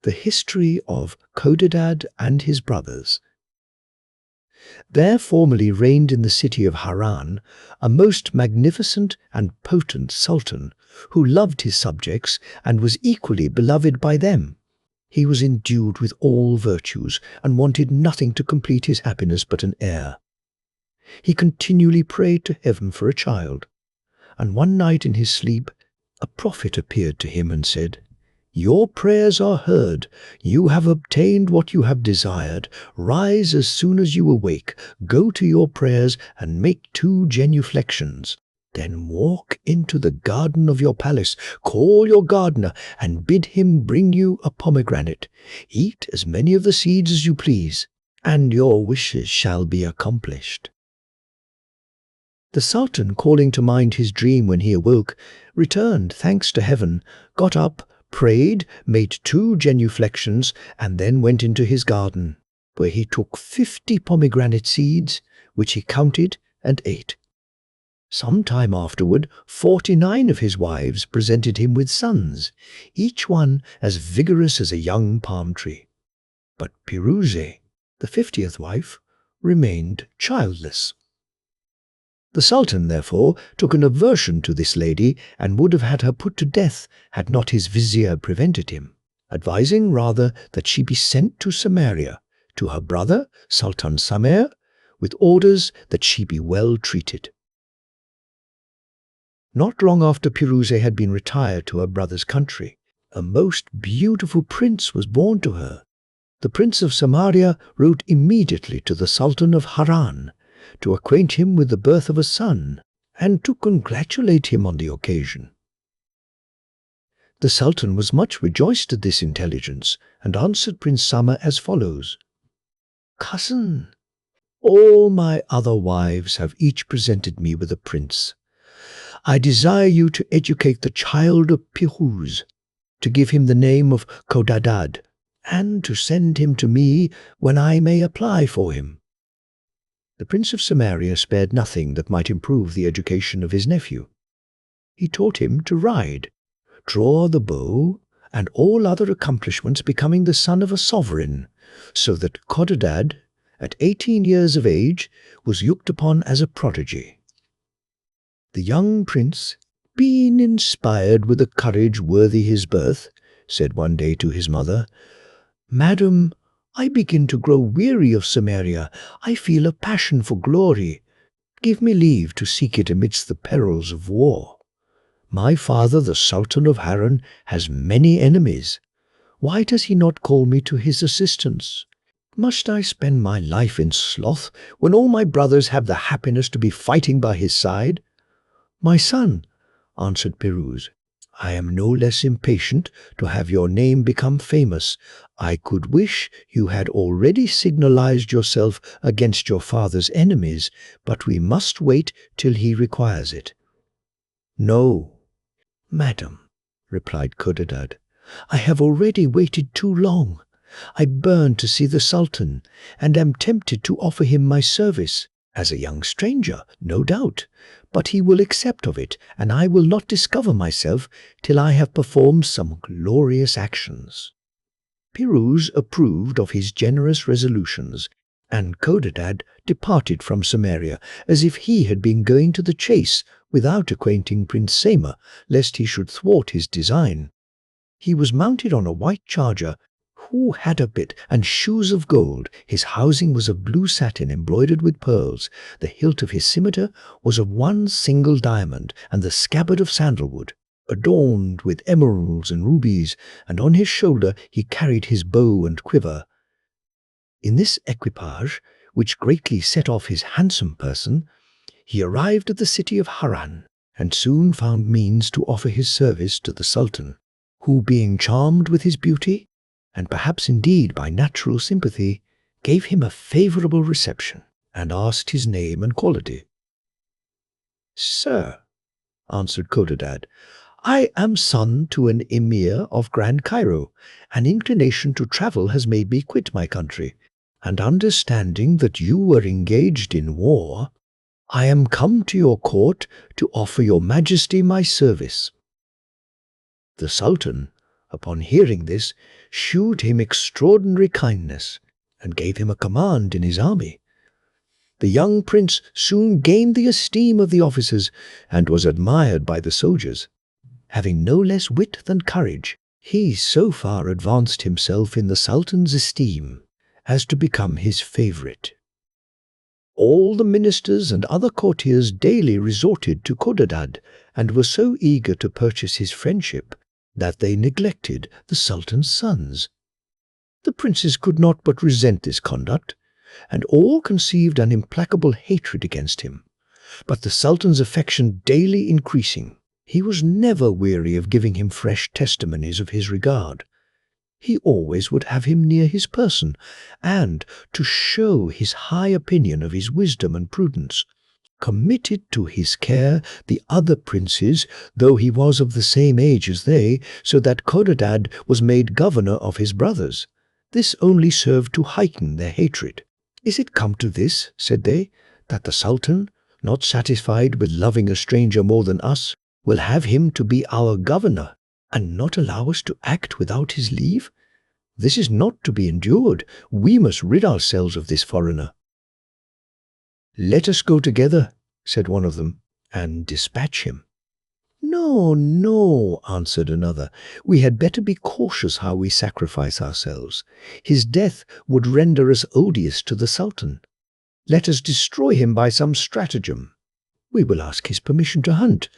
The history of Codadad and his brothers. There formerly reigned in the city of Haran a most magnificent and potent sultan who loved his subjects and was equally beloved by them. He was endued with all virtues and wanted nothing to complete his happiness but an heir. He continually prayed to heaven for a child, and one night in his sleep a prophet appeared to him and said, "Your prayers are heard. You have obtained what you have desired. Rise as soon as you awake, go to your prayers and make 2 genuflections. Then walk into the garden of your palace, call your gardener, and bid him bring you a pomegranate. Eat as many of the seeds as you please, and your wishes shall be accomplished." The Sultan, calling to mind his dream when he awoke, returned thanks to heaven, got up, prayed, made 2 genuflections, and then went into his garden, where he took 50 pomegranate seeds, which he counted and ate. Some time afterward, 49 of his wives presented him with sons, each one as vigorous as a young palm tree. But Piruze, the 50th wife, remained childless. The Sultan, therefore, took an aversion to this lady and would have had her put to death had not his vizier prevented him, advising rather that she be sent to Samaria, to her brother, Sultan Samer, with orders that she be well treated. Not long after Piruze had been retired to her brother's country, a most beautiful prince was born to her. The Prince of Samaria wrote immediately to the Sultan of Haran, to acquaint him with the birth of a son, and to congratulate him on the occasion. The Sultan was much rejoiced at this intelligence, and answered Prince Sama as follows: "Cousin, all my other wives have each presented me with a prince. I desire you to educate the child of Piruz, to give him the name of Codadad, and to send him to me when I may apply for him." The Prince of Samaria spared nothing that might improve the education of his nephew. He taught him to ride, draw the bow, and all other accomplishments becoming the son of a sovereign, so that Codadad, at 18 years of age, was looked upon as a prodigy. The young prince, being inspired with a courage worthy his birth, said one day to his mother, "Madam, I begin to grow weary of Samaria. I feel a passion for glory. Give me leave to seek it amidst the perils of war. My father, the Sultan of Haran, has many enemies. Why does he not call me to his assistance? Must I spend my life in sloth when all my brothers have the happiness to be fighting by his side?" "My son," answered Piruz, "I am no less impatient to have your name become famous. I could wish you had already signalized yourself against your father's enemies, but we must wait till he requires it." "No, madam," replied Codadad, "I have already waited too long. I burn to see the Sultan, and am tempted to offer him my service, as a young stranger, no doubt, but he will accept of it, and I will not discover myself till I have performed some glorious actions." Piruz approved of his generous resolutions, and Codadad departed from Samaria as if he had been going to the chase without acquainting Prince Sama, lest he should thwart his design. He was mounted on a white charger, who had a bit and shoes of gold. His housing was of blue satin embroidered with pearls. The hilt of his scimitar was of one single diamond, and the scabbard of sandalwood, adorned with emeralds and rubies, and on his shoulder he carried his bow and quiver. In this equipage, which greatly set off his handsome person, he arrived at the city of Haran, and soon found means to offer his service to the Sultan, who, being charmed with his beauty, and perhaps indeed by natural sympathy, gave him a favourable reception, and asked his name and quality. "Sir," answered Codadad, "I am son to an emir of Grand Cairo. An inclination to travel has made me quit my country, and understanding that you were engaged in war, I am come to your court to offer your majesty my service." The Sultan, upon hearing this, shewed him extraordinary kindness, and gave him a command in his army. The young prince soon gained the esteem of the officers, and was admired by the soldiers. Having no less wit than courage, he so far advanced himself in the Sultan's esteem as to become his favourite. All the ministers and other courtiers daily resorted to Codadad, and were so eager to purchase his friendship that they neglected the Sultan's sons. The princes could not but resent this conduct, and all conceived an implacable hatred against him. But the Sultan's affection daily increasing, he was never weary of giving him fresh testimonies of his regard. He always would have him near his person, and, to show his high opinion of his wisdom and prudence, committed to his care the other princes, though he was of the same age as they, so that Codadad was made governor of his brothers. This only served to heighten their hatred. "Is it come to this," said they, "that the Sultan, not satisfied with loving a stranger more than us, will have him to be our governor, and not allow us to act without his leave? This is not to be endured. We must rid ourselves of this foreigner." "Let us go together," said one of them, "and dispatch him." "No, no," answered another. "We had better be cautious how we sacrifice ourselves. His death would render us odious to the Sultan. Let us destroy him by some stratagem. We will ask his permission to hunt,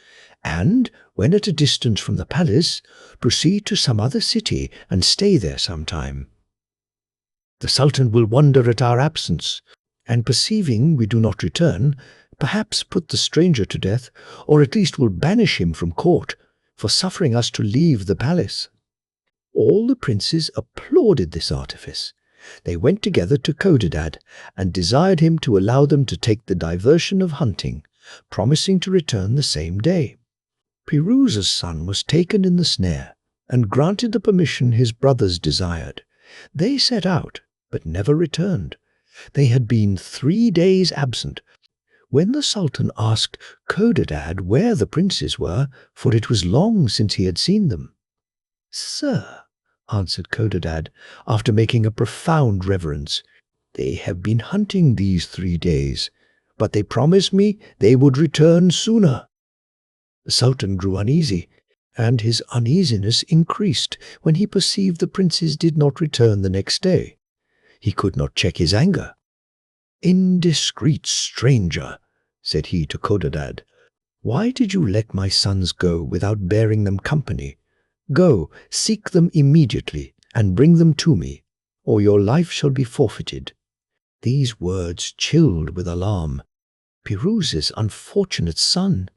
and, when at a distance from the palace, proceed to some other city and stay there some time. The Sultan will wonder at our absence, and perceiving we do not return, perhaps put the stranger to death, or at least will banish him from court for suffering us to leave the palace." All the princes applauded this artifice. They went together to Codadad, and desired him to allow them to take the diversion of hunting, promising to return the same day. Piruza's son was taken in the snare, and granted the permission his brothers desired. They set out, but never returned. They had been 3 days absent, when the Sultan asked Codadad where the princes were, for it was long since he had seen them. "Sir," answered Codadad, after making a profound reverence, "they have been hunting these 3 days, but they promised me they would return sooner." The Sultan grew uneasy, and his uneasiness increased when he perceived the princes did not return the next day. He could not check his anger. "Indiscreet stranger," said he to Codadad, "why did you let my sons go without bearing them company? Go, seek them immediately, and bring them to me, or your life shall be forfeited." These words chilled with alarm Piruza's unfortunate son.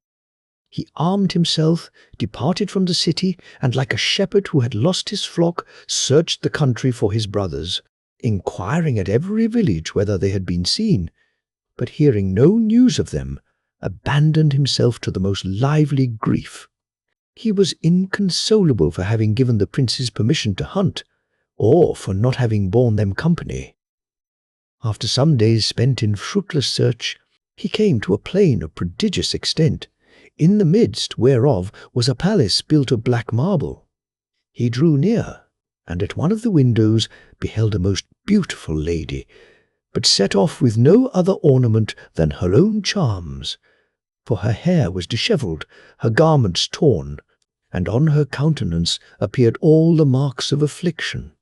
He armed himself, departed from the city, and like a shepherd who had lost his flock, searched the country for his brothers, inquiring at every village whether they had been seen, but hearing no news of them, abandoned himself to the most lively grief. He was inconsolable for having given the princes permission to hunt, or for not having borne them company. After some days spent in fruitless search, he came to a plain of prodigious extent, in the midst whereof was a palace built of black marble. He drew near, and at one of the windows beheld a most beautiful lady, but set off with no other ornament than her own charms, for her hair was dishevelled, her garments torn, and on her countenance appeared all the marks of affliction.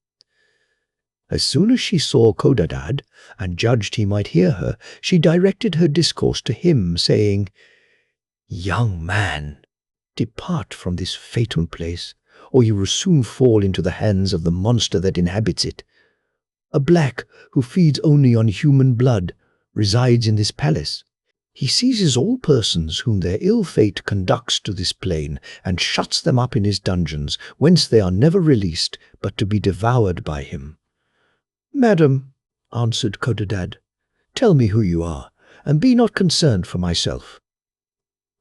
As soon as she saw Codadad, and judged he might hear her, she directed her discourse to him, saying, "Young man, depart from this fatal place, or you will soon fall into the hands of the monster that inhabits it. A black, who feeds only on human blood, resides in this palace. He seizes all persons whom their ill fate conducts to this plain, and shuts them up in his dungeons, whence they are never released, but to be devoured by him." "Madam," answered Codadad, "tell me who you are, and be not concerned for myself."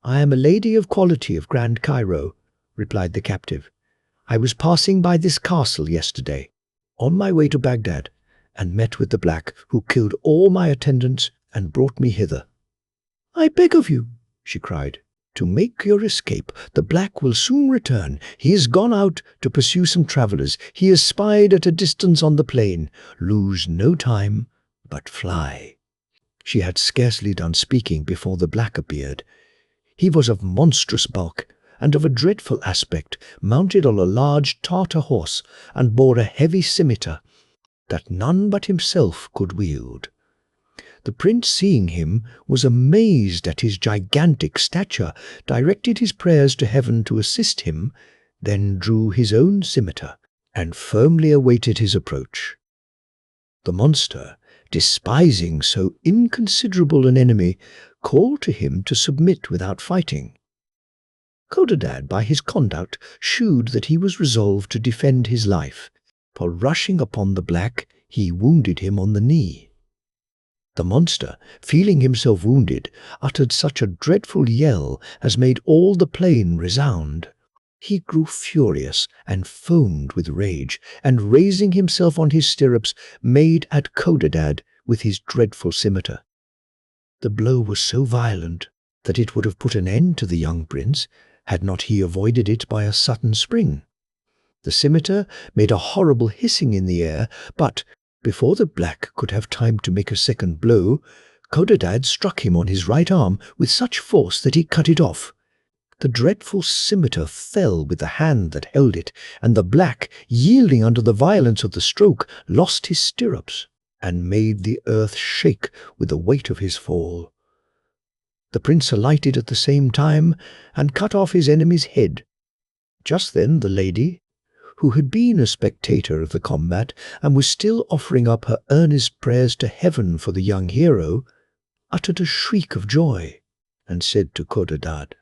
"I am a lady of quality of Grand Cairo," replied the captive. "I was passing by this castle yesterday, on my way to Baghdad, and met with the black, who killed all my attendants and brought me hither." "I beg of you," she cried, To make your escape, the black will soon return. He is gone out to pursue some travellers. He is spied at a distance on the plain. Lose no time, but fly." She had scarcely done speaking before the black appeared. He was of monstrous bulk and of a dreadful aspect, mounted on a large Tartar horse, and bore a heavy scimitar that none but himself could wield. The prince, seeing him, was amazed at his gigantic stature, directed his prayers to heaven to assist him, then drew his own scimitar, and firmly awaited his approach. The monster, despising so inconsiderable an enemy, called to him to submit without fighting. Codadad, by his conduct, shewed that he was resolved to defend his life, for rushing upon the black, he wounded him on the knee. The monster, feeling himself wounded, uttered such a dreadful yell as made all the plain resound. He grew furious and foamed with rage, and raising himself on his stirrups, made at Codadad with his dreadful scimitar. The blow was so violent that it would have put an end to the young prince, had not he avoided it by a sudden spring. The scimitar made a horrible hissing in the air, but before the black could have time to make a second blow, Codadad struck him on his right arm with such force that he cut it off. The dreadful scimitar fell with the hand that held it, and the black, yielding under the violence of the stroke, lost his stirrups, and made the earth shake with the weight of his fall. The prince alighted at the same time, and cut off his enemy's head. Just then the lady, who had been a spectator of the combat, and was still offering up her earnest prayers to heaven for the young hero, uttered a shriek of joy, and said to Codadad,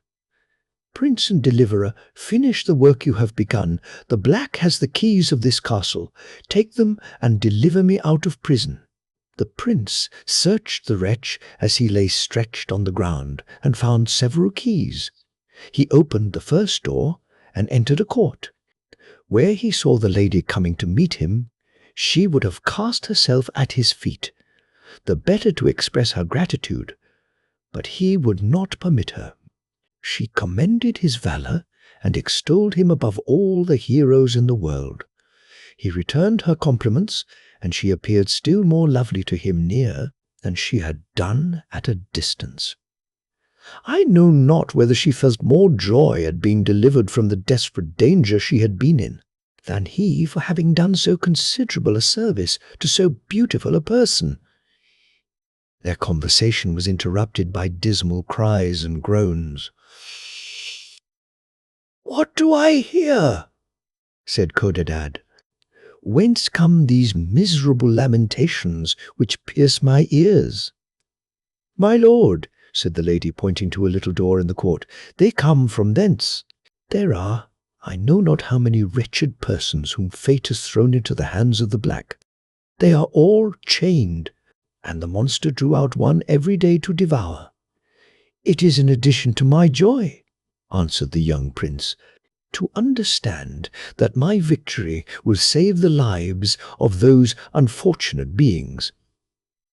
"Prince and deliverer, finish the work you have begun. The black has the keys of this castle. Take them and deliver me out of prison." The prince searched the wretch as he lay stretched on the ground, and found several keys. He opened the first door, and entered a court. Where he saw the lady coming to meet him, she would have cast herself at his feet, the better to express her gratitude, but he would not permit her. She commended his valor and extolled him above all the heroes in the world. He returned her compliments, and she appeared still more lovely to him near than she had done at a distance. I know not whether she felt more joy at being delivered from the desperate danger she had been in, than he for having done so considerable a service to so beautiful a person. Their conversation was interrupted by dismal cries and groans. "What do I hear?" said Codadad. "Whence come these miserable lamentations which pierce my ears?" "My lord," said the lady, pointing to a little door in the court, "they come from thence. There are, I know not how many wretched persons whom fate has thrown into the hands of the black. They are all chained, and the monster drew out one every day to devour." "It is an addition to my joy," answered the young prince, "to understand that my victory will save the lives of those unfortunate beings.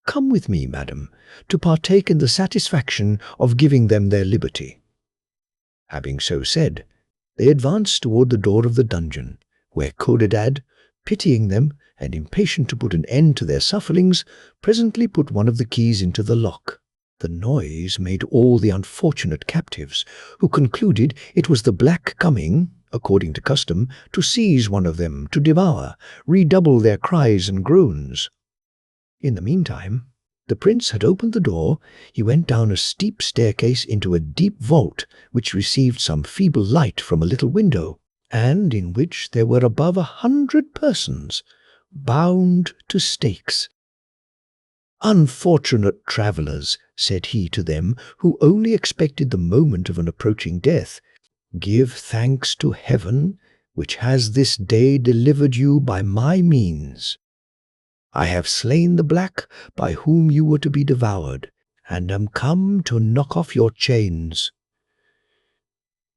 Come with me, madam, to partake in the satisfaction of giving them their liberty." Having so said, they advanced toward the door of the dungeon, where Codadad, pitying them and impatient to put an end to their sufferings, presently put one of the keys into the lock. The noise made all the unfortunate captives, who concluded it was the black coming, according to custom, to seize one of them to devour, redouble their cries and groans. In the meantime, the prince had opened the door. He went down a steep staircase into a deep vault, which received some feeble light from a little window, and in which there were above 100 persons, bound to stakes. "Unfortunate travellers," said he to them, who only expected the moment of an approaching death, "give thanks to heaven, which has this day delivered you by my means. I have slain the black by whom you were to be devoured, and am come to knock off your chains."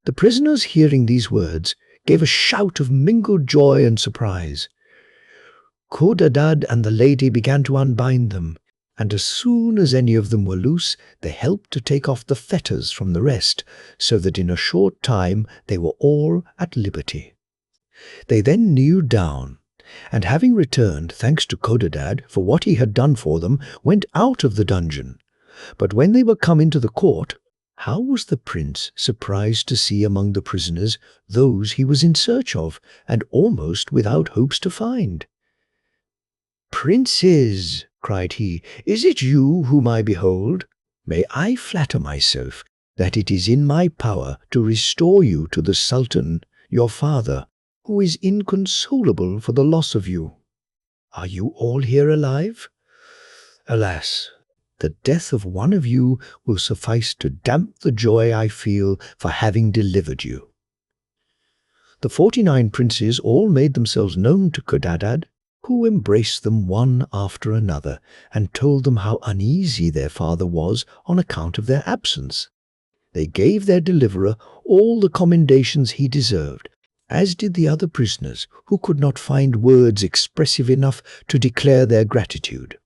The prisoners, hearing these words, gave a shout of mingled joy and surprise. Codadad and the lady began to unbind them, and as soon as any of them were loose, they helped to take off the fetters from the rest, so that in a short time they were all at liberty. They then kneeled down, and having returned thanks to Codadad for what he had done for them, went out of the dungeon. But when they were come into the court, how was the prince surprised to see among the prisoners those he was in search of, and almost without hopes to find. "Princes," cried he, "is it you whom I behold? May I flatter myself that it is in my power to restore you to the Sultan, your father, who is inconsolable for the loss of you. Are you all here alive? Alas, the death of one of you will suffice to damp the joy I feel for having delivered you." The 49 princes all made themselves known to Codadad, who embraced them one after another, and told them how uneasy their father was on account of their absence. They gave their deliverer all the commendations he deserved, as did the other prisoners, who could not find words expressive enough to declare their gratitude.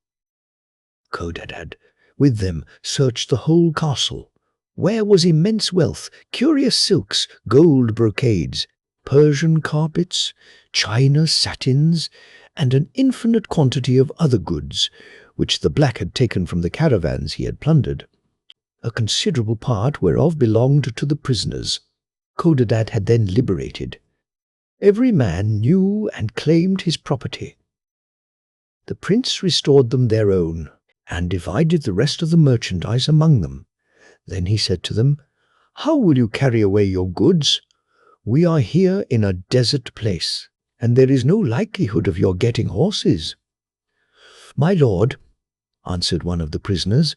Codadad with them searched the whole castle, where was immense wealth, curious silks, gold brocades, Persian carpets, China satins, and an infinite quantity of other goods, which the black had taken from the caravans he had plundered, a considerable part whereof belonged to the prisoners. Codadad had then liberated. Every man knew and claimed his property. The prince restored them their own, and divided the rest of the merchandise among them. Then he said to them, "How will you carry away your goods? We are here in a desert place, and there is no likelihood of your getting horses." "My lord," answered one of the prisoners,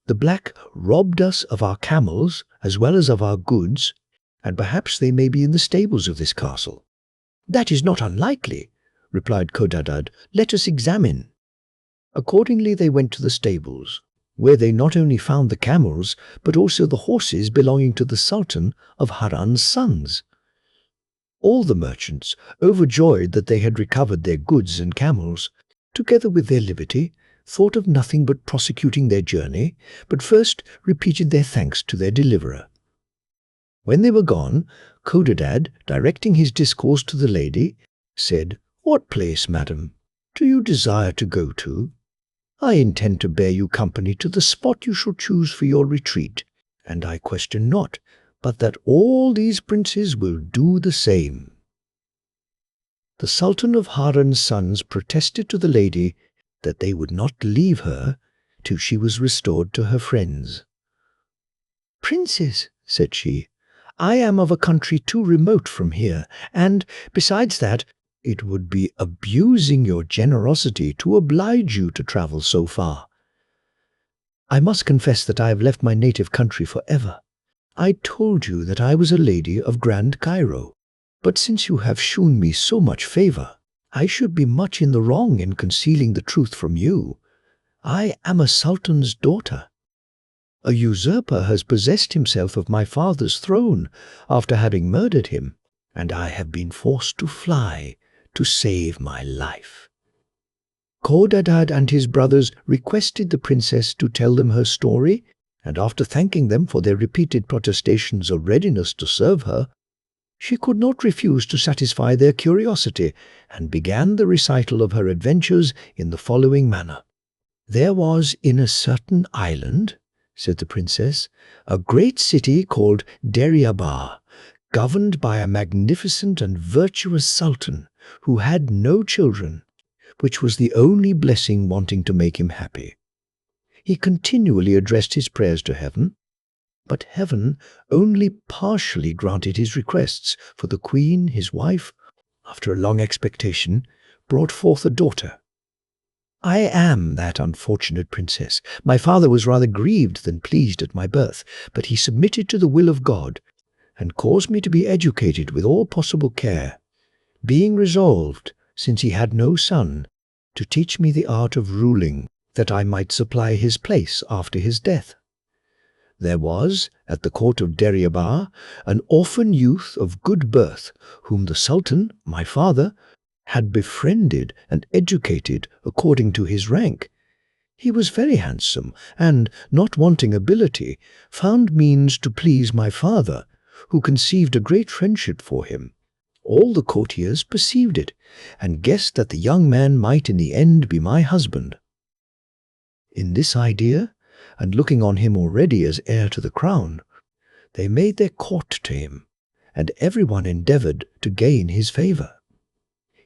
"the black robbed us of our camels as well as of our goods, and perhaps they may be in the stables of this castle." "That is not unlikely," replied Codadad. "Let us examine." Accordingly they went to the stables, where they not only found the camels, but also the horses belonging to the Sultan of Harran's sons. All the merchants, overjoyed that they had recovered their goods and camels, together with their liberty, thought of nothing but prosecuting their journey, but first repeated their thanks to their deliverer. When they were gone, Codadad, directing his discourse to the lady, said, "What place, madam, do you desire to go to? I intend to bear you company to the spot you shall choose for your retreat, and I question not but that all these princes will do the same." The Sultan of Harran's sons protested to the lady that they would not leave her till she was restored to her friends. "Princes," said she, "I am of a country too remote from here, and, besides that, it would be abusing your generosity to oblige you to travel so far. I must confess that I have left my native country forever. I told you that I was a lady of Grand Cairo, but since you have shewn me so much favor, I should be much in the wrong in concealing the truth from you. I am a sultan's daughter. A usurper has possessed himself of my father's throne after having murdered him, and I have been forced to fly to save my life." Codadad and his brothers requested the princess to tell them her story, and after thanking them for their repeated protestations of readiness to serve her, she could not refuse to satisfy their curiosity, and began the recital of her adventures in the following manner. "There was in a certain island," said the princess, "a great city called Deryabar, governed by a magnificent and virtuous sultan, who had no children, which was the only blessing wanting to make him happy. He continually addressed his prayers to heaven, but heaven only partially granted his requests, for the queen, his wife, after a long expectation, brought forth a daughter. I am that unfortunate princess. My father was rather grieved than pleased at my birth, but he submitted to the will of God, and caused me to be educated with all possible care, being resolved, since he had no son, to teach me the art of ruling, that I might supply his place after his death. There was, at the court of Deryabar, an orphan youth of good birth, whom the Sultan, my father, had befriended and educated according to his rank. He was very handsome, and, not wanting ability, found means to please my father, who conceived a great friendship for him. All the courtiers perceived it, and guessed that the young man might in the end be my husband. In this idea, and looking on him already as heir to the crown, they made their court to him, and everyone endeavoured to gain his favour.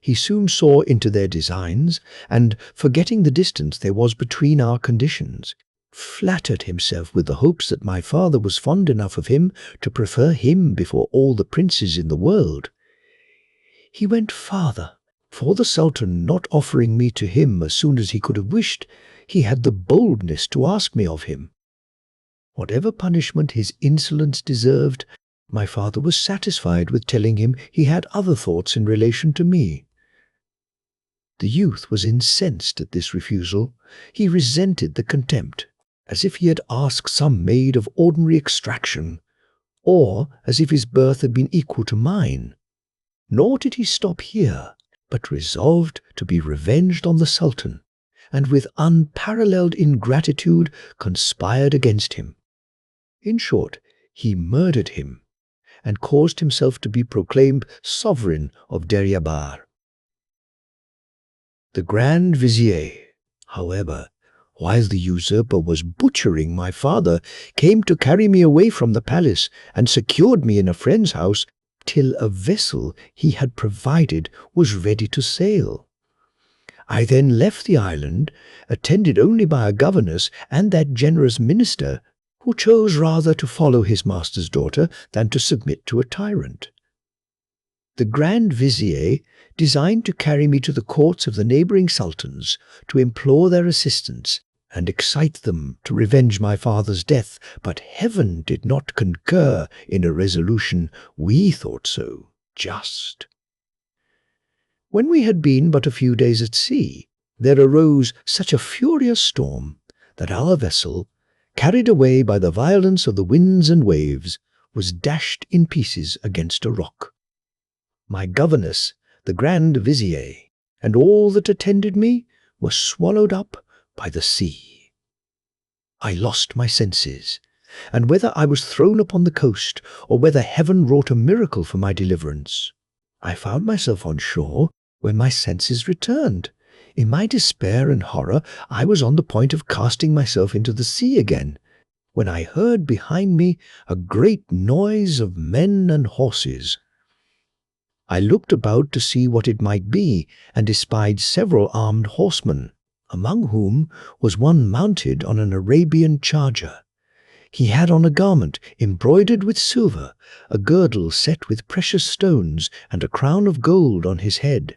He soon saw into their designs, and, forgetting the distance there was between our conditions, flattered himself with the hopes that my father was fond enough of him to prefer him before all the princes in the world. He went farther, for the Sultan not offering me to him as soon as he could have wished, he had the boldness to ask me of him. Whatever punishment his insolence deserved, my father was satisfied with telling him he had other thoughts in relation to me. The youth was incensed at this refusal. He resented the contempt, as if he had asked some maid of ordinary extraction, or as if his birth had been equal to mine. Nor did he stop here, but resolved to be revenged on the Sultan, and with unparalleled ingratitude conspired against him. In short, he murdered him, and caused himself to be proclaimed sovereign of Deryabar. The Grand Vizier, however, while the usurper was butchering my father, came to carry me away from the palace, and secured me in a friend's house till a vessel he had provided was ready to sail. I then left the island, attended only by a governess and that generous minister, who chose rather to follow his master's daughter than to submit to a tyrant. The Grand Vizier designed to carry me to the courts of the neighbouring sultans to implore their assistance and excite them to revenge my father's death, but heaven did not concur in a resolution we thought so just. When we had been but a few days at sea, there arose such a furious storm that our vessel, carried away by the violence of the winds and waves, was dashed in pieces against a rock. My governess, the Grand Vizier, and all that attended me were swallowed up by the sea. I lost my senses, and whether I was thrown upon the coast, or whether heaven wrought a miracle for my deliverance, I found myself on shore when my senses returned. In my despair and horror, I was on the point of casting myself into the sea again, when I heard behind me a great noise of men and horses. I looked about to see what it might be, and espied several armed horsemen, among whom was one mounted on an Arabian charger. He had on a garment embroidered with silver, a girdle set with precious stones, and a crown of gold on his head.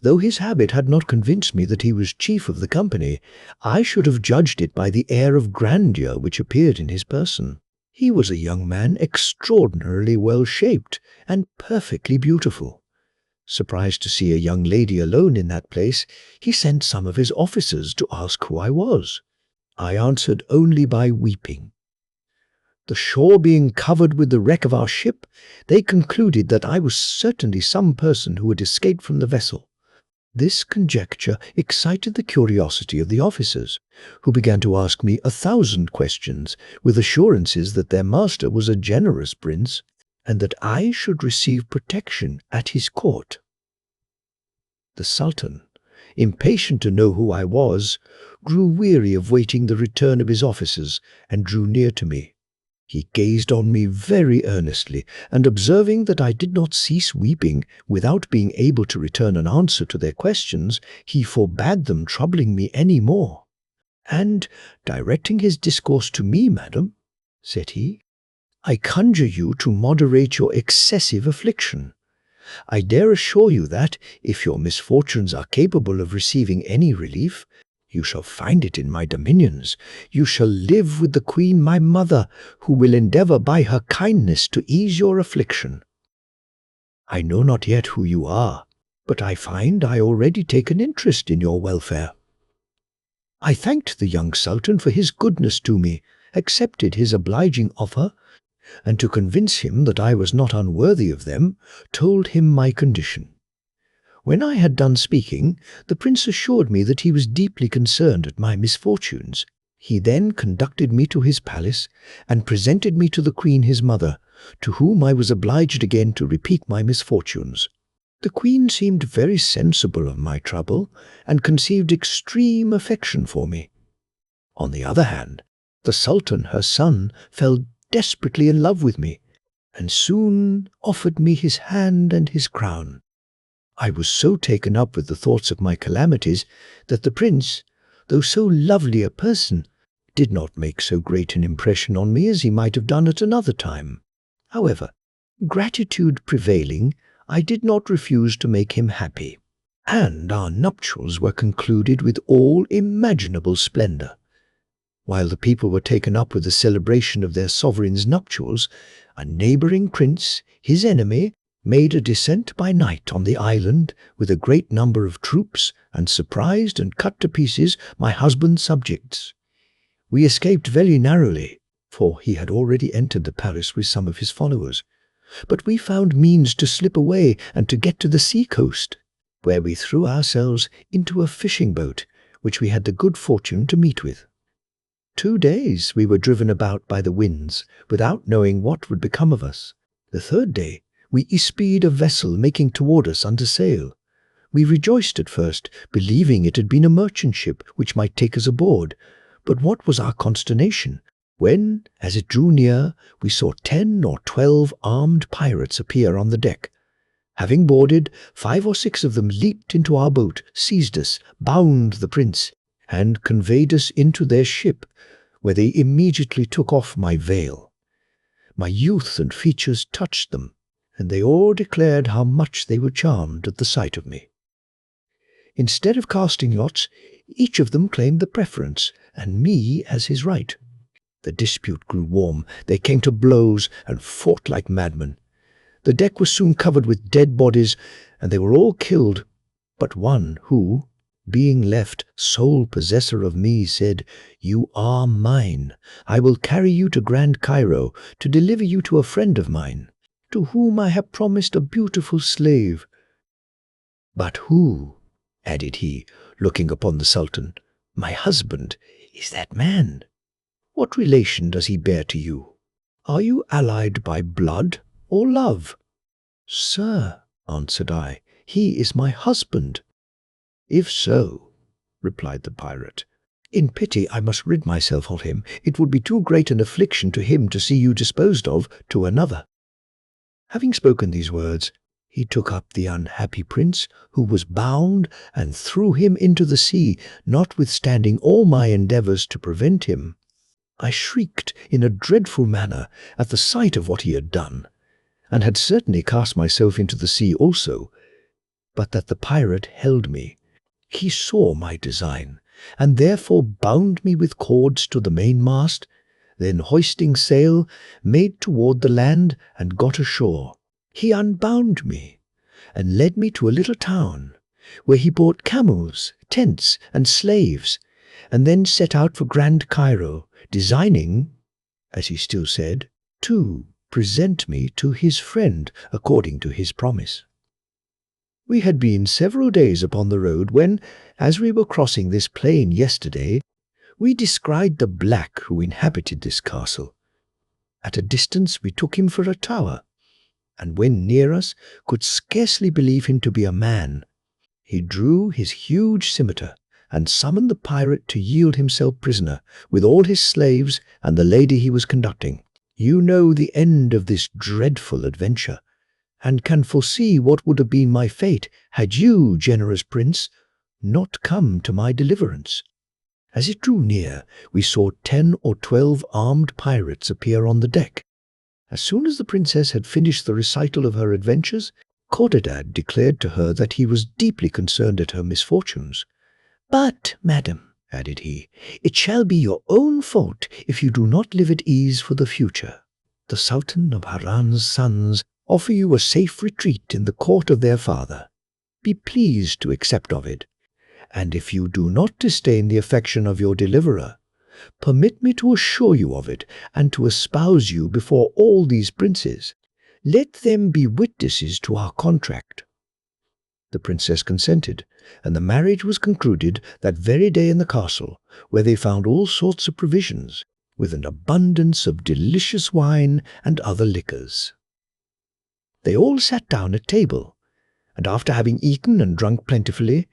Though his habit had not convinced me that he was chief of the company, I should have judged it by the air of grandeur which appeared in his person. He was a young man extraordinarily well-shaped and perfectly beautiful. Surprised to see a young lady alone in that place, he sent some of his officers to ask who I was. I answered only by weeping. The shore being covered with the wreck of our ship, they concluded that I was certainly some person who had escaped from the vessel. This conjecture excited the curiosity of the officers, who began to ask me 1,000 questions, with assurances that their master was a generous prince, and that I should receive protection at his court. The Sultan, impatient to know who I was, grew weary of waiting the return of his officers, and drew near to me. He gazed on me very earnestly, and observing that I did not cease weeping without being able to return an answer to their questions, he forbade them troubling me any more. And, directing his discourse to me, madam, said he, I conjure you to moderate your excessive affliction. I dare assure you that, if your misfortunes are capable of receiving any relief, you shall find it in my dominions. You shall live with the queen my mother, who will endeavour by her kindness to ease your affliction. I know not yet who you are, but I find I already take an interest in your welfare. I thanked the young sultan for his goodness to me, accepted his obliging offer, and to convince him that I was not unworthy of them, told him my condition. When I had done speaking, the prince assured me that he was deeply concerned at my misfortunes. He then conducted me to his palace and presented me to the queen his mother, to whom I was obliged again to repeat my misfortunes. The queen seemed very sensible of my trouble and conceived extreme affection for me. On the other hand, the sultan, her son, fell desperately in love with me, and soon offered me his hand and his crown. I was so taken up with the thoughts of my calamities that the prince, though so lovely a person, did not make so great an impression on me as he might have done at another time. However, gratitude prevailing, I did not refuse to make him happy, and our nuptials were concluded with all imaginable splendor. While the people were taken up with the celebration of their sovereign's nuptials, a neighboring prince, his enemy, made a descent by night on the island with a great number of troops and surprised and cut to pieces my husband's subjects. We escaped very narrowly, for he had already entered the palace with some of his followers. But we found means to slip away and to get to the sea-coast, where we threw ourselves into a fishing boat, which we had the good fortune to meet with. 2 days we were driven about by the winds, without knowing what would become of us. The 3rd day we espied a vessel making toward us under sail. We rejoiced at first, believing it had been a merchant ship which might take us aboard. But what was our consternation, when, as it drew near, we saw 10 or 12 armed pirates appear on the deck. Having boarded, 5 or 6 of them leaped into our boat, seized us, bound the prince, and conveyed us into their ship, where they immediately took off my veil. My youth and features touched them, and they all declared how much they were charmed at the sight of me. Instead of casting lots, each of them claimed the preference, and me as his right. The dispute grew warm. They came to blows and fought like madmen. The deck was soon covered with dead bodies, and they were all killed, but one who, being left sole possessor of me, said, "You are mine. I will carry you to Grand Cairo to deliver you to a friend of mine, to whom I have promised a beautiful slave." "But who," added he, looking upon the Sultan, "my husband, is that man? What relation does he bear to you? Are you allied by blood or love?" "Sir," answered I, "he is my husband." "If so," replied the pirate, "in pity I must rid myself of him. It would be too great an affliction to him to see you disposed of to another." Having spoken these words, he took up the unhappy prince, who was bound, and threw him into the sea, notwithstanding all my endeavours to prevent him. I shrieked in a dreadful manner at the sight of what he had done, and had certainly cast myself into the sea also, but that the pirate held me. He saw my design, and therefore bound me with cords to the mainmast, then hoisting sail, made toward the land and got ashore. He unbound me, and led me to a little town, where he bought camels, tents, and slaves, and then set out for Grand Cairo, designing, as he still said, to present me to his friend according to his promise. We had been several days upon the road when, as we were crossing this plain yesterday, we descried the black who inhabited this castle. At a distance we took him for a tower, and when near us could scarcely believe him to be a man. He drew his huge scimitar and summoned the pirate to yield himself prisoner, with all his slaves and the lady he was conducting. You know the end of this dreadful adventure, and can foresee what would have been my fate had you, generous prince, not come to my deliverance. As it drew near, we saw 10 or 12 armed pirates appear on the deck. As soon as the princess had finished the recital of her adventures, Codadad declared to her that he was deeply concerned at her misfortunes. "But, madam," added he, "it shall be your own fault if you do not live at ease for the future. The Sultan of Harran's sons offer you a safe retreat in the court of their father. Be pleased to accept of it, and if you do not disdain the affection of your deliverer, permit me to assure you of it, and to espouse you before all these princes. Let them be witnesses to our contract." The princess consented, and the marriage was concluded that very day in the castle, where they found all sorts of provisions, with an abundance of delicious wine and other liquors. They all sat down at table, and after having eaten and drunk plentifully,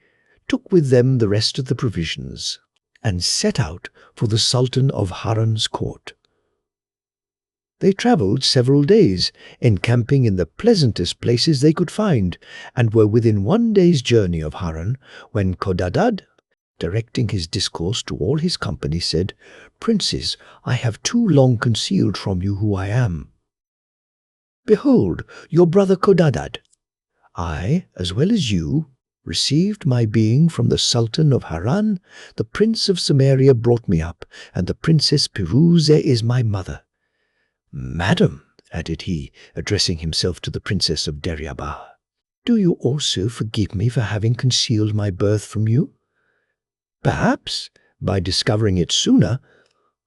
took with them the rest of the provisions, and set out for the Sultan of Harran's court. They travelled several days, encamping in the pleasantest places they could find, and were within 1 day's journey of Harran, when Codadad, directing his discourse to all his company, said, "Princes, I have too long concealed from you who I am. Behold, your brother Codadad. I, as well as you, received my being from the Sultan of Harran. The Prince of Samaria brought me up, and the Princess Piruze is my mother. Madam," added he, addressing himself to the Princess of Deryabah, "do you also forgive me for having concealed my birth from you? Perhaps, by discovering it sooner,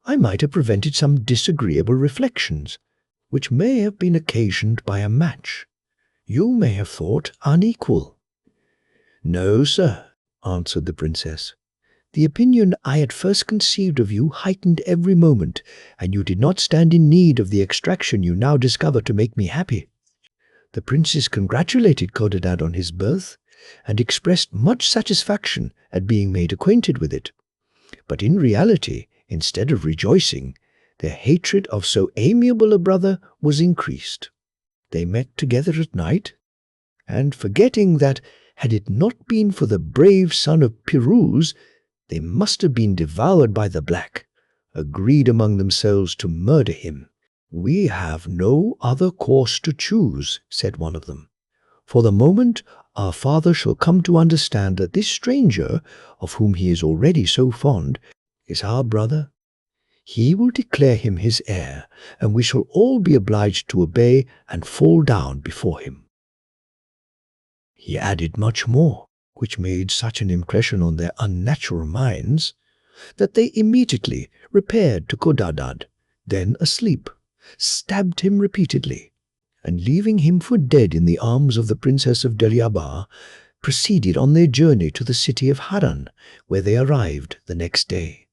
I might have prevented some disagreeable reflections, which may have been occasioned by a match you may have thought unequal." "No, sir," answered the princess. "The opinion I at first conceived of you heightened every moment, and you did not stand in need of the extraction you now discover to make me happy." The princess congratulated Codadad on his birth, and expressed much satisfaction at being made acquainted with it. But in reality, instead of rejoicing, their hatred of so amiable a brother was increased. They met together at night, and forgetting that, had it not been for the brave son of Piruze, they must have been devoured by the black, agreed among themselves to murder him. "We have no other course to choose," said one of them. "For the moment our father shall come to understand that this stranger, of whom he is already so fond, is our brother, he will declare him his heir, and we shall all be obliged to obey and fall down before him." He added much more, which made such an impression on their unnatural minds, that they immediately repaired to Codadad, then asleep, stabbed him repeatedly, and leaving him for dead in the arms of the Princess of Deryabah, proceeded on their journey to the city of Harran, where they arrived the next day.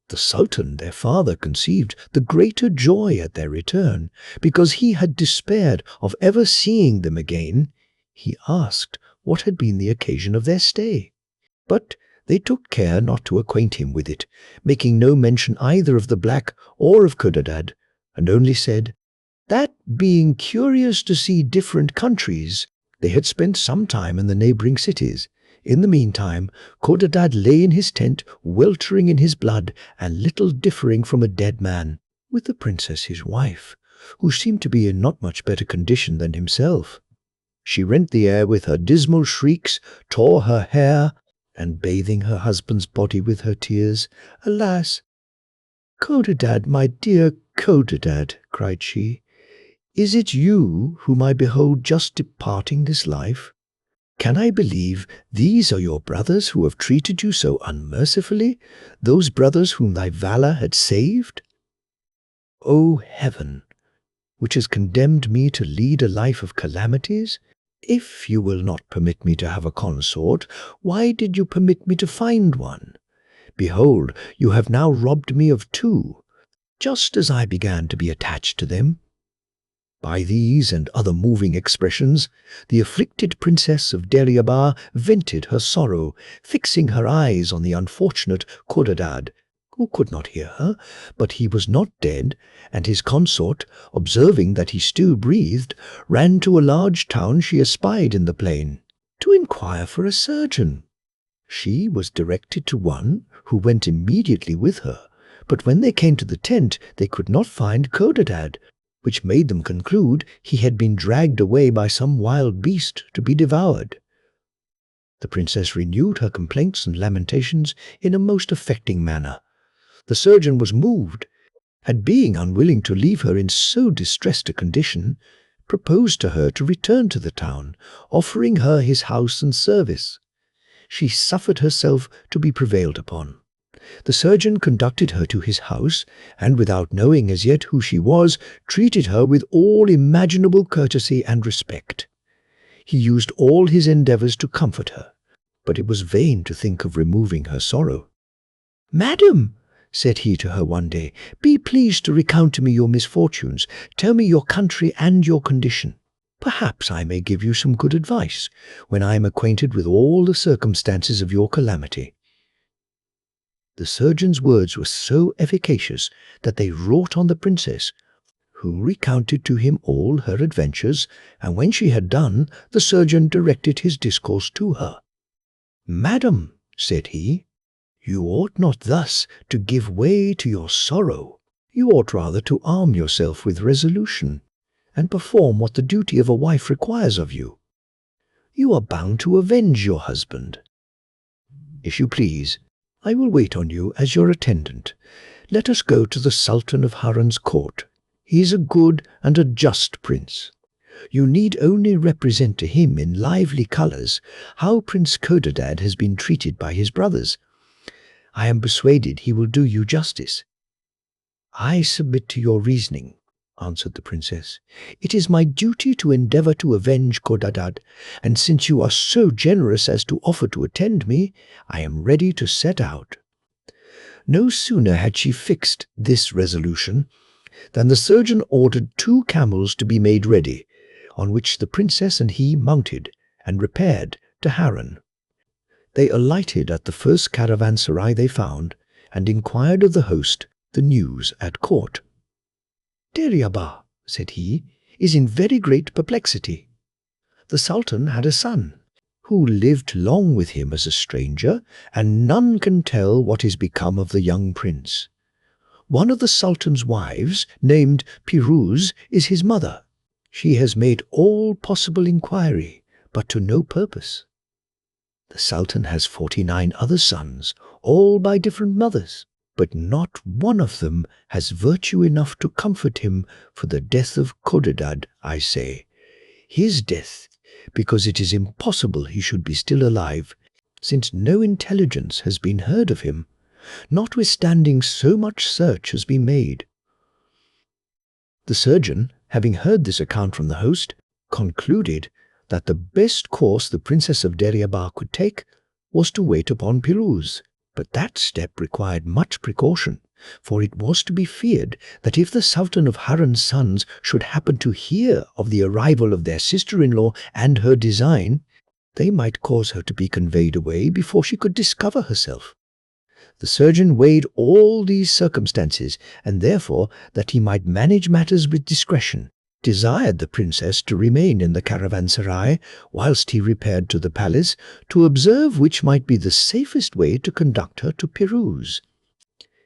The Sultan, their father, conceived the greater joy at their return, because he had despaired of ever seeing them again. He asked what had been the occasion of their stay, but they took care not to acquaint him with it, making no mention either of the black or of Codadad, and only said that, being curious to see different countries, they had spent some time in the neighbouring cities. In the meantime, Codadad lay in his tent, weltering in his blood, and little differing from a dead man, with the princess his wife, who seemed to be in not much better condition than himself. She rent the air with her dismal shrieks, tore her hair, and bathing her husband's body with her tears, "Alas! Codadad, my dear Codadad," cried she, "is it you whom I behold just departing this life? Can I believe these are your brothers who have treated you so unmercifully, those brothers whom thy valour had saved? O heaven, which has condemned me to lead a life of calamities, if you will not permit me to have a consort, why did you permit me to find one? Behold, you have now robbed me of two, just as I began to be attached to them." By these and other moving expressions, the afflicted Princess of Deryabah vented her sorrow, fixing her eyes on the unfortunate Codadad, who could not hear her, but he was not dead, and his consort, observing that he still breathed, ran to a large town she espied in the plain, to inquire for a surgeon. She was directed to one, who went immediately with her, but when they came to the tent they could not find Codadad, which made them conclude he had been dragged away by some wild beast to be devoured. The princess renewed her complaints and lamentations in a most affecting manner. The surgeon was moved, and being unwilling to leave her in so distressed a condition, proposed to her to return to the town, offering her his house and service. She suffered herself to be prevailed upon. The surgeon conducted her to his house, and without knowing as yet who she was, treated her with all imaginable courtesy and respect. He used all his endeavors to comfort her, but it was vain to think of removing her sorrow. "Madam," said he to her one day, "be pleased to recount to me your misfortunes. Tell me your country and your condition. Perhaps I may give you some good advice when I am acquainted with all the circumstances of your calamity." The surgeon's words were so efficacious that they wrought on the princess, who recounted to him all her adventures, and when she had done, the surgeon directed his discourse to her. "Madam," said he, "you ought not thus to give way to your sorrow. You ought rather to arm yourself with resolution, and perform what the duty of a wife requires of you. You are bound to avenge your husband. If you please, I will wait on you as your attendant. Let us go to the Sultan of Harran's court. He is a good and a just prince. You need only represent to him in lively colours how Prince Codadad has been treated by his brothers. I am persuaded he will do you justice." "I submit to your reasoning," answered the princess. "It is my duty to endeavour to avenge Codadad, and since you are so generous as to offer to attend me, I am ready to set out." No sooner had she fixed this resolution than the surgeon ordered 2 camels to be made ready, on which the princess and he mounted and repaired to Harran. They alighted at the first caravanserai they found, and inquired of the host the news at court. "Deriaba," said he, "is in very great perplexity. The Sultan had a son, who lived long with him as a stranger, and none can tell what is become of the young prince. One of the Sultan's wives, named Piruz, is his mother. She has made all possible inquiry, but to no purpose. The Sultan has 49 other sons, all by different mothers, but not one of them has virtue enough to comfort him for the death of Codadad, I say. His death, because it is impossible he should be still alive, since no intelligence has been heard of him, notwithstanding so much search has been made." The surgeon, having heard this account from the host, concluded that the best course the Princess of Deriaba could take was to wait upon Piruz. But that step required much precaution, for it was to be feared that if the Sultan of Harran's sons should happen to hear of the arrival of their sister-in-law and her design, they might cause her to be conveyed away before she could discover herself. The surgeon weighed all these circumstances, and therefore, that he might manage matters with discretion, desired the princess to remain in the caravanserai whilst he repaired to the palace to observe which might be the safest way to conduct her to Piruz.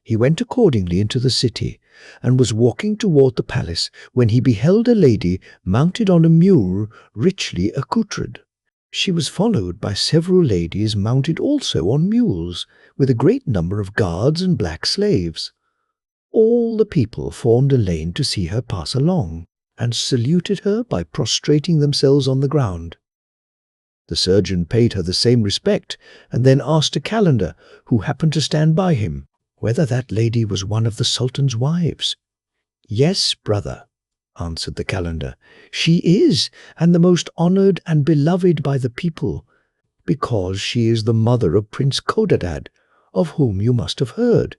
He went accordingly into the city, and was walking toward the palace when he beheld a lady mounted on a mule richly accoutred. She was followed by several ladies mounted also on mules, with a great number of guards and black slaves. All the people formed a lane to see her pass along, and saluted her by prostrating themselves on the ground. The surgeon paid her the same respect, and then asked a calender, who happened to stand by him, whether that lady was one of the Sultan's wives. "Yes, brother," answered the calender, "she is, and the most honoured and beloved by the people, because she is the mother of Prince Codadad, of whom you must have heard."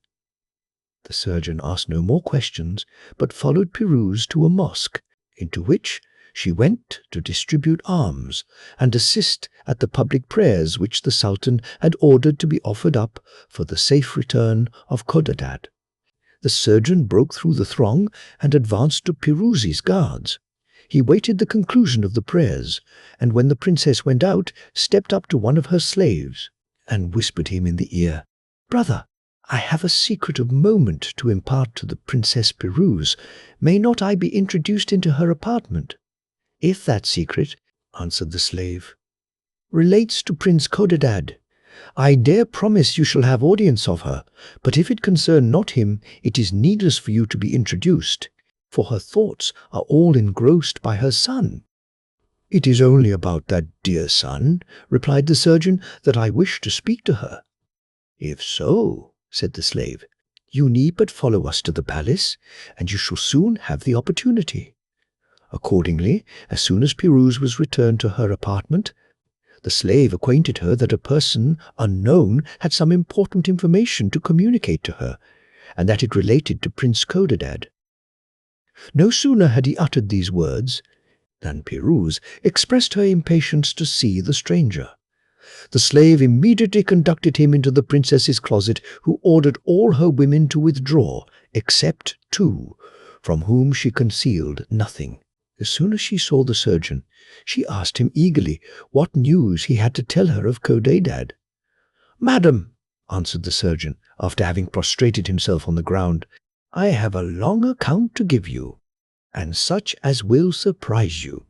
The surgeon asked no more questions, but followed Piruz to a mosque, into which she went to distribute alms and assist at the public prayers which the Sultan had ordered to be offered up for the safe return of Codadad. The surgeon broke through the throng and advanced to Piruz's guards. He waited the conclusion of the prayers, and when the princess went out, stepped up to one of her slaves and whispered him in the ear, "Brother, I have a secret of moment to impart to the Princess Piruz. May not I be introduced into her apartment?" "If that secret," answered the slave, "relates to Prince Codadad, I dare promise you shall have audience of her, but if it concern not him, it is needless for you to be introduced, for her thoughts are all engrossed by her son." "It is only about that dear son," replied the surgeon, "that I wish to speak to her." "If so," said the slave, "you need but follow us to the palace, and you shall soon have the opportunity." Accordingly, as soon as Piruz was returned to her apartment, the slave acquainted her that a person unknown had some important information to communicate to her, and that it related to Prince Codadad. No sooner had he uttered these words than Piruz expressed her impatience to see the stranger. The slave immediately conducted him into the princess's closet, who ordered all her women to withdraw, except two, from whom she concealed nothing. As soon as she saw the surgeon, she asked him eagerly what news he had to tell her of Codadad. "Madam," answered the surgeon, after having prostrated himself on the ground, "I have a long account to give you, and such as will surprise you."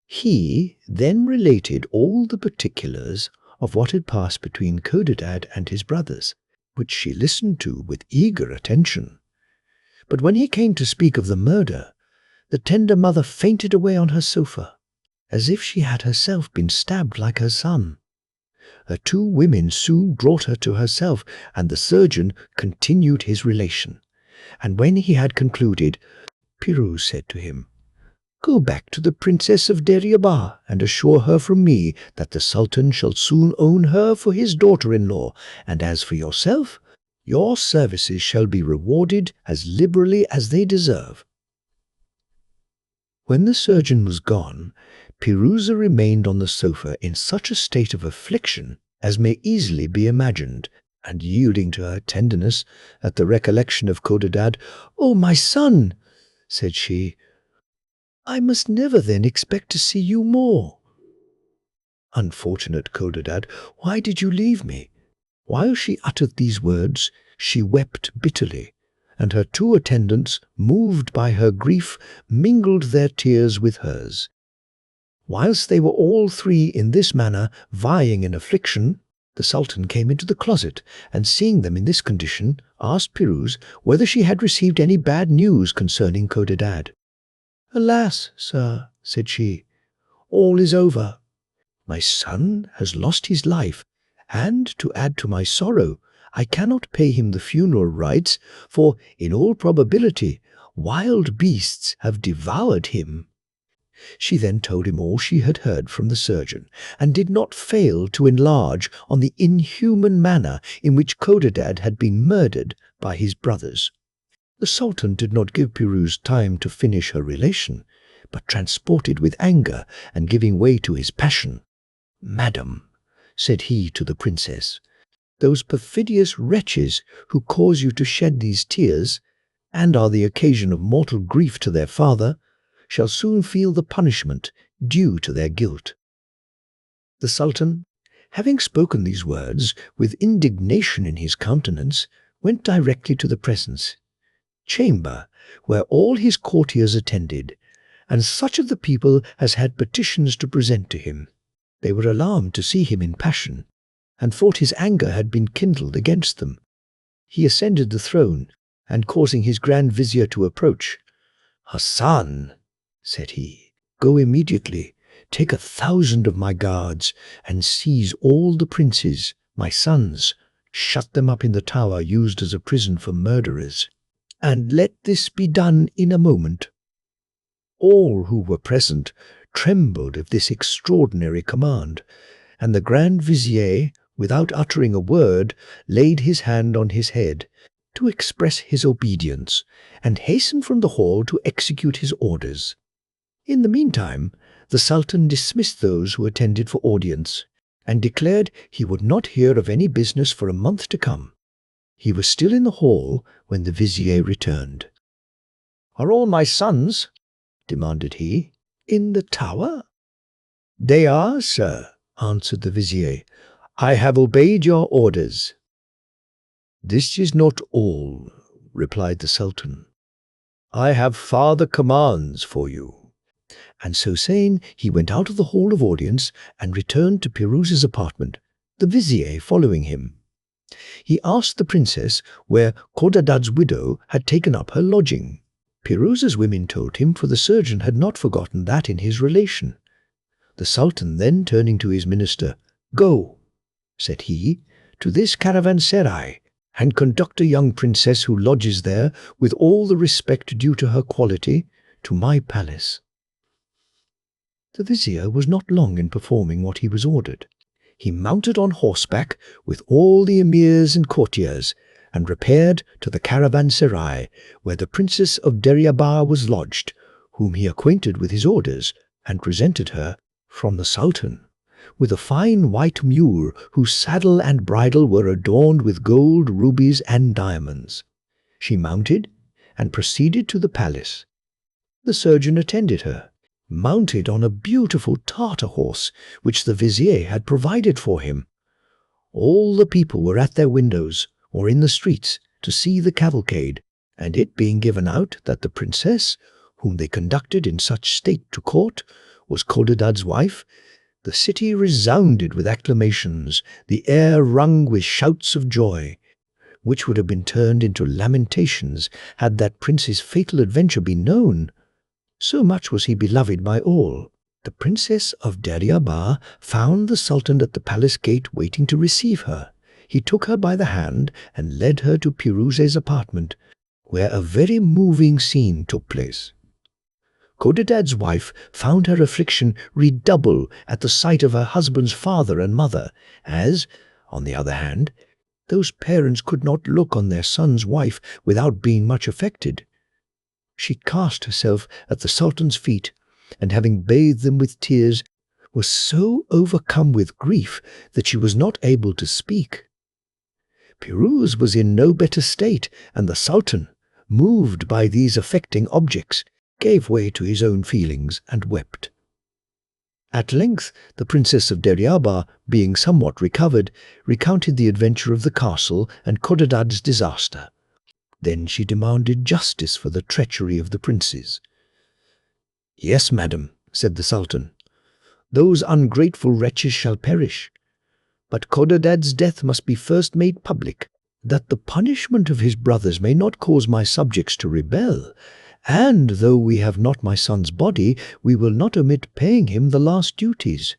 He then related all the particulars of what had passed between Codadad and his brothers, which she listened to with eager attention. But when he came to speak of the murder, the tender mother fainted away on her sofa, as if she had herself been stabbed like her son. Her two women soon brought her to herself, and the surgeon continued his relation. And when he had concluded, Piruz said to him, "Go back to the Princess of Deryabah and assure her from me that the Sultan shall soon own her for his daughter-in-law, and as for yourself, your services shall be rewarded as liberally as they deserve." When the surgeon was gone, Piruza remained on the sofa in such a state of affliction as may easily be imagined, and yielding to her tenderness at the recollection of Codadad, "O my son," said she, "I must never then expect to see you more. Unfortunate Codadad, why did you leave me?" While she uttered these words, she wept bitterly, and her two attendants, moved by her grief, mingled their tears with hers. Whilst they were all three in this manner vying in affliction, the Sultan came into the closet, and seeing them in this condition, asked Piruz whether she had received any bad news concerning Codadad. "Alas, sir," said she, "all is over. My son has lost his life, and to add to my sorrow, I cannot pay him the funeral rites, for, in all probability, wild beasts have devoured him." She then told him all she had heard from the surgeon, and did not fail to enlarge on the inhuman manner in which Codadad had been murdered by his brothers. The Sultan did not give Piruz time to finish her relation, but transported with anger and giving way to his passion, "Madam," said he to the princess, "those perfidious wretches who cause you to shed these tears, and are the occasion of mortal grief to their father, shall soon feel the punishment due to their guilt." The Sultan, having spoken these words with indignation in his countenance, went directly to the presence chamber where all his courtiers attended, and such of the people as had petitions to present to him. They were alarmed to see him in passion, and thought his anger had been kindled against them. He ascended the throne, and causing his Grand Vizier to approach, "Hassan," said he, "go immediately, take 1,000 of my guards, and seize all the princes, my sons, shut them up in the tower used as a prison for murderers, and let this be done in a moment." All who were present trembled at this extraordinary command, and the Grand Vizier, without uttering a word, laid his hand on his head to express his obedience, and hastened from the hall to execute his orders. In the meantime, the Sultan dismissed those who attended for audience, and declared he would not hear of any business for a month to come. He was still in the hall when the Vizier returned. "Are all my sons," demanded he, "in the tower?" "They are, sir," answered the Vizier. "I have obeyed your orders." "This is not all," replied the Sultan. "I have farther commands for you." And so saying, he went out of the hall of audience and returned to Piruz's apartment, the Vizier following him. He asked the princess where Codadad's widow had taken up her lodging. Piruz's women told him, for the surgeon had not forgotten that in his relation. The Sultan then turning to his minister, "Go," said he, "to this caravanserai, and conduct a young princess who lodges there with all the respect due to her quality to my palace." The vizier was not long in performing what he was ordered. He mounted on horseback with all the emirs and courtiers, and repaired to the caravanserai, where the Princess of Deryabar was lodged, whom he acquainted with his orders, and presented her, from the Sultan, with a fine white mule whose saddle and bridle were adorned with gold, rubies, and diamonds. She mounted and proceeded to the palace. The surgeon attended her, mounted on a beautiful Tartar horse which the vizier had provided for him. All the people were at their windows or in the streets to see the cavalcade, and it being given out that the princess, whom they conducted in such state to court, was Codadad's wife, the city resounded with acclamations, the air rung with shouts of joy, which would have been turned into lamentations had that prince's fatal adventure been known. So much was he beloved by all. The Princess of Deryabar found the Sultan at the palace gate waiting to receive her. He took her by the hand and led her to Piruze's apartment, where a very moving scene took place. Codadad's wife found her affliction redouble at the sight of her husband's father and mother, as, on the other hand, those parents could not look on their son's wife without being much affected. She cast herself at the Sultan's feet, and having bathed them with tears, was so overcome with grief that she was not able to speak. Piruz was in no better state, and the Sultan, moved by these affecting objects, gave way to his own feelings and wept. At length the Princess of Deryabar, being somewhat recovered, recounted the adventure of the castle and Codadad's disaster. Then she demanded justice for the treachery of the princes. "Yes, madam," said the Sultan, "those ungrateful wretches shall perish. But Codadad's death must be first made public, that the punishment of his brothers may not cause my subjects to rebel, and though we have not my son's body, we will not omit paying him the last duties."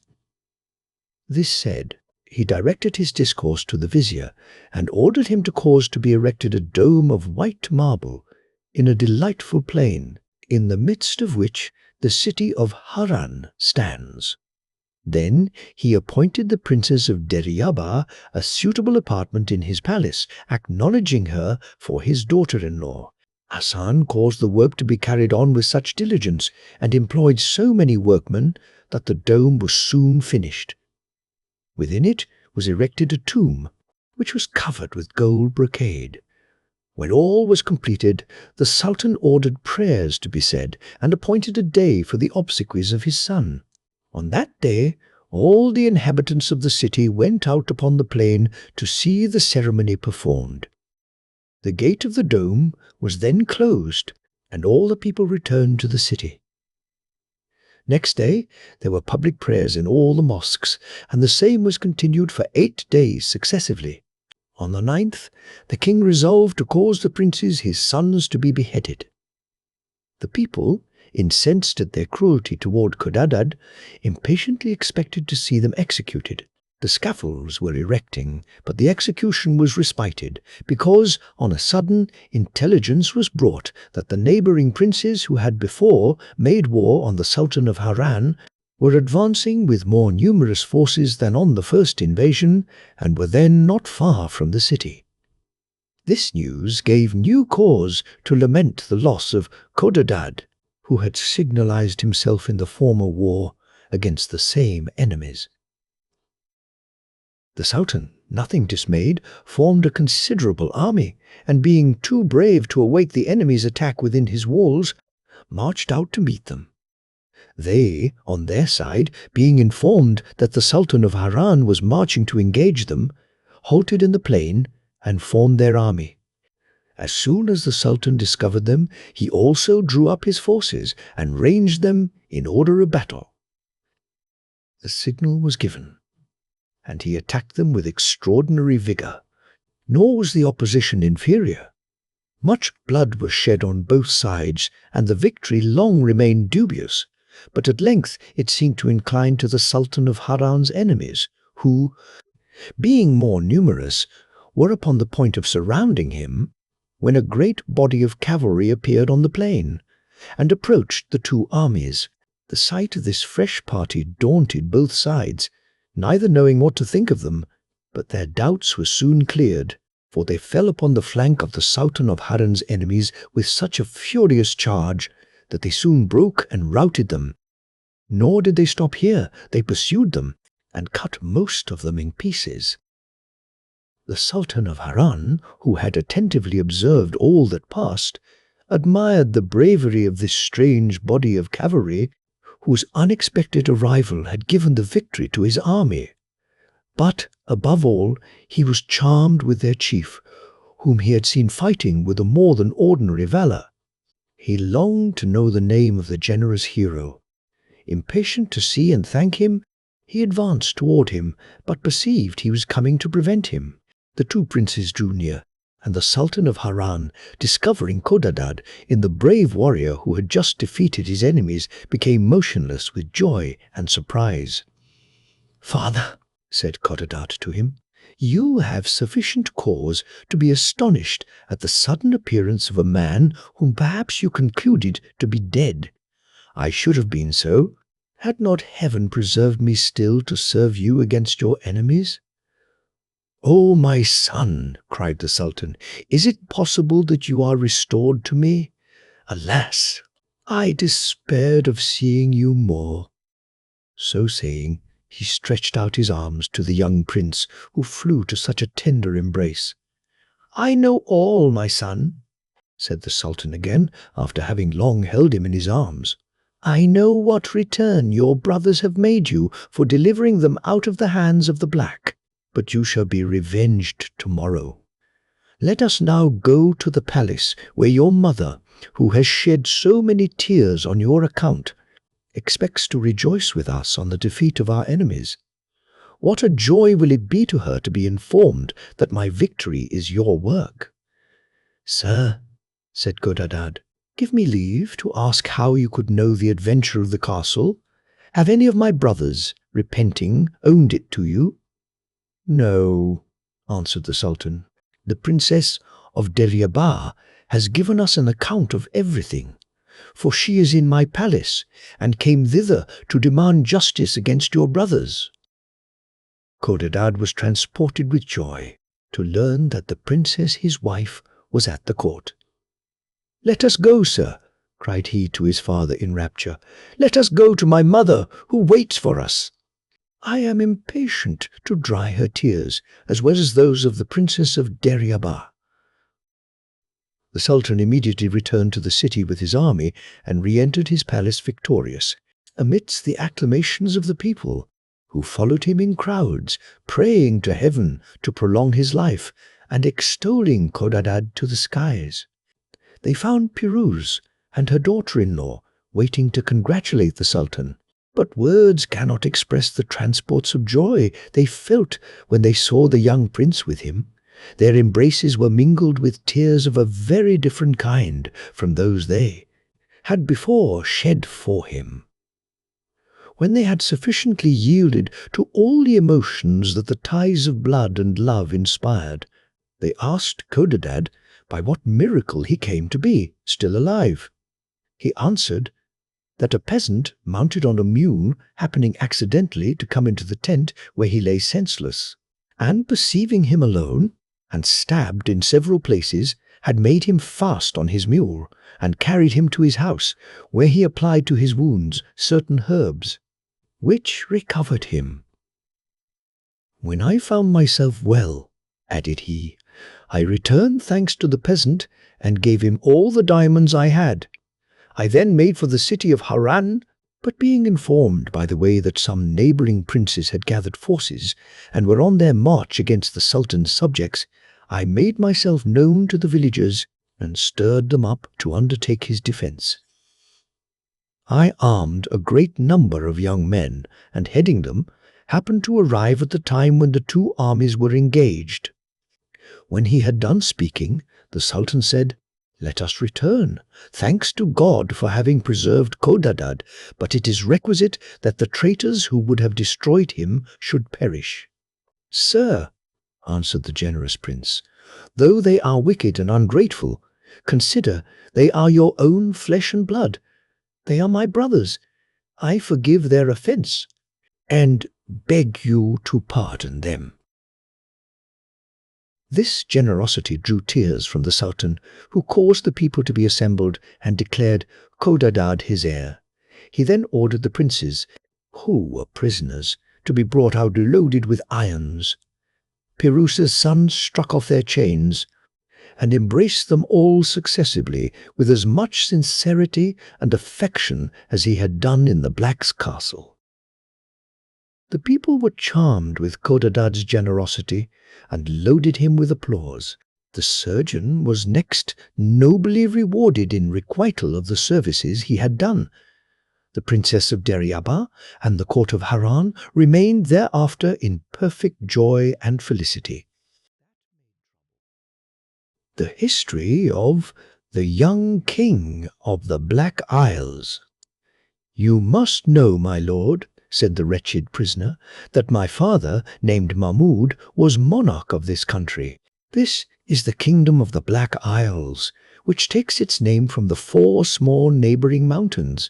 This said, he directed his discourse to the vizier, and ordered him to cause to be erected a dome of white marble in a delightful plain, in the midst of which the city of Haran stands. Then he appointed the Princess of Deryabar a suitable apartment in his palace, acknowledging her for his daughter-in-law. Hassan caused the work to be carried on with such diligence, and employed so many workmen, that the dome was soon finished. Within it was erected a tomb, which was covered with gold brocade. When all was completed, the Sultan ordered prayers to be said, and appointed a day for the obsequies of his son. On that day, all the inhabitants of the city went out upon the plain to see the ceremony performed. The gate of the dome was then closed, and all the people returned to the city. Next day there were public prayers in all the mosques, and the same was continued for 8 days successively. On the 9th, the king resolved to cause the princes his sons to be beheaded. The people, incensed at their cruelty toward Codadad, impatiently expected to see them executed. The scaffolds were erecting, but the execution was respited, because, on a sudden, intelligence was brought that the neighboring princes who had before made war on the Sultan of Haran were advancing with more numerous forces than on the first invasion, and were then not far from the city. This news gave new cause to lament the loss of Codadad, who had signalized himself in the former war against the same enemies. The Sultan, nothing dismayed, formed a considerable army, and being too brave to await the enemy's attack within his walls, marched out to meet them. They, on their side, being informed that the Sultan of Haran was marching to engage them, halted in the plain and formed their army. As soon as the Sultan discovered them, he also drew up his forces and ranged them in order of battle. The signal was given, and he attacked them with extraordinary vigor. Nor was the opposition inferior. Much blood was shed on both sides, and the victory long remained dubious, but at length it seemed to incline to the Sultan of Haran's enemies, who, being more numerous, were upon the point of surrounding him, when a great body of cavalry appeared on the plain. and approached the two armies. The sight of this fresh party daunted both sides, neither knowing what to think of them, but their doubts were soon cleared, for they fell upon the flank of the Sultan of Harran's enemies with such a furious charge that they soon broke and routed them. Nor did they stop here, they pursued them, and cut most of them in pieces. The Sultan of Harran, who had attentively observed all that passed, admired the bravery of this strange body of cavalry, whose unexpected arrival had given the victory to his army. But, above all, he was charmed with their chief, whom he had seen fighting with a more than ordinary valor. He longed to know the name of the generous hero. Impatient to see and thank him, he advanced toward him, but perceived he was coming to prevent him. The two princes drew near, and the Sultan of Harran, discovering Codadad in the brave warrior who had just defeated his enemies, became motionless with joy and surprise. "Father," said Codadad to him, "you have sufficient cause to be astonished at the sudden appearance of a man whom perhaps you concluded to be dead. I should have been so, had not heaven preserved me still to serve you against your enemies." "Oh, my son," cried the Sultan, "is it possible that you are restored to me? Alas, I despaired of seeing you more." So saying, he stretched out his arms to the young prince, who flew to such a tender embrace. "I know all, my son," said the Sultan again, after having long held him in his arms. "I know what return your brothers have made you for delivering them out of the hands of the black, but you shall be revenged tomorrow. Let us now go to the palace where your mother, who has shed so many tears on your account, expects to rejoice with us on the defeat of our enemies. What a joy will it be to her to be informed that my victory is your work." "Sir," said Codadad, "give me leave to ask how you could know the adventure of the castle. Have any of my brothers, repenting, owned it to you?" "No," answered the Sultan. "The Princess of Deryabah has given us an account of everything, for she is in my palace and came thither to demand justice against your brothers." Codadad was transported with joy to learn that the princess his wife was at the court. "Let us go, sir," cried he to his father in rapture. "Let us go to my mother, who waits for us. I am impatient to dry her tears, as well as those of the Princess of Deryabah." The Sultan immediately returned to the city with his army and re-entered his palace victorious, amidst the acclamations of the people, who followed him in crowds, praying to heaven to prolong his life and extolling Codadad to the skies. They found Piruz and her daughter-in-law waiting to congratulate the Sultan, but words cannot express the transports of joy they felt when they saw the young prince with him. Their embraces were mingled with tears of a very different kind from those they had before shed for him. When they had sufficiently yielded to all the emotions that the ties of blood and love inspired, they asked Codadad by what miracle he came to be still alive. He answered that a peasant mounted on a mule, happening accidentally to come into the tent where he lay senseless, and perceiving him alone, and stabbed in several places, had made him fast on his mule, and carried him to his house, where he applied to his wounds certain herbs, which recovered him. "When I found myself well," added he, "I returned thanks to the peasant, and gave him all the diamonds I had. I then made for the city of Harran, but being informed by the way that some neighboring princes had gathered forces, and were on their march against the Sultan's subjects, I made myself known to the villagers, and stirred them up to undertake his defense. I armed a great number of young men, and heading them, happened to arrive at the time when the two armies were engaged. When he had done speaking, the Sultan said, 'Let us return. Thanks to God for having preserved Codadad, but it is requisite that the traitors who would have destroyed him should perish.' 'Sir,' answered the generous prince, 'though they are wicked and ungrateful, Consider, they are your own flesh and blood. They are my brothers. I forgive their offense, and beg you to pardon them." This generosity drew tears from the Sultan, who caused the people to be assembled and declared Khordadad his heir. He then ordered the princes, who were prisoners, to be brought out loaded with irons. Piruza's sons struck off their chains and embraced them all successively with as much sincerity and affection as he had done in the Black's castle. The people were charmed with Khordadad's generosity and loaded him with applause. The surgeon was next nobly rewarded in requital of the services he had done. The Princess of Deryaba and the court of Haran remained thereafter in perfect joy and felicity. The history of the young king of the Black Isles. "You must know, my lord," said the wretched prisoner, "that my father, named Mahmud, was monarch of this country. This is the kingdom of the Black Isles, which takes its name from the 4 small neighboring mountains,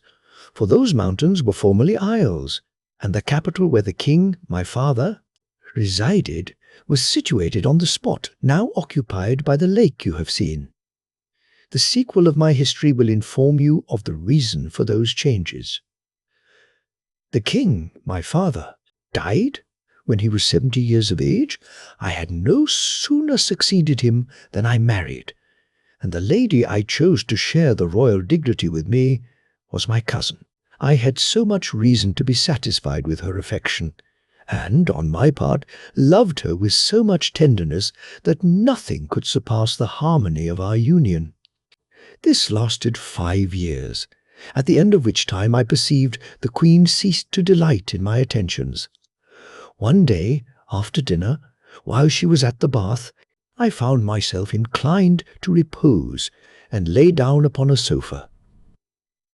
for those mountains were formerly isles, and the capital where the king, my father, resided was situated on the spot now occupied by the lake you have seen. The sequel of my history will inform you of the reason for those changes. The king, my father, died when he was 70 years of age. I had no sooner succeeded him than I married, and the lady I chose to share the royal dignity with me was my cousin. I had so much reason to be satisfied with her affection, and, on my part, loved her with so much tenderness that nothing could surpass the harmony of our union. This lasted 5 years, at the end of which time I perceived the queen ceased to delight in my attentions. One day, after dinner, while she was at the bath, I found myself inclined to repose, and lay down upon a sofa.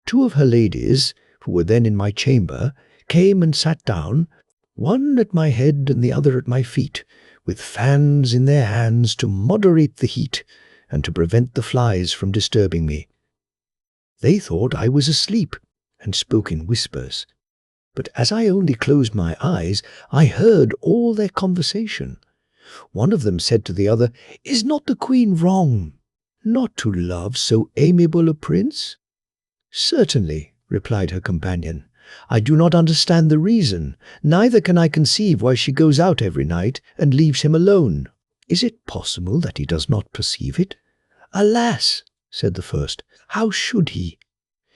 2 of her ladies, who were then in my chamber, came and sat down, one at my head and the other at my feet, with fans in their hands to moderate the heat and to prevent the flies from disturbing me. They thought I was asleep, and spoke in whispers, but as I only closed my eyes, I heard all their conversation. One of them said to the other, "Is not the queen wrong not to love so amiable a prince?" "Certainly," replied her companion. "I do not understand the reason, neither can I conceive why she goes out every night and leaves him alone. Is it possible that he does not perceive it?" "Alas," said the first, "how should he?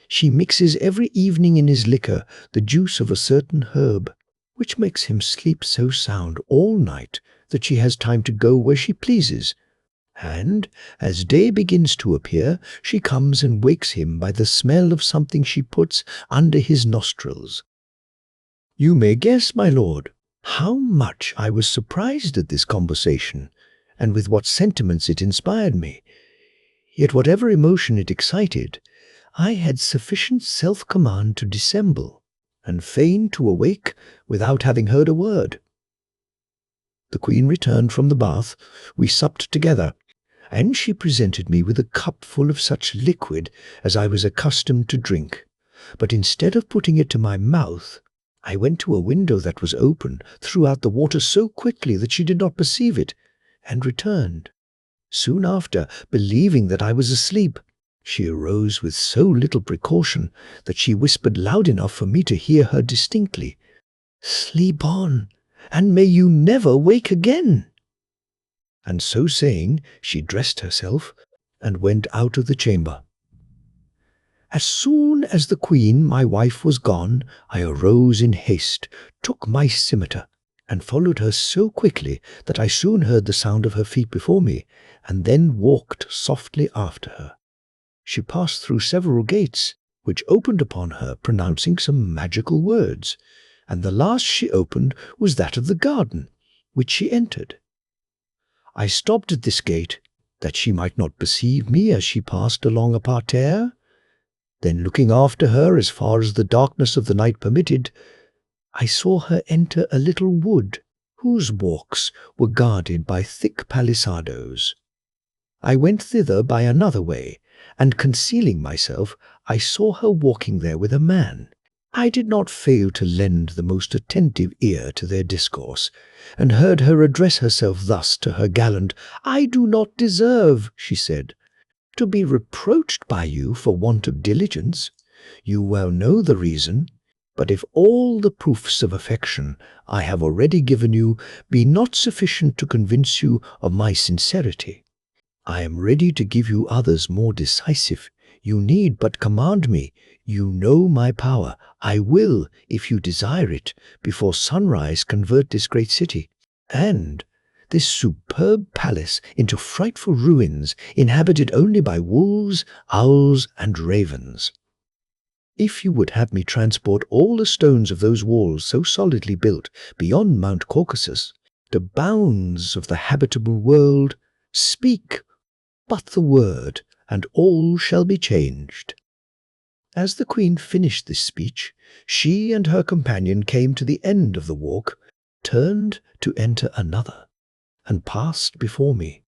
She mixes every evening in his liquor the juice of a certain herb, which makes him sleep so sound all night that she has time to go where she pleases. And, as day begins to appear, she comes and wakes him by the smell of something she puts under his nostrils." You may guess, my lord, how much I was surprised at this conversation, and with what sentiments it inspired me. Yet whatever emotion it excited, I had sufficient self-command to dissemble, and feign to awake without having heard a word. The queen returned from the bath, we supped together, and she presented me with a cup full of such liquid as I was accustomed to drink. But instead of putting it to my mouth, I went to a window that was open, threw out the water so quickly that she did not perceive it, and returned. Soon after, believing that I was asleep, she arose with so little precaution that she whispered loud enough for me to hear her distinctly, "Sleep on, and may you never wake again." And so saying, she dressed herself and went out of the chamber. As soon as the queen, my wife, was gone, I arose in haste, took my scimitar, and followed her so quickly that I soon heard the sound of her feet before me, and then walked softly after her. She passed through several gates, which opened upon her, pronouncing some magical words, and the last she opened was that of the garden, which she entered. I stopped at this gate, that she might not perceive me as she passed along a parterre. Then, looking after her as far as the darkness of the night permitted, I saw her enter a little wood, whose walks were guarded by thick palisadoes. I went thither by another way, and concealing myself, I saw her walking there with a man. I did not fail to lend the most attentive ear to their discourse, and heard her address herself thus to her gallant. "I do not deserve," she said, "to be reproached by you for want of diligence. You well know the reason. But if all the proofs of affection I have already given you be not sufficient to convince you of my sincerity, I am ready to give you others more decisive. You need but command me. You know my power. I will, if you desire it, before sunrise convert this great city, and this superb palace into frightful ruins inhabited only by wolves, owls, and ravens. If you would have me transport all the stones of those walls so solidly built beyond Mount Caucasus, the bounds of the habitable world, speak but the word, and all shall be changed." As the queen finished this speech, she and her companion came to the end of the walk, turned to enter another, and passed before me.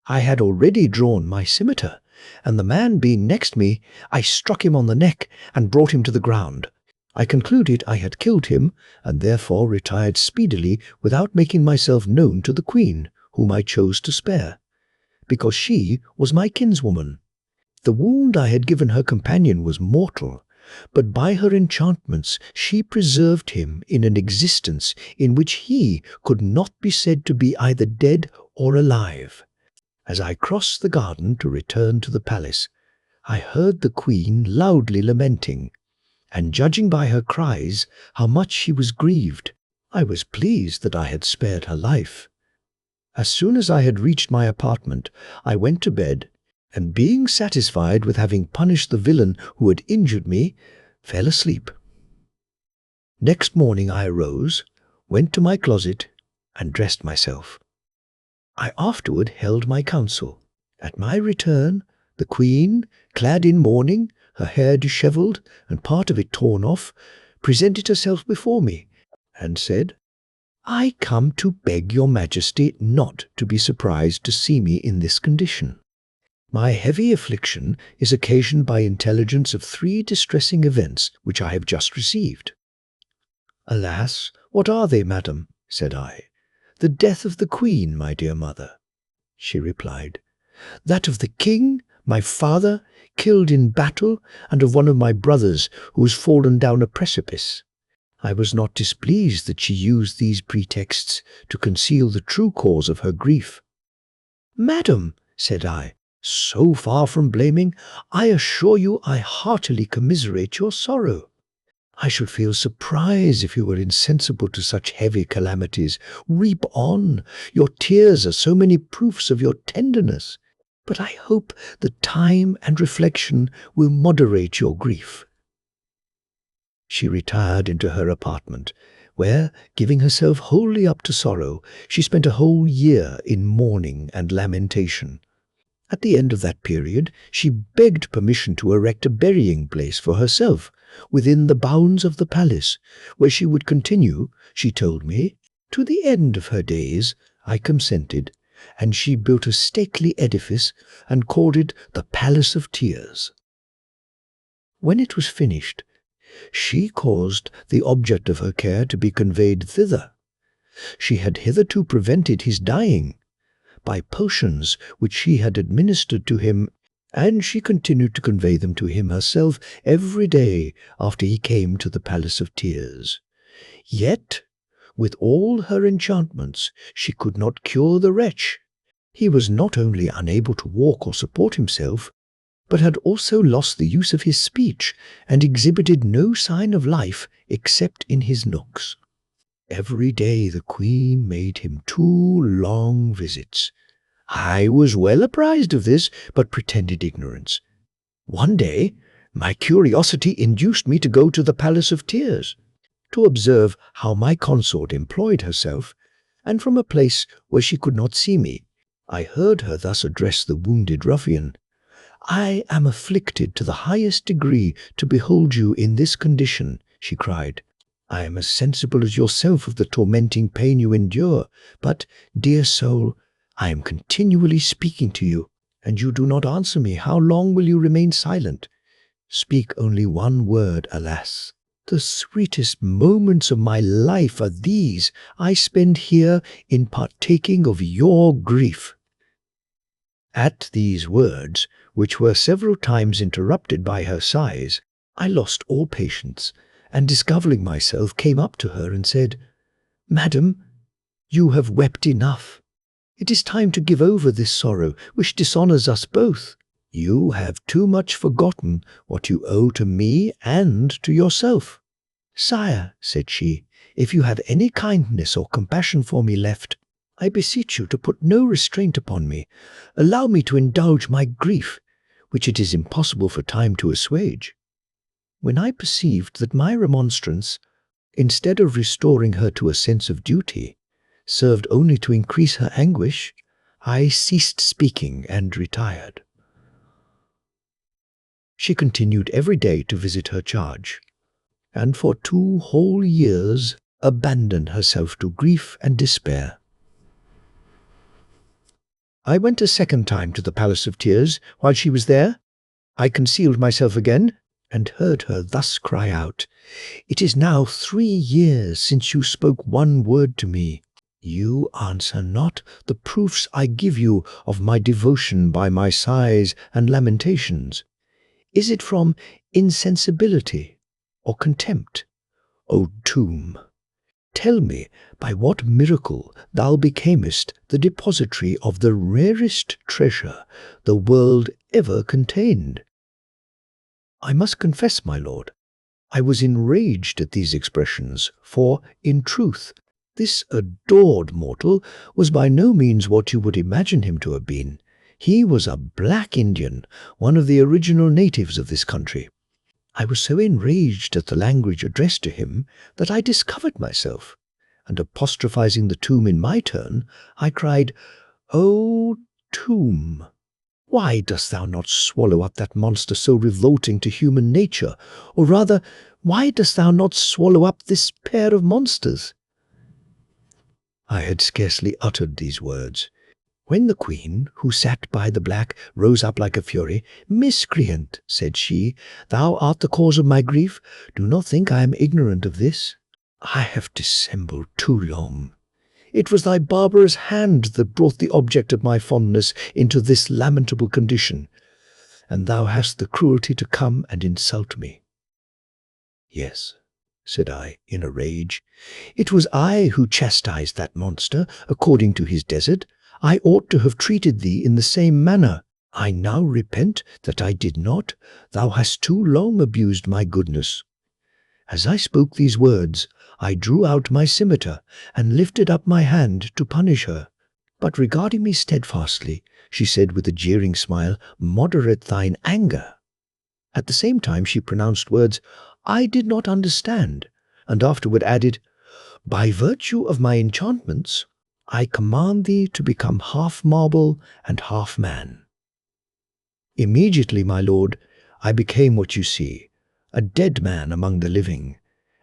I had already drawn my scimitar, and the man being next me, I struck him on the neck and brought him to the ground. I concluded I had killed him, and therefore retired speedily without making myself known to the queen, whom I chose to spare, because she was my kinswoman. The wound I had given her companion was mortal, but by her enchantments she preserved him in an existence in which he could not be said to be either dead or alive. As I crossed the garden to return to the palace, I heard the queen loudly lamenting, and judging by her cries how much she was grieved, I was pleased that I had spared her life. As soon as I had reached my apartment, I went to bed, and being satisfied with having punished the villain who had injured me, fell asleep. Next morning I arose, went to my closet, and dressed myself. I afterward held my council. At my return, the queen, clad in mourning, her hair dishevelled and part of it torn off, presented herself before me, and said, "I come to beg your majesty not to be surprised to see me in this condition. My heavy affliction is occasioned by intelligence of 3 distressing events which I have just received." "Alas, what are they, madam?" said I. "The death of the queen, my dear mother," she replied. "That of the king, my father, killed in battle, and of one of my brothers who has fallen down a precipice." I was not displeased that she used these pretexts to conceal the true cause of her grief. "Madam," said I, "so far from blaming, I assure you I heartily commiserate your sorrow. I should feel surprise if you were insensible to such heavy calamities. Weep on. Your tears are so many proofs of your tenderness. But I hope that time and reflection will moderate your grief." She retired into her apartment, where, giving herself wholly up to sorrow, she spent a whole year in mourning and lamentation. At the end of that period, she begged permission to erect a burying place for herself within the bounds of the palace, where she would continue, she told me, to the end of her days. I consented, and she built a stately edifice and called it the Palace of Tears. When it was finished, she caused the object of her care to be conveyed thither. She had hitherto prevented his dying by potions which she had administered to him, and she continued to convey them to him herself every day after he came to the Palace of Tears. Yet, with all her enchantments, she could not cure the wretch. He was not only unable to walk or support himself, but had also lost the use of his speech and exhibited no sign of life except in his looks. Every day the queen made him 2 long visits. I was well apprised of this, but pretended ignorance. One day, my curiosity induced me to go to the Palace of Tears, to observe how my consort employed herself, and from a place where she could not see me, I heard her thus address the wounded ruffian. "I am afflicted to the highest degree to behold you in this condition," she cried. "I am as sensible as yourself of the tormenting pain you endure, but, dear soul, I am continually speaking to you. and you do not answer me. How long will you remain silent? Speak only one word, alas. The sweetest moments of my life are these I spend here in partaking of your grief." At these words, which were several times interrupted by her sighs, I lost all patience, and discovering myself, came up to her and said, "Madam, you have wept enough. It is time to give over this sorrow, which dishonours us both. You have too much forgotten what you owe to me and to yourself." "Sire," said she, "if you have any kindness or compassion for me left, I beseech you to put no restraint upon me. Allow me to indulge my grief, which it is impossible for time to assuage." When I perceived that my remonstrance, instead of restoring her to a sense of duty, served only to increase her anguish, I ceased speaking and retired. She continued every day to visit her charge, and for 2 whole years abandoned herself to grief and despair. I went a second time to the Palace of Tears. While she was there, I concealed myself again, and heard her thus cry out, "It is now 3 years since you spoke one word to me. You answer not the proofs I give you of my devotion by my sighs and lamentations. Is it from insensibility or contempt? O tomb, tell me by what miracle thou becamest the depository of the rarest treasure the world ever contained." I must confess, my lord, I was enraged at these expressions, for, in truth, this adored mortal was by no means what you would imagine him to have been. He was a black Indian, one of the original natives of this country. I was so enraged at the language addressed to him that I discovered myself, and apostrophizing the tomb in my turn, I cried, "O tomb, why dost thou not swallow up that monster so revolting to human nature? Or rather, why dost thou not swallow up this pair of monsters?" I had scarcely uttered these words, when the queen, who sat by the black, rose up like a fury. "Miscreant," said she, "thou art the cause of my grief. Do not think I am ignorant of this. I have dissembled too long. It was thy barbarous hand that brought the object of my fondness into this lamentable condition, and thou hast the cruelty to come and insult me." "Yes," said I, in a rage, "it was I who chastised that monster according to his desert. I ought to have treated thee in the same manner. I now repent that I did not. Thou hast too long abused my goodness." As I spoke these words, I drew out my scimitar and lifted up my hand to punish her. But regarding me steadfastly, she said with a jeering smile, "Moderate thine anger." At the same time she pronounced words I did not understand, and afterward added, "By virtue of my enchantments, I command thee to become half marble and half man." Immediately, my lord, I became what you see, a dead man among the living,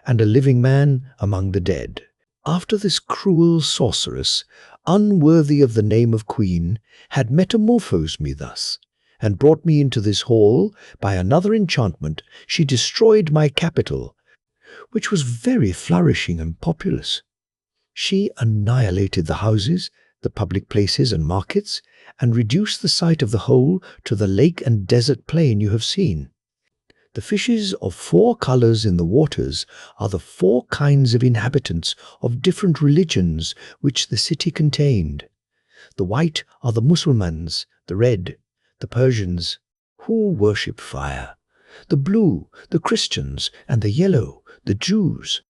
and a living man among the dead. After this cruel sorceress, unworthy of the name of queen, had metamorphosed me thus, and brought me into this hall, by another enchantment she destroyed my capital, which was very flourishing and populous. She annihilated the houses, the public places and markets, and reduced the site of the whole to the lake and desert plain you have seen. The fishes of 4 colors in the waters are the 4 kinds of inhabitants of different religions which the city contained. The white are the Mussulmans, the red, the Persians, who worship fire, the blue, the Christians, and the yellow, the Jews.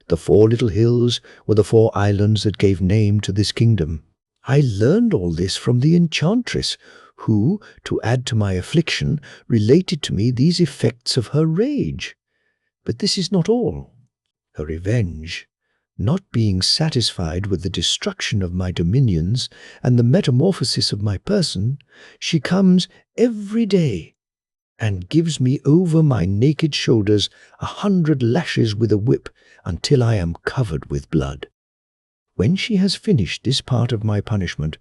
The 4 little hills were the 4 islands that gave name to this kingdom. I learned all this from the enchantress, who, to add to my affliction, related to me these effects of her rage. But this is not all. Her revenge, not being satisfied with the destruction of my dominions and the metamorphosis of my person, she comes every day and gives me over my naked shoulders 100 lashes with a whip until I am covered with blood. When she has finished this part of my punishment,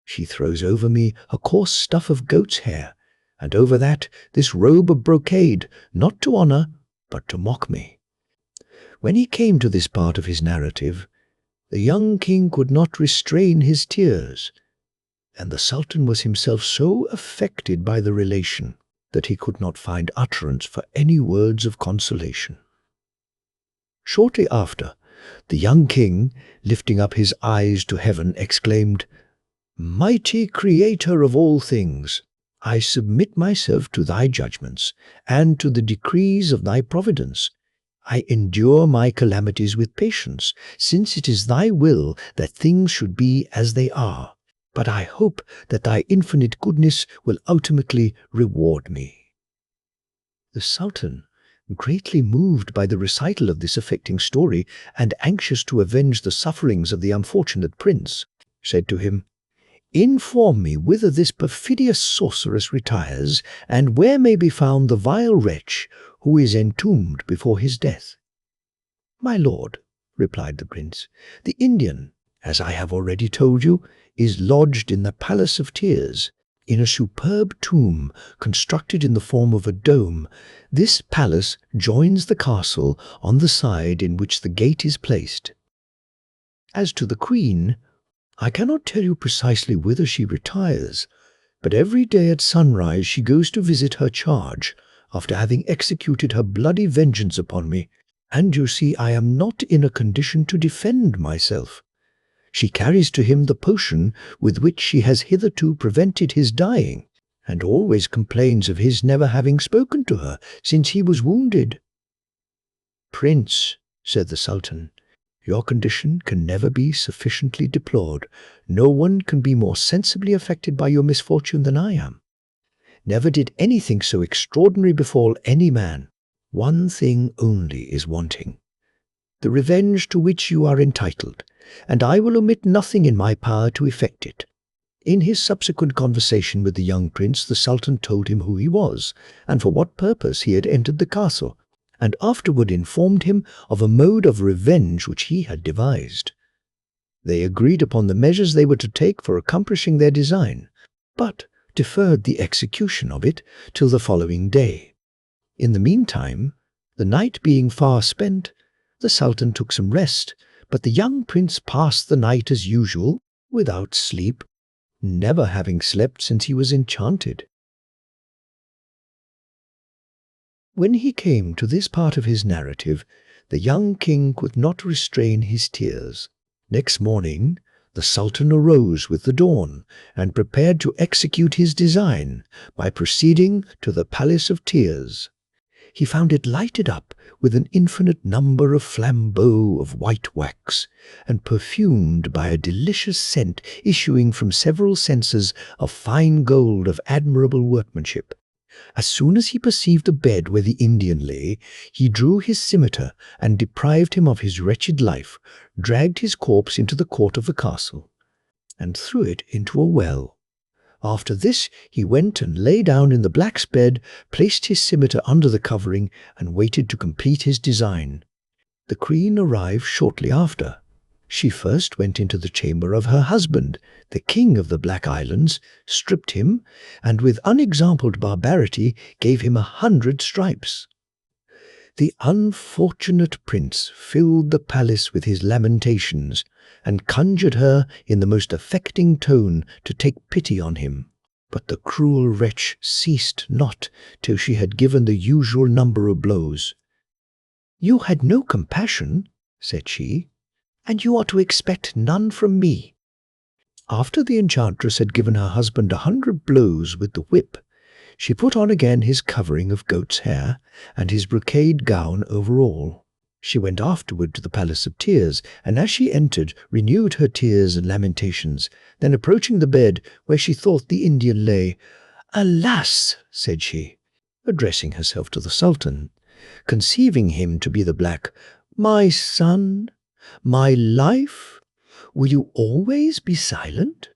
She throws over me a coarse stuff of goat's hair, and over that this robe of brocade, not to honor, but to mock me." When he came to this part of his narrative, the young king could not restrain his tears, and the Sultan was himself so affected by the relation that he could not find utterance for any words of consolation. Shortly after, the young king, lifting up his eyes to heaven, exclaimed, "Mighty Creator of all things, I submit myself to thy judgments and to the decrees of thy providence. I endure my calamities with patience, since it is thy will that things should be as they are. But I hope that thy infinite goodness will ultimately reward me." The Sultan, greatly moved by the recital of this affecting story and anxious to avenge the sufferings of the unfortunate prince, said to him, "Inform me whither this perfidious sorceress retires, and where may be found the vile wretch who is entombed before his death." "My lord," replied the prince, "the Indian, as I have already told you, is lodged in the Palace of Tears, in a superb tomb constructed in the form of a dome. This palace joins the castle on the side in which the gate is placed. As to the queen, I cannot tell you precisely whither she retires, but every day at sunrise she goes to visit her charge, after having executed her bloody vengeance upon me, and you see I am not in a condition to defend myself. She carries to him the potion with which she has hitherto prevented his dying, and always complains of his never having spoken to her since he was wounded." "Prince," said the Sultan, "your condition can never be sufficiently deplored. No one can be more sensibly affected by your misfortune than I am. Never did anything so extraordinary befall any man. One thing only is wanting, the revenge to which you are entitled, and I will omit nothing in my power to effect it." In his subsequent conversation with the young prince, the Sultan told him who he was, and for what purpose he had entered the castle, and afterward informed him of a mode of revenge which he had devised. They agreed upon the measures they were to take for accomplishing their design, but deferred the execution of it till the following day. In the meantime, the night being far spent, the Sultan took some rest, but the young prince passed the night as usual, without sleep, never having slept since he was enchanted. When he came to this part of his narrative, the young king could not restrain his tears. Next morning, the Sultan arose with the dawn and prepared to execute his design by proceeding to the Palace of Tears. He found it lighted up with an infinite number of flambeaux of white wax, and perfumed by a delicious scent issuing from several censers of fine gold of admirable workmanship. As soon as he perceived the bed where the Indian lay, he drew his scimitar and deprived him of his wretched life, dragged his corpse into the court of the castle, and threw it into a well. After this he went and lay down in the black's bed, placed his scimitar under the covering, and waited to complete his design. The queen arrived shortly after. She first went into the chamber of her husband, the king of the Black Islands, stripped him, and with unexampled barbarity gave him 100 stripes. The unfortunate prince filled the palace with his lamentations, and conjured her in the most affecting tone to take pity on him. But the cruel wretch ceased not till she had given the usual number of blows. "You had no compassion," said she, "and you are to expect none from me." After the enchantress had given her husband 100 blows with the whip, she put on again his covering of goat's hair and his brocade gown over all. She went afterward to the Palace of Tears, and as she entered, renewed her tears and lamentations. Then approaching the bed where she thought the Indian lay, "Alas!" said she, addressing herself to the Sultan, conceiving him to be the black, "my son, my life, will you always be silent?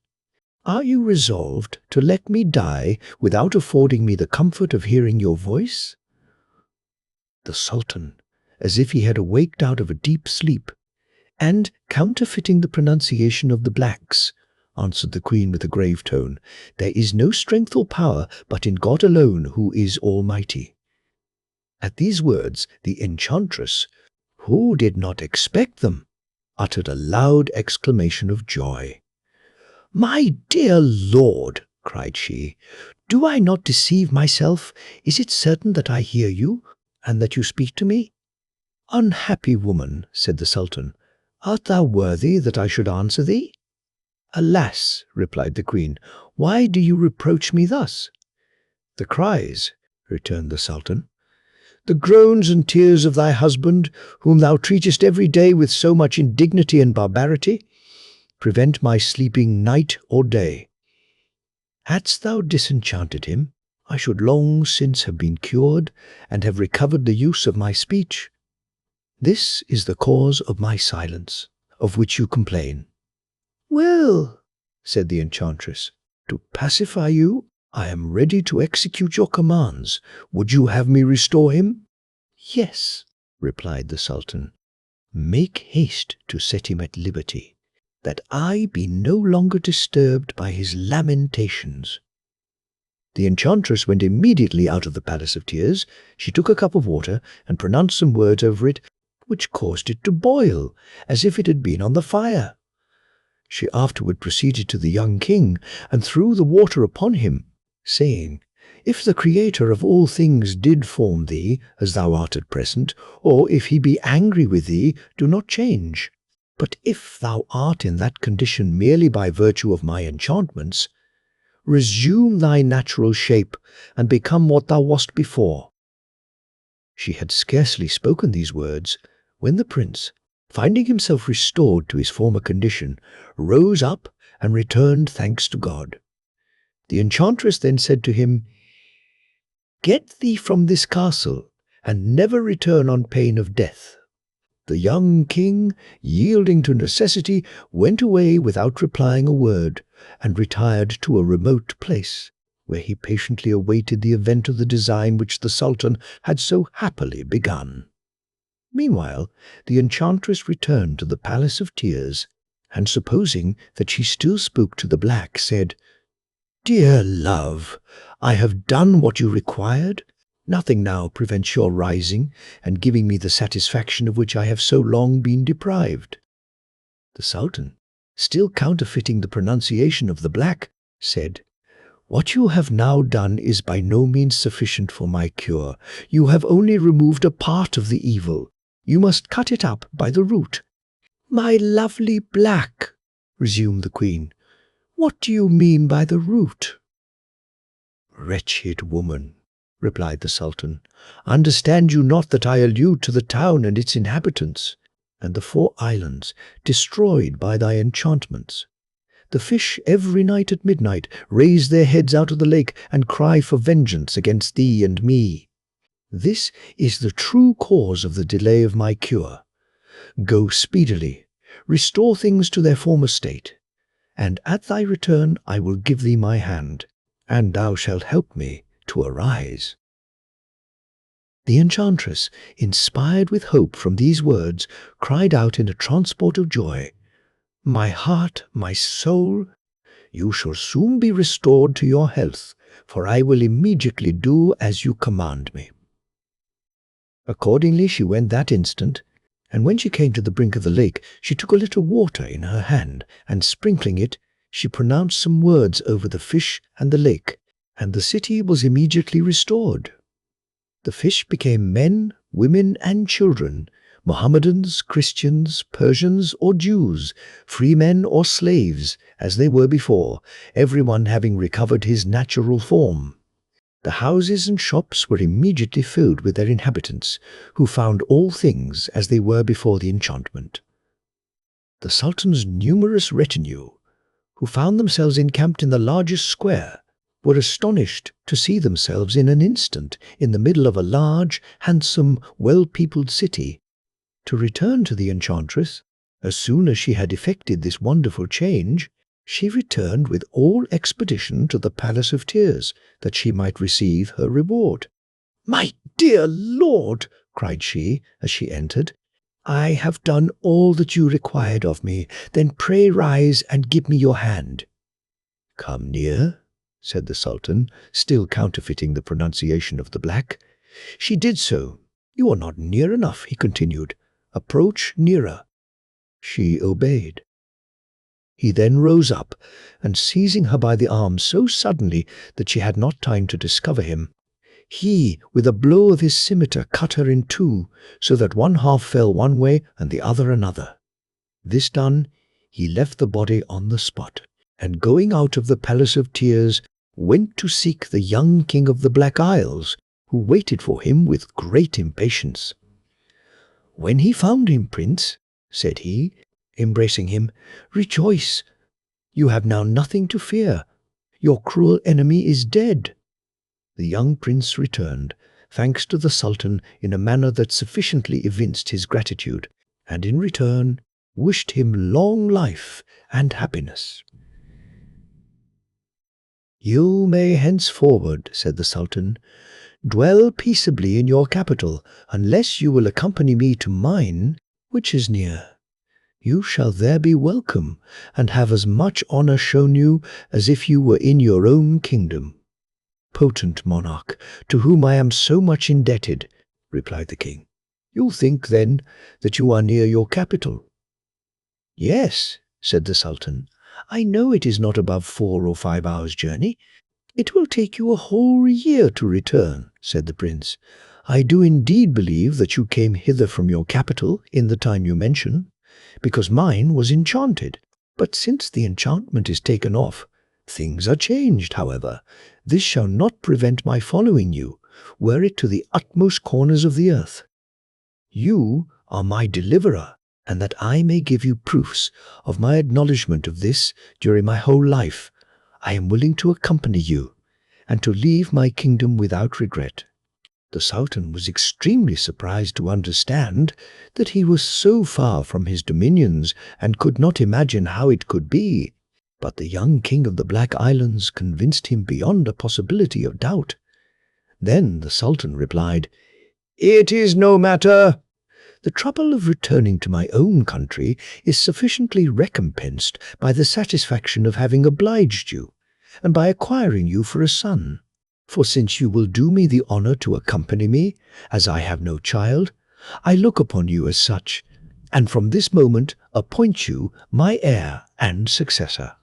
Are you resolved to let me die without affording me the comfort of hearing your voice?" The Sultan, as if he had awaked out of a deep sleep, and counterfeiting the pronunciation of the blacks, answered the queen with a grave tone. "There is no strength or power but in God alone, who is almighty." At these words, the enchantress, who did not expect them, uttered a loud exclamation of joy. "My dear lord," cried she, "do I not deceive myself? Is it certain that I hear you, and that you speak to me?" "Unhappy woman," said the Sultan, "art thou worthy that I should answer thee?" "Alas," replied the queen, "why do you reproach me thus?" "The cries," returned the Sultan, "the groans and tears of thy husband, whom thou treatest every day with so much indignity and barbarity, prevent my sleeping night or day. Hadst thou disenchanted him, I should long since have been cured and have recovered the use of my speech. This is the cause of my silence, of which you complain." "Well," said the enchantress, "to pacify you, I am ready to execute your commands. Would you have me restore him?" "Yes," replied the Sultan. "Make haste to set him at liberty, that I be no longer disturbed by his lamentations." The enchantress went immediately out of the Palace of Tears. She took a cup of water and pronounced some words over it, which caused it to boil, as if it had been on the fire. She afterward proceeded to the young king, and threw the water upon him, saying, "If the Creator of all things did form thee as thou art at present, or if he be angry with thee, do not change. But if thou art in that condition merely by virtue of my enchantments, resume thy natural shape, and become what thou wast before." She had scarcely spoken these words, when the prince, finding himself restored to his former condition, rose up and returned thanks to God. The enchantress then said to him, "Get thee from this castle, and never return on pain of death." The young king, yielding to necessity, went away without replying a word, and retired to a remote place, where he patiently awaited the event of the design which the Sultan had so happily begun. Meanwhile, the enchantress returned to the Palace of Tears, and supposing that she still spoke to the black, said, "Dear love, I have done what you required. Nothing now prevents your rising and giving me the satisfaction of which I have so long been deprived." The Sultan, still counterfeiting the pronunciation of the black, said, "What you have now done is by no means sufficient for my cure. You have only removed a part of the evil. You must cut it up by the root." "My lovely black," resumed the queen, "what do you mean by the root?" "Wretched woman," replied the Sultan, "understand you not that I allude to the town and its inhabitants, and the 4 islands destroyed by thy enchantments? The fish every night at midnight raise their heads out of the lake and cry for vengeance against thee and me. This is the true cause of the delay of my cure. Go speedily, restore things to their former state, and at thy return I will give thee my hand, and thou shalt help me to arise." The enchantress, inspired with hope from these words, cried out in a transport of joy, "My heart, my soul, you shall soon be restored to your health, for I will immediately do as you command me." Accordingly she went that instant, and when she came to the brink of the lake, she took a little water in her hand, and sprinkling it, she pronounced some words over the fish and the lake, and the city was immediately restored. The fish became men, women, and children, Mohammedans, Christians, Persians, or Jews, freemen or slaves, as they were before, everyone having recovered his natural form. The houses and shops were immediately filled with their inhabitants, who found all things as they were before the enchantment. The Sultan's numerous retinue, who found themselves encamped in the largest square, were astonished to see themselves in an instant in the middle of a large, handsome, well-peopled city. To return to the enchantress, as soon as she had effected this wonderful change, she returned with all expedition to the Palace of Tears, that she might receive her reward. "My dear lord," cried she, as she entered, I have done all that you required of me. Then pray rise and give me your hand." "Come near," said the Sultan, still counterfeiting the pronunciation of the black. She did so. "You are not near enough," he continued. "Approach nearer." She obeyed. He then rose up, and seizing her by the arm so suddenly that she had not time to discover him, he, with a blow of his scimitar, cut her in two, so that one half fell one way and the other another. This done, he left the body on the spot, and going out of the Palace of Tears, went to seek the young King of the Black Isles, who waited for him with great impatience. "When he found him, Prince," said he, embracing him, "rejoice! You have now nothing to fear. Your cruel enemy is dead." The young prince returned, thanks to the Sultan in a manner that sufficiently evinced his gratitude, and in return wished him long life and happiness. "You may henceforward," said the Sultan, "dwell peaceably in your capital, unless you will accompany me to mine, which is near. You shall there be welcome, and have as much honor shown you as if you were in your own kingdom." "Potent monarch, to whom I am so much indebted," replied the king. "You think, then, that you are near your capital?" "Yes," said the Sultan. "I know it is not above 4 or 5 hours' journey." "It will take you a whole year to return," said the prince. "I do indeed believe that you came hither from your capital in the time you mention, because mine was enchanted. But since the enchantment is taken off, things are changed, however. This shall not prevent my following you, were it to the utmost corners of the earth. You are my deliverer, and that I may give you proofs of my acknowledgment of this during my whole life, I am willing to accompany you, and to leave my kingdom without regret." The Sultan was extremely surprised to understand that he was so far from his dominions and could not imagine how it could be. But the young king of the Black Islands convinced him beyond a possibility of doubt. Then the Sultan replied, "It is no matter. The trouble of returning to my own country is sufficiently recompensed by the satisfaction of having obliged you, and by acquiring you for a son. For since you will do me the honor to accompany me, as I have no child, I look upon you as such, and from this moment appoint you my heir and successor."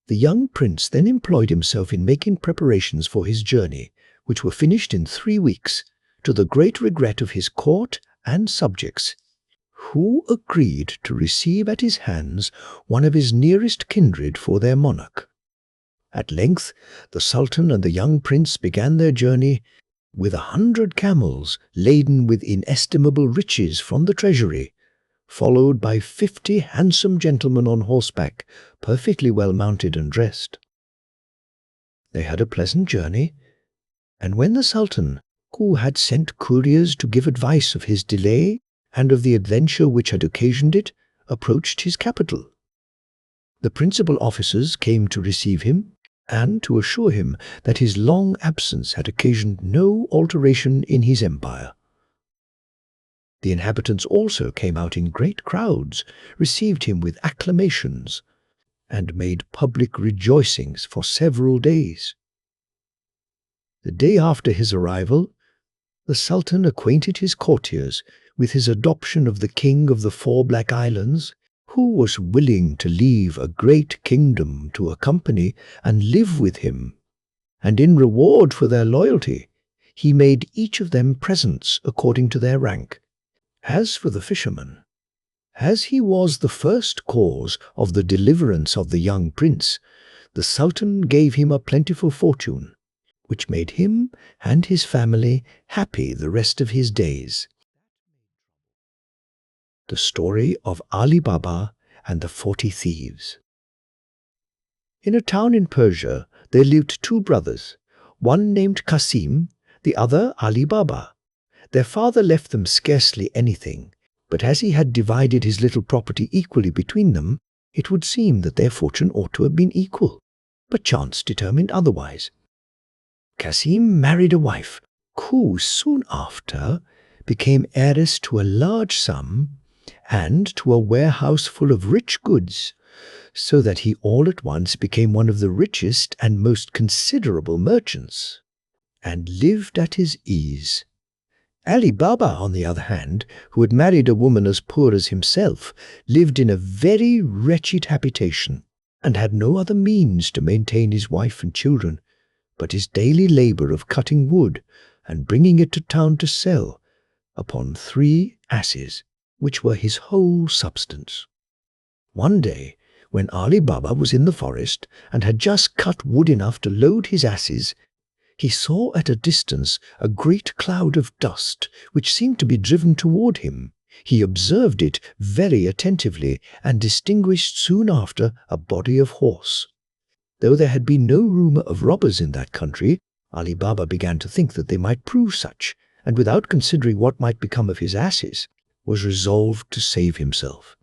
The young prince then employed himself in making preparations for his journey, which were finished in 3 weeks, to the great regret of his court and subjects, who agreed to receive at his hands one of his nearest kindred for their monarch. At length the Sultan and the young prince began their journey with 100 camels laden with inestimable riches from the treasury, followed by 50 handsome gentlemen on horseback, perfectly well mounted and dressed. They had a pleasant journey, and when the Sultan, who had sent couriers to give advice of his delay and of the adventure which had occasioned it, approached his capital, the principal officers came to receive him, and to assure him that his long absence had occasioned no alteration in his empire. The inhabitants also came out in great crowds, received him with acclamations, and made public rejoicings for several days. The day after his arrival, the Sultan acquainted his courtiers with his adoption of the King of the 4 Black Islands, who was willing to leave a great kingdom to accompany and live with him, and in reward for their loyalty, he made each of them presents according to their rank. As for the fisherman, as he was the first cause of the deliverance of the young prince, the Sultan gave him a plentiful fortune, which made him and his family happy the rest of his days. The story of Ali Baba and the 40 Thieves. In a town in Persia there lived 2 brothers, one named Qasim, the other Ali Baba. Their father left them scarcely anything, but as he had divided his little property equally between them, it would seem that their fortune ought to have been equal, but chance determined otherwise. Qasim married a wife, who soon after became heiress to a large sum, and to a warehouse full of rich goods, so that he all at once became one of the richest and most considerable merchants, and lived at his ease. Ali Baba, on the other hand, who had married a woman as poor as himself, lived in a very wretched habitation, and had no other means to maintain his wife and children but his daily labour of cutting wood and bringing it to town to sell, upon 3 asses, which were his whole substance. One day, when Ali Baba was in the forest and had just cut wood enough to load his asses, he saw at a distance a great cloud of dust which seemed to be driven toward him. He observed it very attentively and distinguished soon after a body of horse. Though there had been no rumour of robbers in that country, Ali Baba began to think that they might prove such, and without considering what might become of his asses, was resolved to save himself.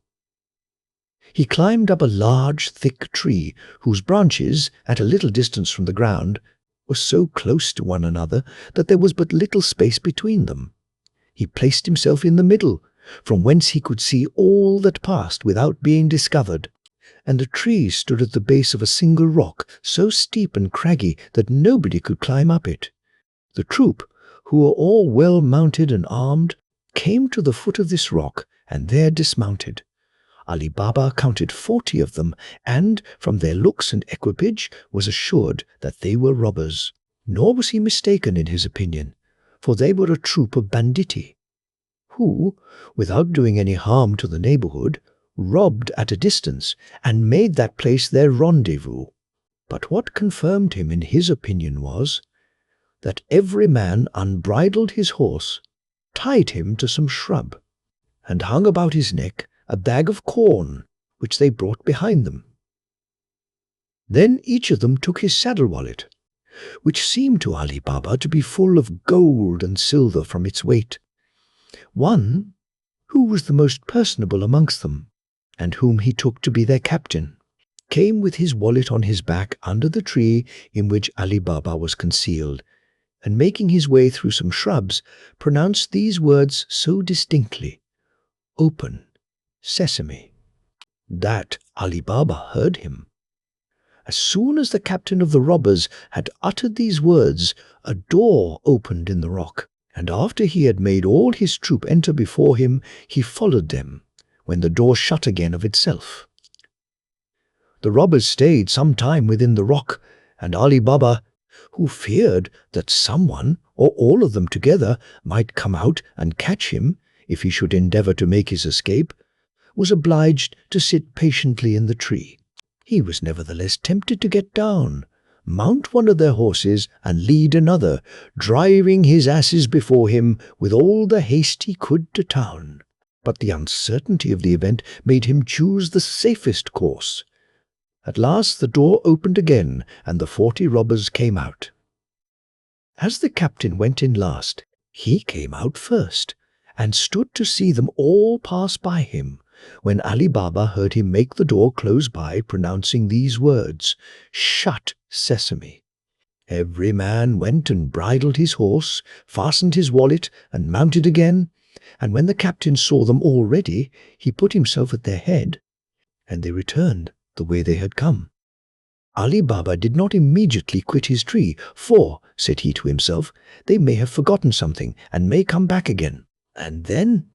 He climbed up a large, thick tree, whose branches, at a little distance from the ground, were so close to one another that there was but little space between them. He placed himself in the middle, from whence he could see all that passed without being discovered, and the tree stood at the base of a single rock, so steep and craggy that nobody could climb up it. The troop, who were all well mounted and armed, came to the foot of this rock and there dismounted. Ali Baba counted 40 of them, and, from their looks and equipage, was assured that they were robbers. Nor was he mistaken in his opinion, for they were a troop of banditti, who, without doing any harm to the neighbourhood, robbed at a distance, and made that place their rendezvous. But what confirmed him in his opinion was, that every man unbridled his horse, tied him to some shrub, and hung about his neck a bag of corn, which they brought behind them. Then each of them took his saddle-wallet, which seemed to Ali Baba to be full of gold and silver from its weight. One, who was the most personable amongst them, and whom he took to be their captain, came with his wallet on his back under the tree in which Ali Baba was concealed, and making his way through some shrubs, pronounced these words so distinctly, "Open, Sesame," that Ali Baba heard him. As soon as the captain of the robbers had uttered these words, a door opened in the rock, and after he had made all his troop enter before him, he followed them, when the door shut again of itself. The robbers stayed some time within the rock, and Ali Baba, who feared that someone, or all of them together, might come out and catch him if he should endeavour to make his escape, was obliged to sit patiently in the tree. He was nevertheless tempted to get down, mount one of their horses, and lead another, driving his asses before him with all the haste he could to town. But the uncertainty of the event made him choose the safest course. At last the door opened again, and the 40 robbers came out. As the captain went in last, he came out first, and stood to see them all pass by him, when Ali Baba heard him make the door close by, pronouncing these words, "Shut, Sesame." Every man went and bridled his horse, fastened his wallet, and mounted again, and when the captain saw them all ready, he put himself at their head, and they returned the way they had come. Ali Baba did not immediately quit his tree, for, said he to himself, they may have forgotten something, and may come back again, and then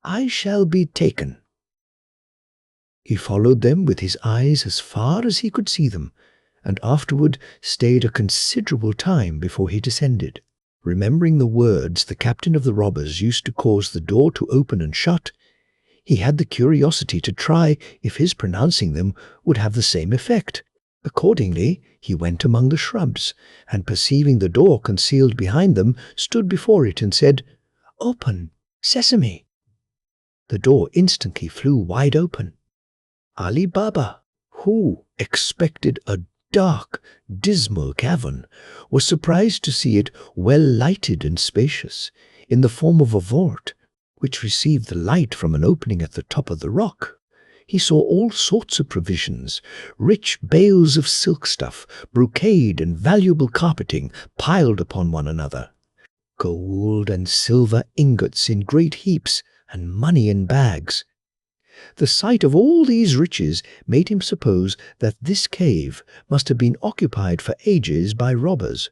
I shall be taken. He followed them with his eyes as far as he could see them, and afterward stayed a considerable time before he descended. Remembering the words the captain of the robbers used to cause the door to open and shut, he had the curiosity to try if his pronouncing them would have the same effect. Accordingly, he went among the shrubs, and perceiving the door concealed behind them, stood before it and said, "Open, Sesame." The door instantly flew wide open. Ali Baba, who expected a dark, dismal cavern, was surprised to see it well lighted and spacious, in the form of a vault, which received the light from an opening at the top of the rock. He saw all sorts of provisions, rich bales of silk stuff, brocade and valuable carpeting piled upon one another, gold and silver ingots in great heaps, and money in bags. The sight of all these riches made him suppose that this cave must have been occupied for ages by robbers,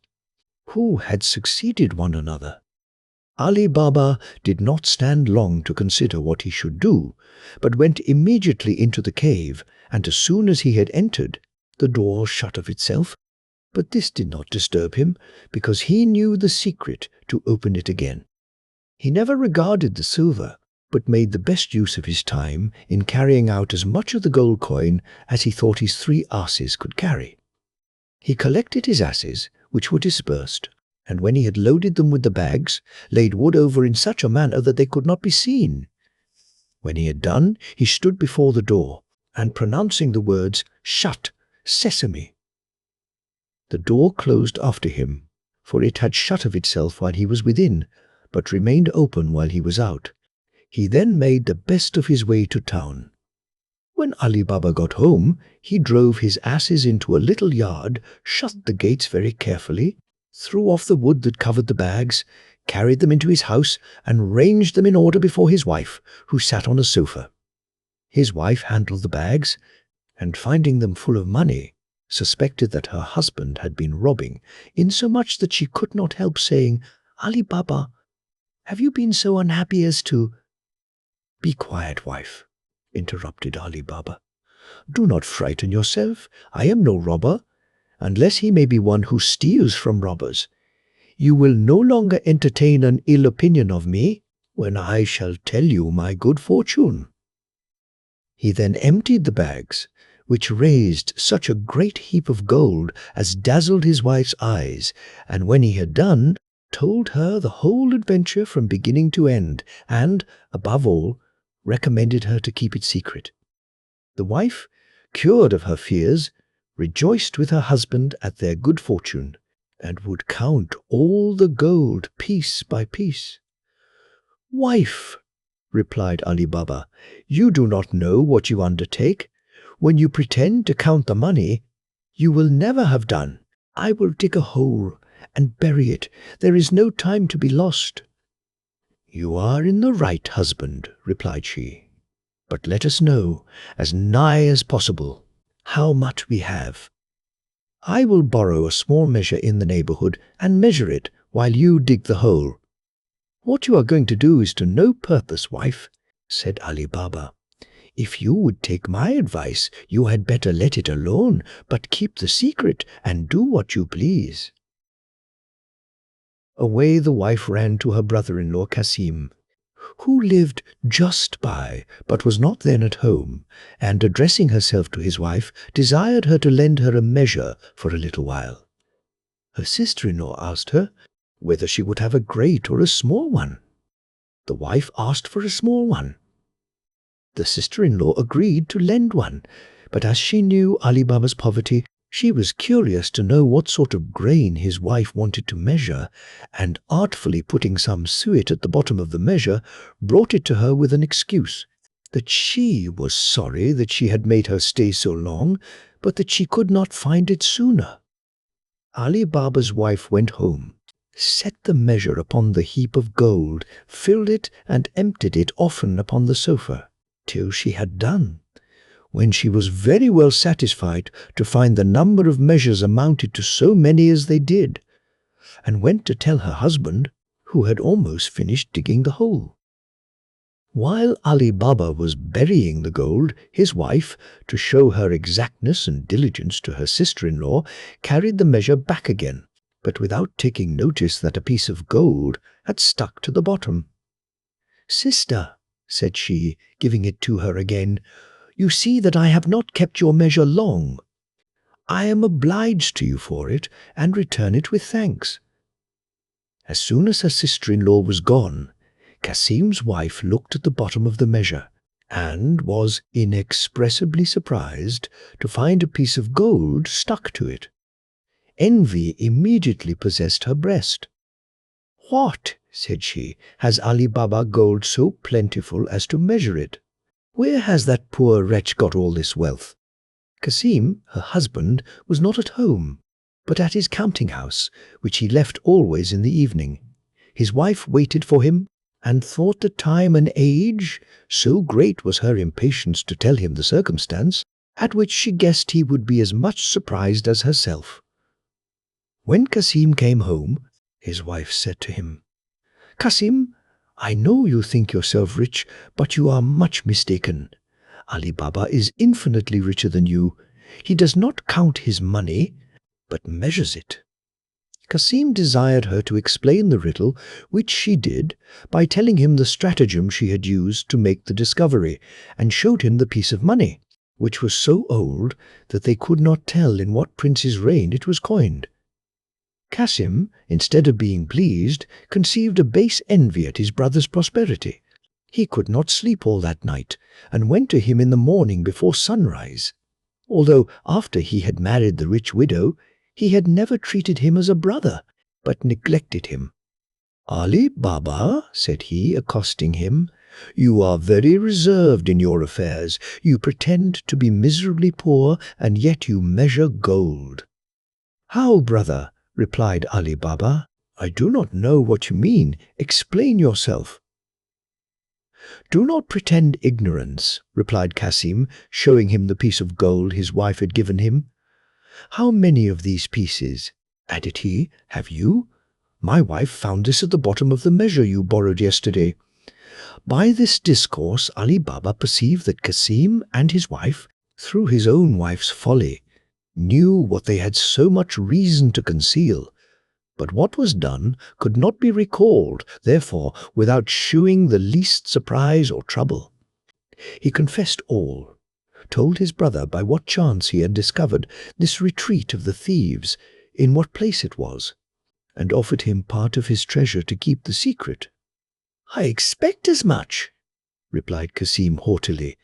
who had succeeded one another. Ali Baba did not stand long to consider what he should do, but went immediately into the cave, and as soon as he had entered, the door shut of itself. But this did not disturb him, because he knew the secret to open it again. He never regarded the silver, but made the best use of his time in carrying out as much of the gold coin as he thought his 3 asses could carry. He collected his asses, which were dispersed, and when he had loaded them with the bags, laid wood over in such a manner that they could not be seen. When he had done, he stood before the door, and pronouncing the words, "Shut, Sesame," the door closed after him, for it had shut of itself while he was within, but remained open while he was out. He then made the best of his way to town. When Ali Baba got home, he drove his asses into a little yard, shut the gates very carefully, threw off the wood that covered the bags, carried them into his house, and ranged them in order before his wife, who sat on a sofa. His wife handled the bags, and finding them full of money, suspected that her husband had been robbing, insomuch that she could not help saying, "Ali Baba, have you been so unhappy as to—" "Be quiet, wife," interrupted Ali Baba. "Do not frighten yourself. I am no robber, unless he may be one who steals from robbers. You will no longer entertain an ill opinion of me when I shall tell you my good fortune." He then emptied the bags, which raised such a great heap of gold as dazzled his wife's eyes, and when he had done, told her the whole adventure from beginning to end, and, above all, recommended her to keep it secret. The wife, cured of her fears, rejoiced with her husband at their good fortune, and would count all the gold piece by piece. "Wife," replied Ali Baba, "you do not know what you undertake. When you pretend to count the money, you will never have done. I will dig a hole and bury it. There is no time to be lost." "You are in the right, husband," replied she. "But let us know, as nigh as possible, how much we have. I will borrow a small measure in the neighborhood and measure it while you dig the hole." "What you are going to do is to no purpose, wife," said Ali Baba. "If you would take my advice, you had better let it alone, but keep the secret and do what you please." Away the wife ran to her brother-in-law Kasim, who lived just by, but was not then at home, and addressing herself to his wife, desired her to lend her a measure for a little while. Her sister-in-law asked her whether she would have a great or a small one. The wife asked for a small one. The sister-in-law agreed to lend one, but as she knew Ali Baba's poverty, she was curious to know what sort of grain his wife wanted to measure, and artfully putting some suet at the bottom of the measure, brought it to her with an excuse, that she was sorry that she had made her stay so long, but that she could not find it sooner. Ali Baba's wife went home, set the measure upon the heap of gold, filled it and emptied it often upon the sofa, till she had done, when she was very well satisfied to find the number of measures amounted to so many as they did, and went to tell her husband, who had almost finished digging the hole. While Ali Baba was burying the gold, his wife, to show her exactness and diligence to her sister-in-law, carried the measure back again, but without taking notice that a piece of gold had stuck to the bottom. "Sister," said she, giving it to her again, "you see that I have not kept your measure long. I am obliged to you for it, and return it with thanks." As soon as her sister-in-law was gone, Kasim's wife looked at the bottom of the measure, and was inexpressibly surprised to find a piece of gold stuck to it. Envy immediately possessed her breast. "What," said she, "has Ali Baba gold so plentiful as to measure it? Where has that poor wretch got all this wealth?" Kasim, her husband, was not at home, but at his counting-house, which he left always in the evening. His wife waited for him, and thought the time and age, so great was her impatience to tell him the circumstance, at which she guessed he would be as much surprised as herself. When Cassim came home, his wife said to him, "Cassim, I know you think yourself rich, but you are much mistaken. Ali Baba is infinitely richer than you. He does not count his money, but measures it." Cassim desired her to explain the riddle, which she did by telling him the stratagem she had used to make the discovery, and showed him the piece of money, which was so old that they could not tell in what prince's reign it was coined. Cassim, instead of being pleased, conceived a base envy at his brother's prosperity. He could not sleep all that night, and went to him in the morning before sunrise. Although after he had married the rich widow, he had never treated him as a brother, but neglected him. "Ali Baba," said he, accosting him, "you are very reserved in your affairs. You pretend to be miserably poor, and yet you measure gold." "How, brother?" replied Ali Baba. "I do not know what you mean. Explain yourself." "Do not pretend ignorance," replied Cassim, showing him the piece of gold his wife had given him. "How many of these pieces," added he, "have you? My wife found this at the bottom of the measure you borrowed yesterday." By this discourse Ali Baba perceived that Cassim and his wife, through his own wife's folly, knew what they had so much reason to conceal. But what was done could not be recalled, therefore, without shewing the least surprise or trouble. He confessed all, told his brother by what chance he had discovered this retreat of the thieves, in what place it was, and offered him part of his treasure to keep the secret. "I expect as much," replied Cassim haughtily,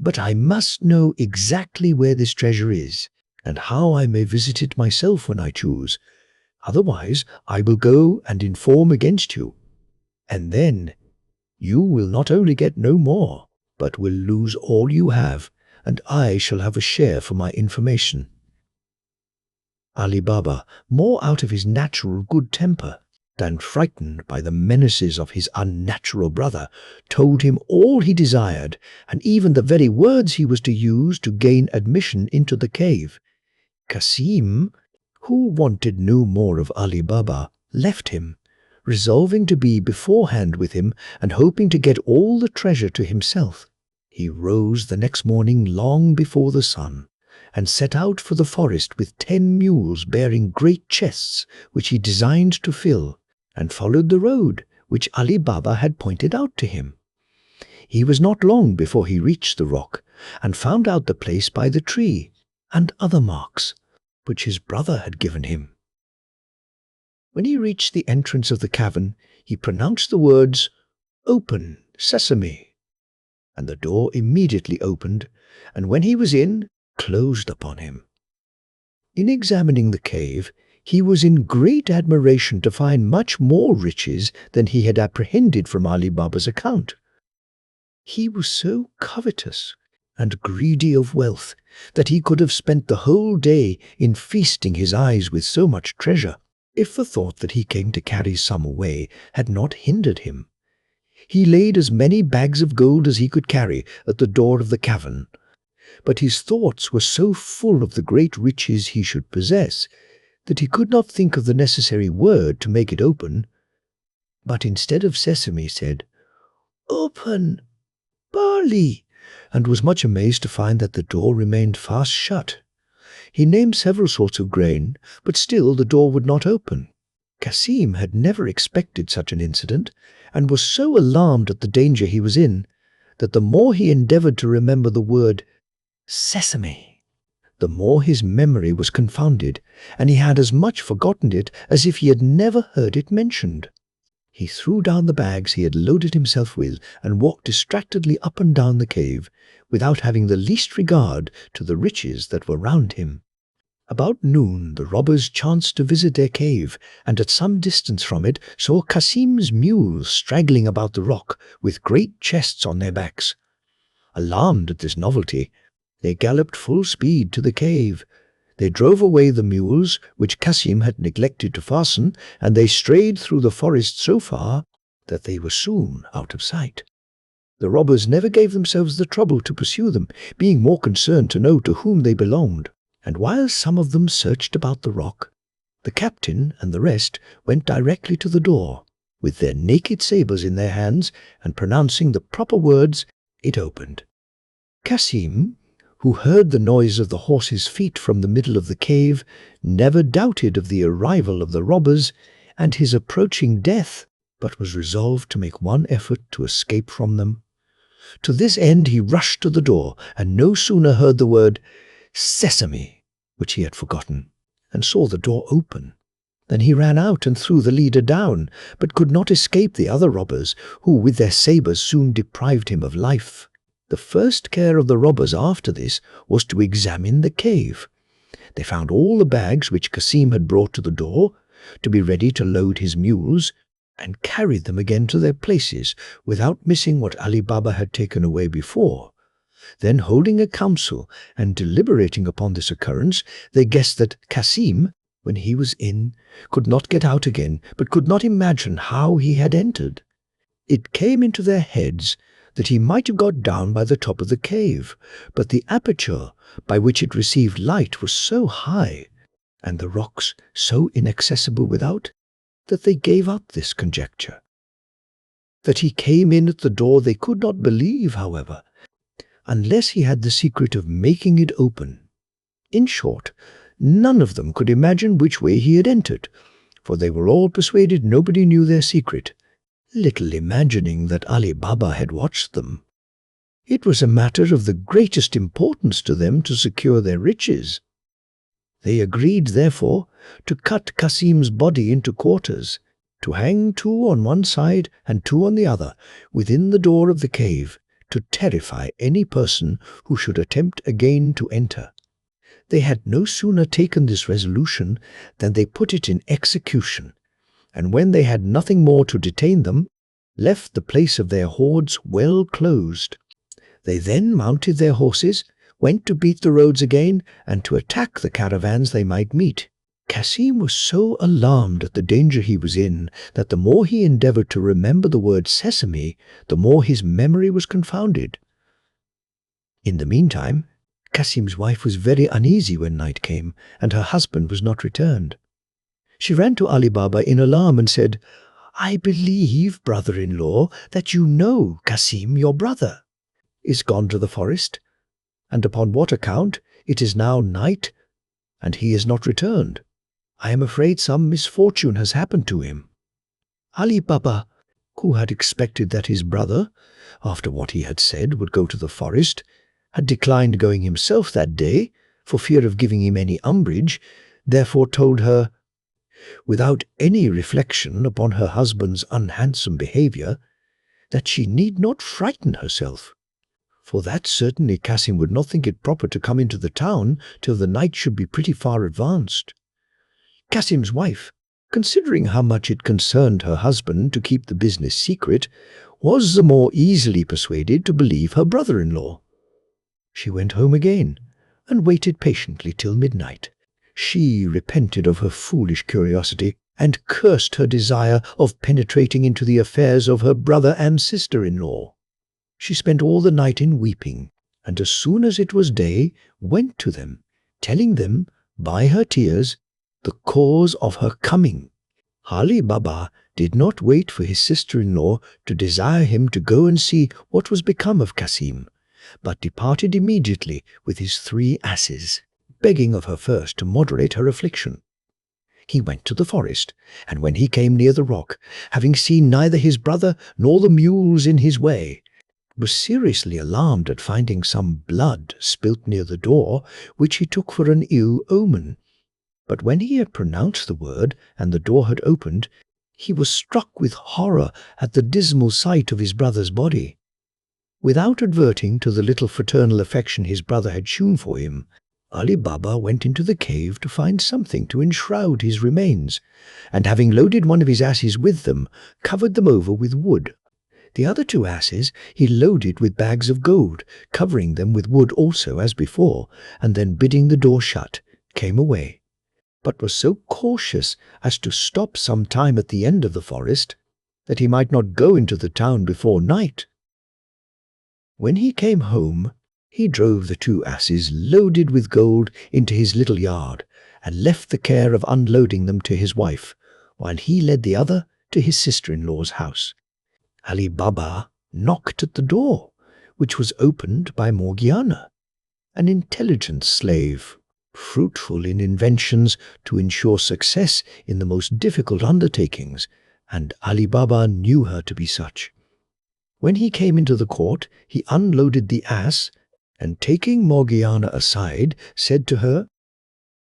"but I must know exactly where this treasure is, and how I may visit it myself when I choose. Otherwise I will go and inform against you, and then you will not only get no more, but will lose all you have, and I shall have a share for my information." Ali Baba, more out of his natural good temper than frightened by the menaces of his unnatural brother, told him all he desired, and even the very words he was to use to gain admission into the cave. Cassim, who wanted no more of Ali Baba, left him, resolving to be beforehand with him and hoping to get all the treasure to himself. He rose the next morning long before the sun, and set out for the forest with 10 mules bearing great chests, which he designed to fill, and followed the road which Ali Baba had pointed out to him. He was not long before he reached the rock, and found out the place by the tree, and other marks, which his brother had given him. When he reached the entrance of the cavern, he pronounced the words, "Open, Sesame," and the door immediately opened, and when he was in, closed upon him. In examining the cave, he was in great admiration to find much more riches than he had apprehended from Ali Baba's account. He was so covetous and greedy of wealth that he could have spent the whole day in feasting his eyes with so much treasure, if the thought that he came to carry some away had not hindered him. He laid as many bags of gold as he could carry at the door of the cavern, but his thoughts were so full of the great riches he should possess that he could not think of the necessary word to make it open, but instead of sesame said, "Open, barley," and was much amazed to find that the door remained fast shut. He named several sorts of grain, but still the door would not open. Cassim had never expected such an incident, and was so alarmed at the danger he was in, that the more he endeavored to remember the word "sesame," the more his memory was confounded, and he had as much forgotten it as if he had never heard it mentioned. He threw down the bags he had loaded himself with and walked distractedly up and down the cave, without having the least regard to the riches that were round him. About noon the robbers chanced to visit their cave, and at some distance from it saw Cassim's mules straggling about the rock, with great chests on their backs. Alarmed at this novelty, they galloped full speed to the cave. They drove away the mules, which Cassim had neglected to fasten, and they strayed through the forest so far that they were soon out of sight. The robbers never gave themselves the trouble to pursue them, being more concerned to know to whom they belonged. And while some of them searched about the rock, the captain and the rest went directly to the door. With their naked sabres in their hands, and pronouncing the proper words, it opened. Cassim, who heard the noise of the horses' feet from the middle of the cave, never doubted of the arrival of the robbers and his approaching death, but was resolved to make one effort to escape from them. To this end he rushed to the door, and no sooner heard the word "Sesame," which he had forgotten, and saw the door open, than he ran out and threw the leader down, but could not escape the other robbers, who with their sabres soon deprived him of life. The first care of the robbers after this was to examine the cave. They found all the bags which Cassim had brought to the door, to be ready to load his mules, and carried them again to their places, without missing what Ali Baba had taken away before. Then, holding a council and deliberating upon this occurrence, they guessed that Cassim, when he was in, could not get out again, but could not imagine how he had entered. It came into their heads that he might have got down by the top of the cave, but the aperture by which it received light was so high, and the rocks so inaccessible without, that they gave up this conjecture. That he came in at the door they could not believe, however, unless he had the secret of making it open. In short, none of them could imagine which way he had entered, for they were all persuaded nobody knew their secret, little imagining that Ali Baba had watched them. It was a matter of the greatest importance to them to secure their riches. They agreed, therefore, to cut Cassim's body into quarters, to hang 2 on one side and 2 on the other, within the door of the cave, to terrify any person who should attempt again to enter. They had no sooner taken this resolution than they put it in execution, and when they had nothing more to detain them, left the place of their hoards well closed. They then mounted their horses, went to beat the roads again, and to attack the caravans they might meet. Cassim was so alarmed at the danger he was in, that the more he endeavoured to remember the word "sesame," the more his memory was confounded. In the meantime, Cassim's wife was very uneasy when night came, and her husband was not returned. She ran to Ali Baba in alarm and said, "I believe, brother-in-law, that you know Cassim, your brother, is gone to the forest, and upon what account it is now night, and he is not returned. I am afraid some misfortune has happened to him." Ali Baba, who had expected that his brother, after what he had said, would go to the forest, had declined going himself that day, for fear of giving him any umbrage, therefore told her, without any reflection upon her husband's unhandsome behaviour, that she need not frighten herself, for that certainly Cassim would not think it proper to come into the town till the night should be pretty far advanced. Cassim's wife, considering how much it concerned her husband to keep the business secret, was the more easily persuaded to believe her brother-in-law. She went home again, and waited patiently till midnight. She repented of her foolish curiosity, and cursed her desire of penetrating into the affairs of her brother and sister-in-law. She spent all the night in weeping, and as soon as it was day, went to them, telling them, by her tears, the cause of her coming. Ali Baba did not wait for his sister-in-law to desire him to go and see what was become of Cassim, but departed immediately with his 3 asses, begging of her first to moderate her affliction. He went to the forest, and when he came near the rock, having seen neither his brother nor the mules in his way, was seriously alarmed at finding some blood spilt near the door, which he took for an ill omen. But when he had pronounced the word, and the door had opened, he was struck with horror at the dismal sight of his brother's body. Without adverting to the little fraternal affection his brother had shewn for him, Ali Baba went into the cave to find something to enshroud his remains, and having loaded one of his asses with them, covered them over with wood. The other 2 asses he loaded with bags of gold, covering them with wood also as before, and then bidding the door shut, came away, but was so cautious as to stop some time at the end of the forest, that he might not go into the town before night. When he came home, he drove the 2 asses loaded with gold into his little yard and left the care of unloading them to his wife, while he led the other to his sister-in-law's house. Ali Baba knocked at the door, which was opened by Morgiana, an intelligent slave, fruitful in inventions to ensure success in the most difficult undertakings, and Ali Baba knew her to be such. When he came into the court, he unloaded the ass, and taking Morgiana aside, said to her,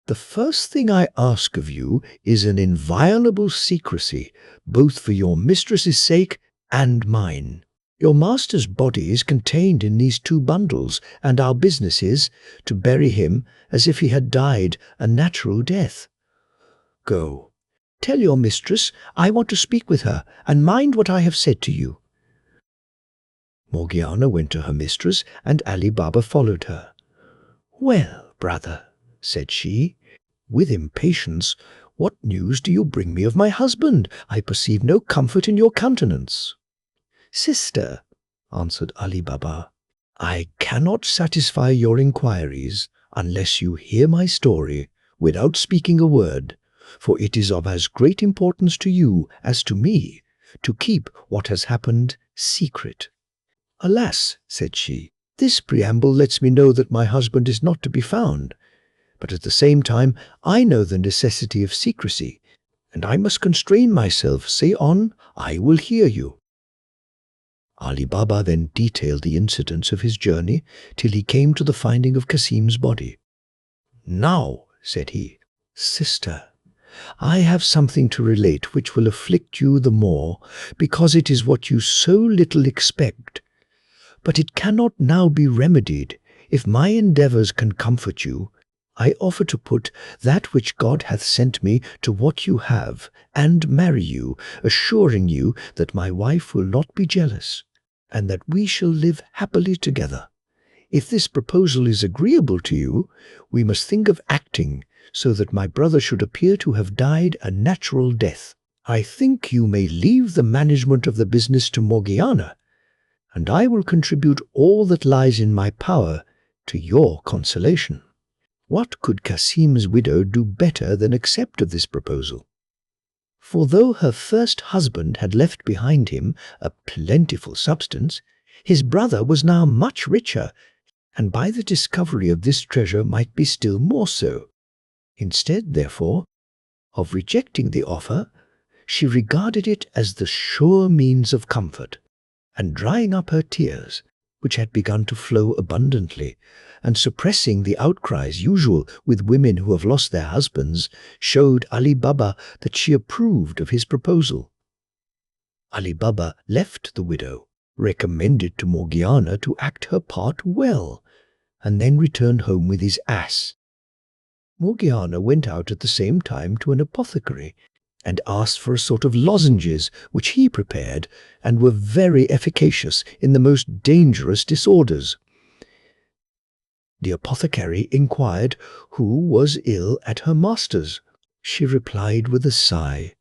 "The first thing I ask of you is an inviolable secrecy, both for your mistress's sake and mine. Your master's body is contained in these 2 bundles, and our business is to bury him as if he had died a natural death. Go, tell your mistress I want to speak with her, and mind what I have said to you." Morgiana went to her mistress, and Ali Baba followed her. "Well, brother," said she, with impatience, "what news do you bring me of my husband? I perceive no comfort in your countenance." "Sister," answered Ali Baba, "I cannot satisfy your inquiries unless you hear my story without speaking a word, for it is of as great importance to you as to me to keep what has happened secret." "Alas," said she, "this preamble lets me know that my husband is not to be found, but at the same time I know the necessity of secrecy, and I must constrain myself. Say on, I will hear you." Ali Baba then detailed the incidents of his journey till he came to the finding of Kasim's body. "Now," said he, "sister, I have something to relate which will afflict you the more because it is what you so little expect. But it cannot now be remedied. If my endeavours can comfort you, I offer to put that which God hath sent me to what you have, and marry you, assuring you that my wife will not be jealous, and that we shall live happily together. If this proposal is agreeable to you, we must think of acting so that my brother should appear to have died a natural death. I think you may leave the management of the business to Morgiana, and I will contribute all that lies in my power to your consolation." What could Kasim's widow do better than accept of this proposal? For though her first husband had left behind him a plentiful substance, his brother was now much richer, and by the discovery of this treasure might be still more so. Instead, therefore, of rejecting the offer, she regarded it as the sure means of comfort, and drying up her tears, which had begun to flow abundantly, and suppressing the outcries usual with women who have lost their husbands, showed Ali Baba that she approved of his proposal. Ali Baba left the widow, recommended to Morgiana to act her part well, and then returned home with his ass. Morgiana went out at the same time to an apothecary, and asked for a sort of lozenges which he prepared, and were very efficacious in the most dangerous disorders. The apothecary inquired who was ill at her master's. She replied with a sigh,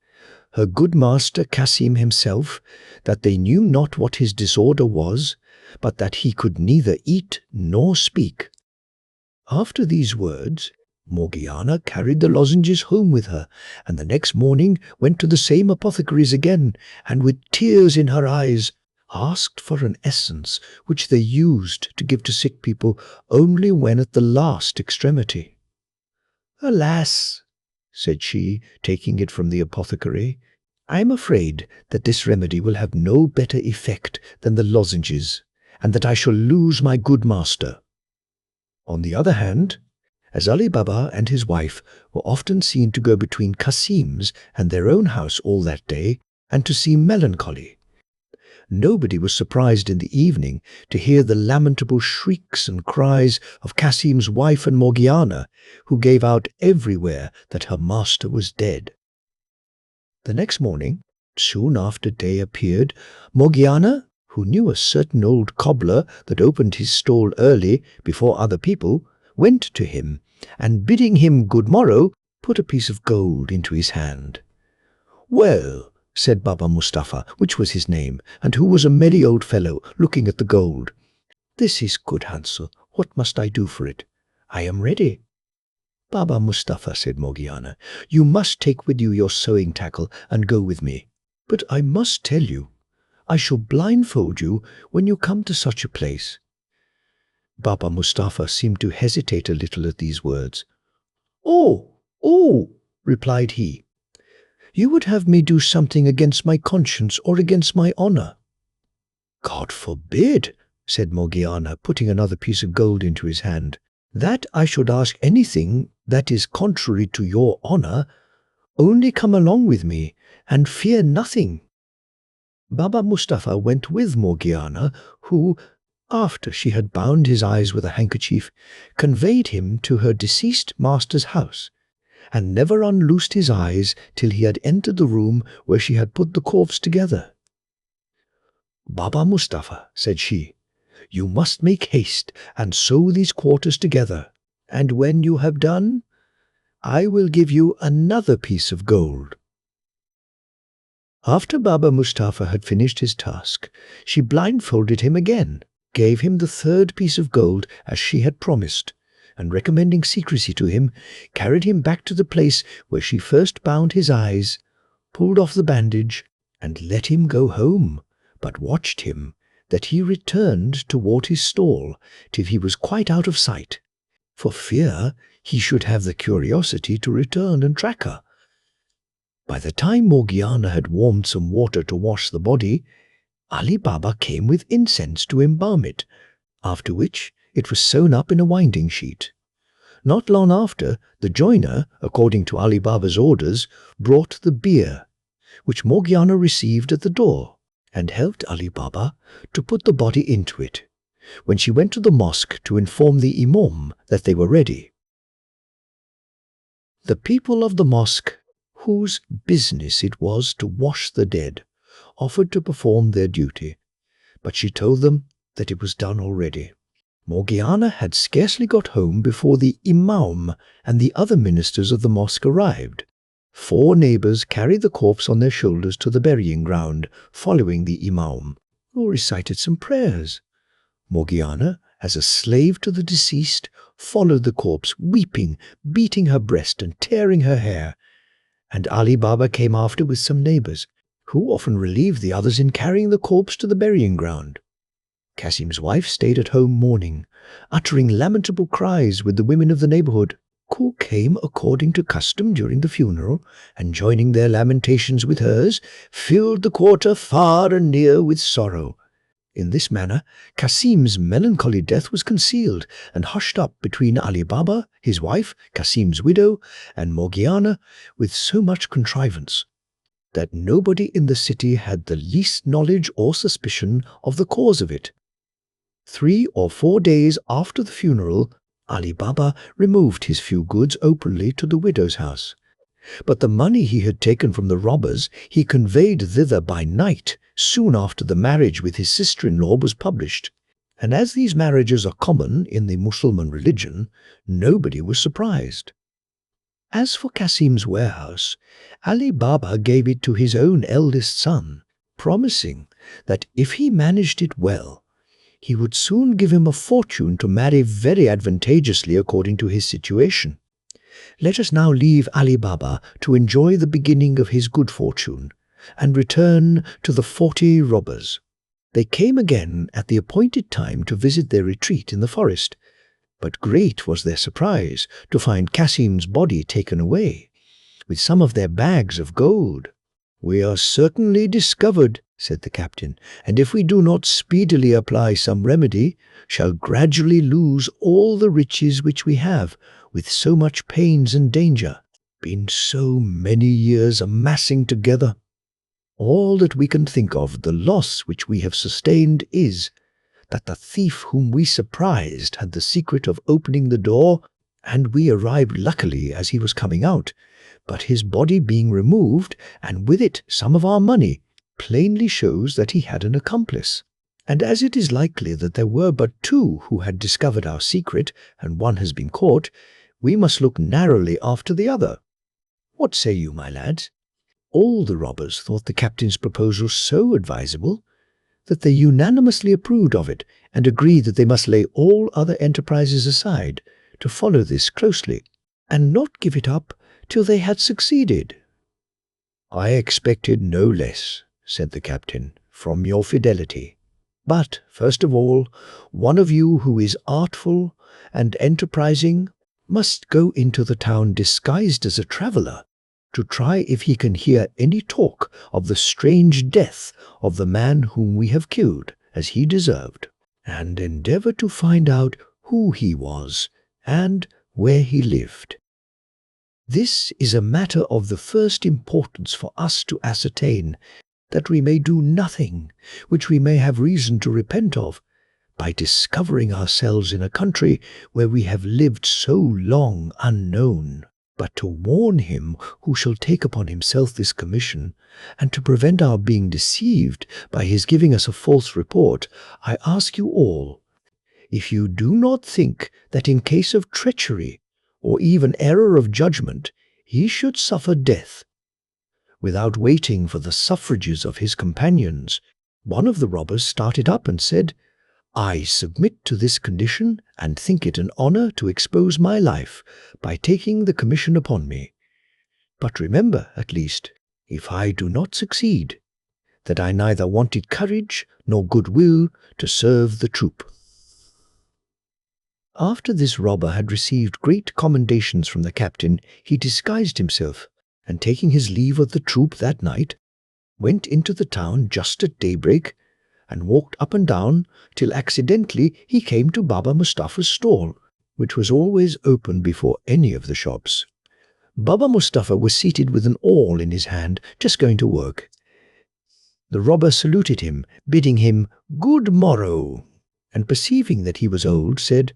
her good master Kasim himself, that they knew not what his disorder was, but that he could neither eat nor speak. After these words, Morgiana carried the lozenges home with her, and the next morning went to the same apothecary's again, and with tears in her eyes asked for an essence which they used to give to sick people only when at the last extremity. "Alas," said she, taking it from the apothecary, "I am afraid that this remedy will have no better effect than the lozenges, and that I shall lose my good master." On the other hand, as Ali Baba and his wife were often seen to go between Kasim's and their own house all that day, and to seem melancholy, nobody was surprised in the evening to hear the lamentable shrieks and cries of Kasim's wife and Morgiana, who gave out everywhere that her master was dead. The next morning, soon after day appeared, Morgiana, who knew a certain old cobbler that opened his stall early before other people, went to him, and bidding him good morrow, put a piece of gold into his hand. "Well," said Baba Mustafa, which was his name, and who was a merry old fellow, looking at the gold. "This is good, Hansel. What must I do for it? I am ready." "Baba Mustafa," said Morgiana, "you must take with you your sewing tackle and go with me. But I must tell you, I shall blindfold you when you come to such a place." Baba Mustafa seemed to hesitate a little at these words. Oh, replied he. "You would have me do something against my conscience or against my honor." "God forbid," said Morgiana, putting another piece of gold into his hand, "that I should ask anything that is contrary to your honor. Only come along with me, and fear nothing." Baba Mustafa went with Morgiana, who, after she had bound his eyes with a handkerchief, conveyed him to her deceased master's house, and never unloosed his eyes till he had entered the room where she had put the corpse together. "Baba Mustafa," said she, "you must make haste and sew these quarters together, and when you have done, I will give you another piece of gold." After Baba Mustafa had finished his task, she blindfolded him again, gave him the third piece of gold as she had promised, and recommending secrecy to him, carried him back to the place where she first bound his eyes, pulled off the bandage, and let him go home, but watched him, that he returned toward his stall till he was quite out of sight, for fear he should have the curiosity to return and track her. By the time Morgiana had warmed some water to wash the body, Ali Baba came with incense to embalm it, after which it was sewn up in a winding sheet. Not long after, the joiner, according to Ali Baba's orders, brought the bier, which Morgiana received at the door, and helped Ali Baba to put the body into it, when she went to the mosque to inform the imam that they were ready. The people of the mosque, whose business it was to wash the dead, offered to perform their duty, but she told them that it was done already. Morgiana had scarcely got home before the imam and the other ministers of the mosque arrived. 4 neighbors carried the corpse on their shoulders to the burying ground, following the imam, who recited some prayers. Morgiana, as a slave to the deceased, followed the corpse, weeping, beating her breast and tearing her hair, and Ali Baba came after with some neighbors, who often relieved the others in carrying the corpse to the burying ground. Kasim's wife stayed at home mourning, uttering lamentable cries with the women of the neighborhood, who came according to custom during the funeral, and joining their lamentations with hers, filled the quarter far and near with sorrow. In this manner, Kasim's melancholy death was concealed and hushed up between Ali Baba, his wife, Kasim's widow, and Morgiana with so much contrivance that nobody in the city had the least knowledge or suspicion of the cause of it. 3 or 4 days after the funeral, Ali Baba removed his few goods openly to the widow's house. But the money he had taken from the robbers he conveyed thither by night, soon after the marriage with his sister-in-law was published. And as these marriages are common in the Mussulman religion, nobody was surprised. As for Kasim's warehouse, Ali Baba gave it to his own eldest son, promising that if he managed it well, he would soon give him a fortune to marry very advantageously according to his situation. Let us now leave Ali Baba to enjoy the beginning of his good fortune, and return to the 40 robbers. They came again at the appointed time to visit their retreat in the forest, but great was their surprise to find Kasim's body taken away, with some of their bags of gold. "We are certainly discovered," said the captain, "and if we do not speedily apply some remedy, shall gradually lose all the riches which we have, with so much pains and danger, been so many years amassing together. All that we can think of, the loss which we have sustained, is that the thief whom we surprised had the secret of opening the door, and we arrived luckily as he was coming out, but his body being removed, and with it some of our money, plainly shows that he had an accomplice. And as it is likely that there were but 2 who had discovered our secret, and one has been caught, we must look narrowly after the other. What say you, my lads?" All the robbers thought the captain's proposal so advisable that they unanimously approved of it and agreed that they must lay all other enterprises aside to follow this closely and not give it up till they had succeeded. "I expected no less," said the captain, "from your fidelity. But, first of all, one of you who is artful and enterprising must go into the town disguised as a traveller to try if he can hear any talk of the strange death of the man whom we have killed, as he deserved, and endeavour to find out who he was and where he lived. This is a matter of the first importance for us to ascertain, that we may do nothing which we may have reason to repent of, by discovering ourselves in a country where we have lived so long unknown. But to warn him who shall take upon himself this commission, and to prevent our being deceived by his giving us a false report, I ask you all, if you do not think that in case of treachery, or even error of judgment, he should suffer death." Without waiting for the suffrages of his companions, one of the robbers started up and said, "I submit to this condition, and think it an honour to expose my life by taking the commission upon me. But remember, at least, if I do not succeed, that I neither wanted courage nor goodwill to serve the troop." After this robber had received great commendations from the captain, he disguised himself, and taking his leave of the troop that night, went into the town just at daybreak, and walked up and down till accidentally he came to Baba Mustapha's stall, which was always open before any of the shops. Baba Mustapha was seated with an awl in his hand, just going to work. The robber saluted him, bidding him good morrow, and perceiving that he was old, said,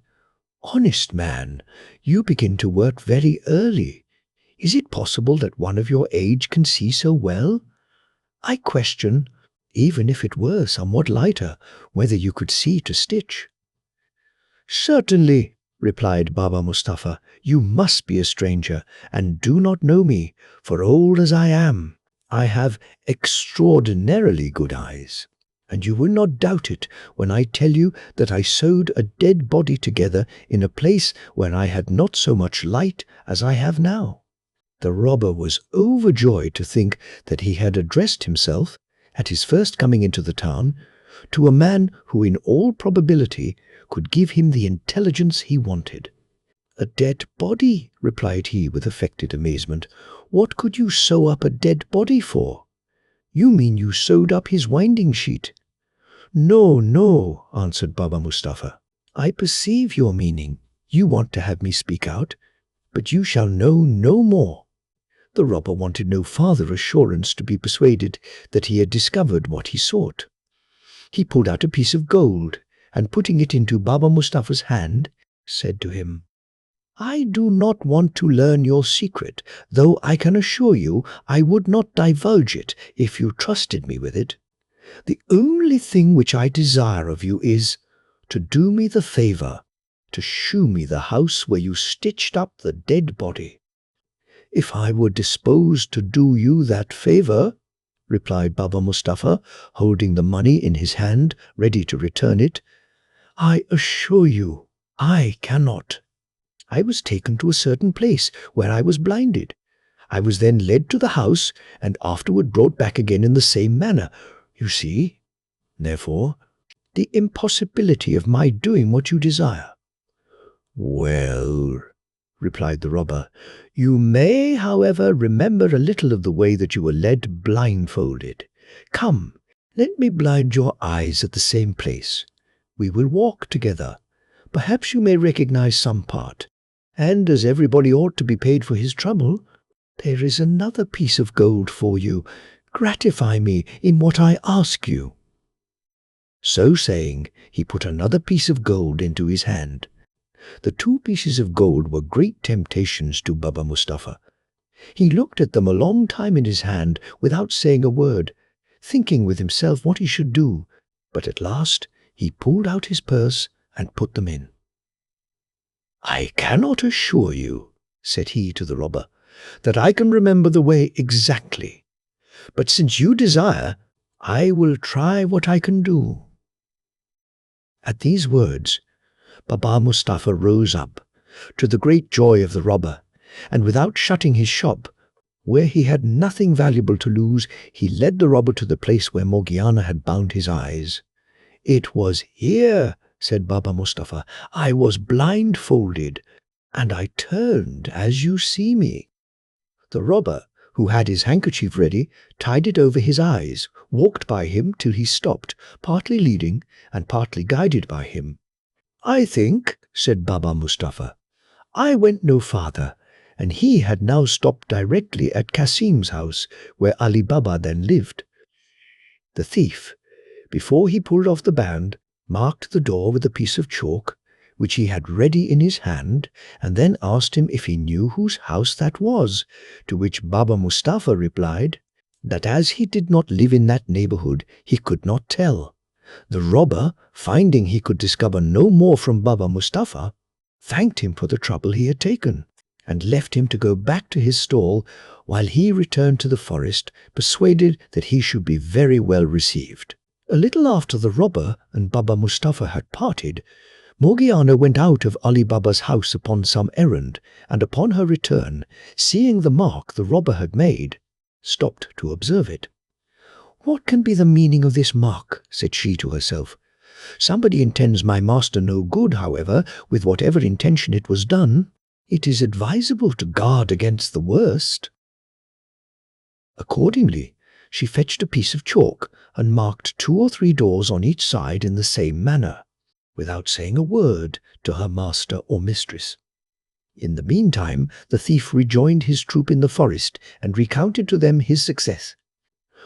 "Honest man, you begin to work very early. Is it possible that one of your age can see so well? I question, even if it were somewhat lighter, whether you could see to stitch." "Certainly," replied Baba Mustapha, "you must be a stranger, and do not know me, for old as I am, I have extraordinarily good eyes. And you will not doubt it when I tell you that I sewed a dead body together in a place where I had not so much light as I have now." The robber was overjoyed to think that he had addressed himself, at his first coming into the town, to a man who in all probability could give him the intelligence he wanted. "A dead body?" replied he with affected amazement. "What could you sew up a dead body for? You mean you sewed up his winding sheet." "No, no," answered Baba Mustapha. "I perceive your meaning. You want to have me speak out, but you shall know no more." The robber wanted no farther assurance to be persuaded that he had discovered what he sought. He pulled out a piece of gold, and putting it into Baba Mustapha's hand, said to him, "I do not want to learn your secret, though I can assure you I would not divulge it if you trusted me with it. The only thing which I desire of you is to do me the favour to shew me the house where you stitched up the dead body." "If I were disposed to do you that favour," replied Baba Mustapha, holding the money in his hand, ready to return it, "I assure you I cannot. I was taken to a certain place where I was blinded. I was then led to the house, and afterward brought back again in the same manner. You see, therefore, the impossibility of my doing what you desire." "Well," replied the robber, "you may, however, remember a little of the way that you were led blindfolded. Come, let me blind your eyes at the same place. We will walk together. Perhaps you may recognize some part. And as everybody ought to be paid for his trouble, there is another piece of gold for you. Gratify me in what I ask you." So saying, he put another piece of gold into his hand. The 2 pieces of gold were great temptations to Baba Mustapha. He looked at them a long time in his hand without saying a word, thinking with himself what he should do, but at last he pulled out his purse and put them in. "I cannot assure you," said he to the robber, "that I can remember the way exactly, But since you desire, I will try what I can do." At these words, Baba Mustafa rose up, to the great joy of the robber, and without shutting his shop, where he had nothing valuable to lose, he led the robber to the place where Morgiana had bound his eyes. "It was here," said Baba Mustafa. "I was blindfolded, and I turned as you see me." The robber, who had his handkerchief ready, tied it over his eyes, walked by him till he stopped, partly leading and partly guided by him. "I think," said Baba Mustafa, "I went no farther," and he had now stopped directly at Kasim's house, where Ali Baba then lived. The thief, before he pulled off the band, marked the door with a piece of chalk, which he had ready in his hand, and then asked him if he knew whose house that was, to which Baba Mustafa replied that as he did not live in that neighborhood, he could not tell. The robber, finding he could discover no more from Baba Mustafa, thanked him for the trouble he had taken, and left him to go back to his stall, while he returned to the forest, persuaded that he should be very well received. A little after the robber and Baba Mustafa had parted, Morgiana went out of Ali Baba's house upon some errand, and upon her return, seeing the mark the robber had made, stopped to observe it. "What can be the meaning of this mark?" said she to herself. "Somebody intends my master no good, however, with whatever intention it was done. It is advisable to guard against the worst." Accordingly, she fetched a piece of chalk and marked 2 or 3 doors on each side in the same manner, without saying a word to her master or mistress. In the meantime, the thief rejoined his troop in the forest and recounted to them his success.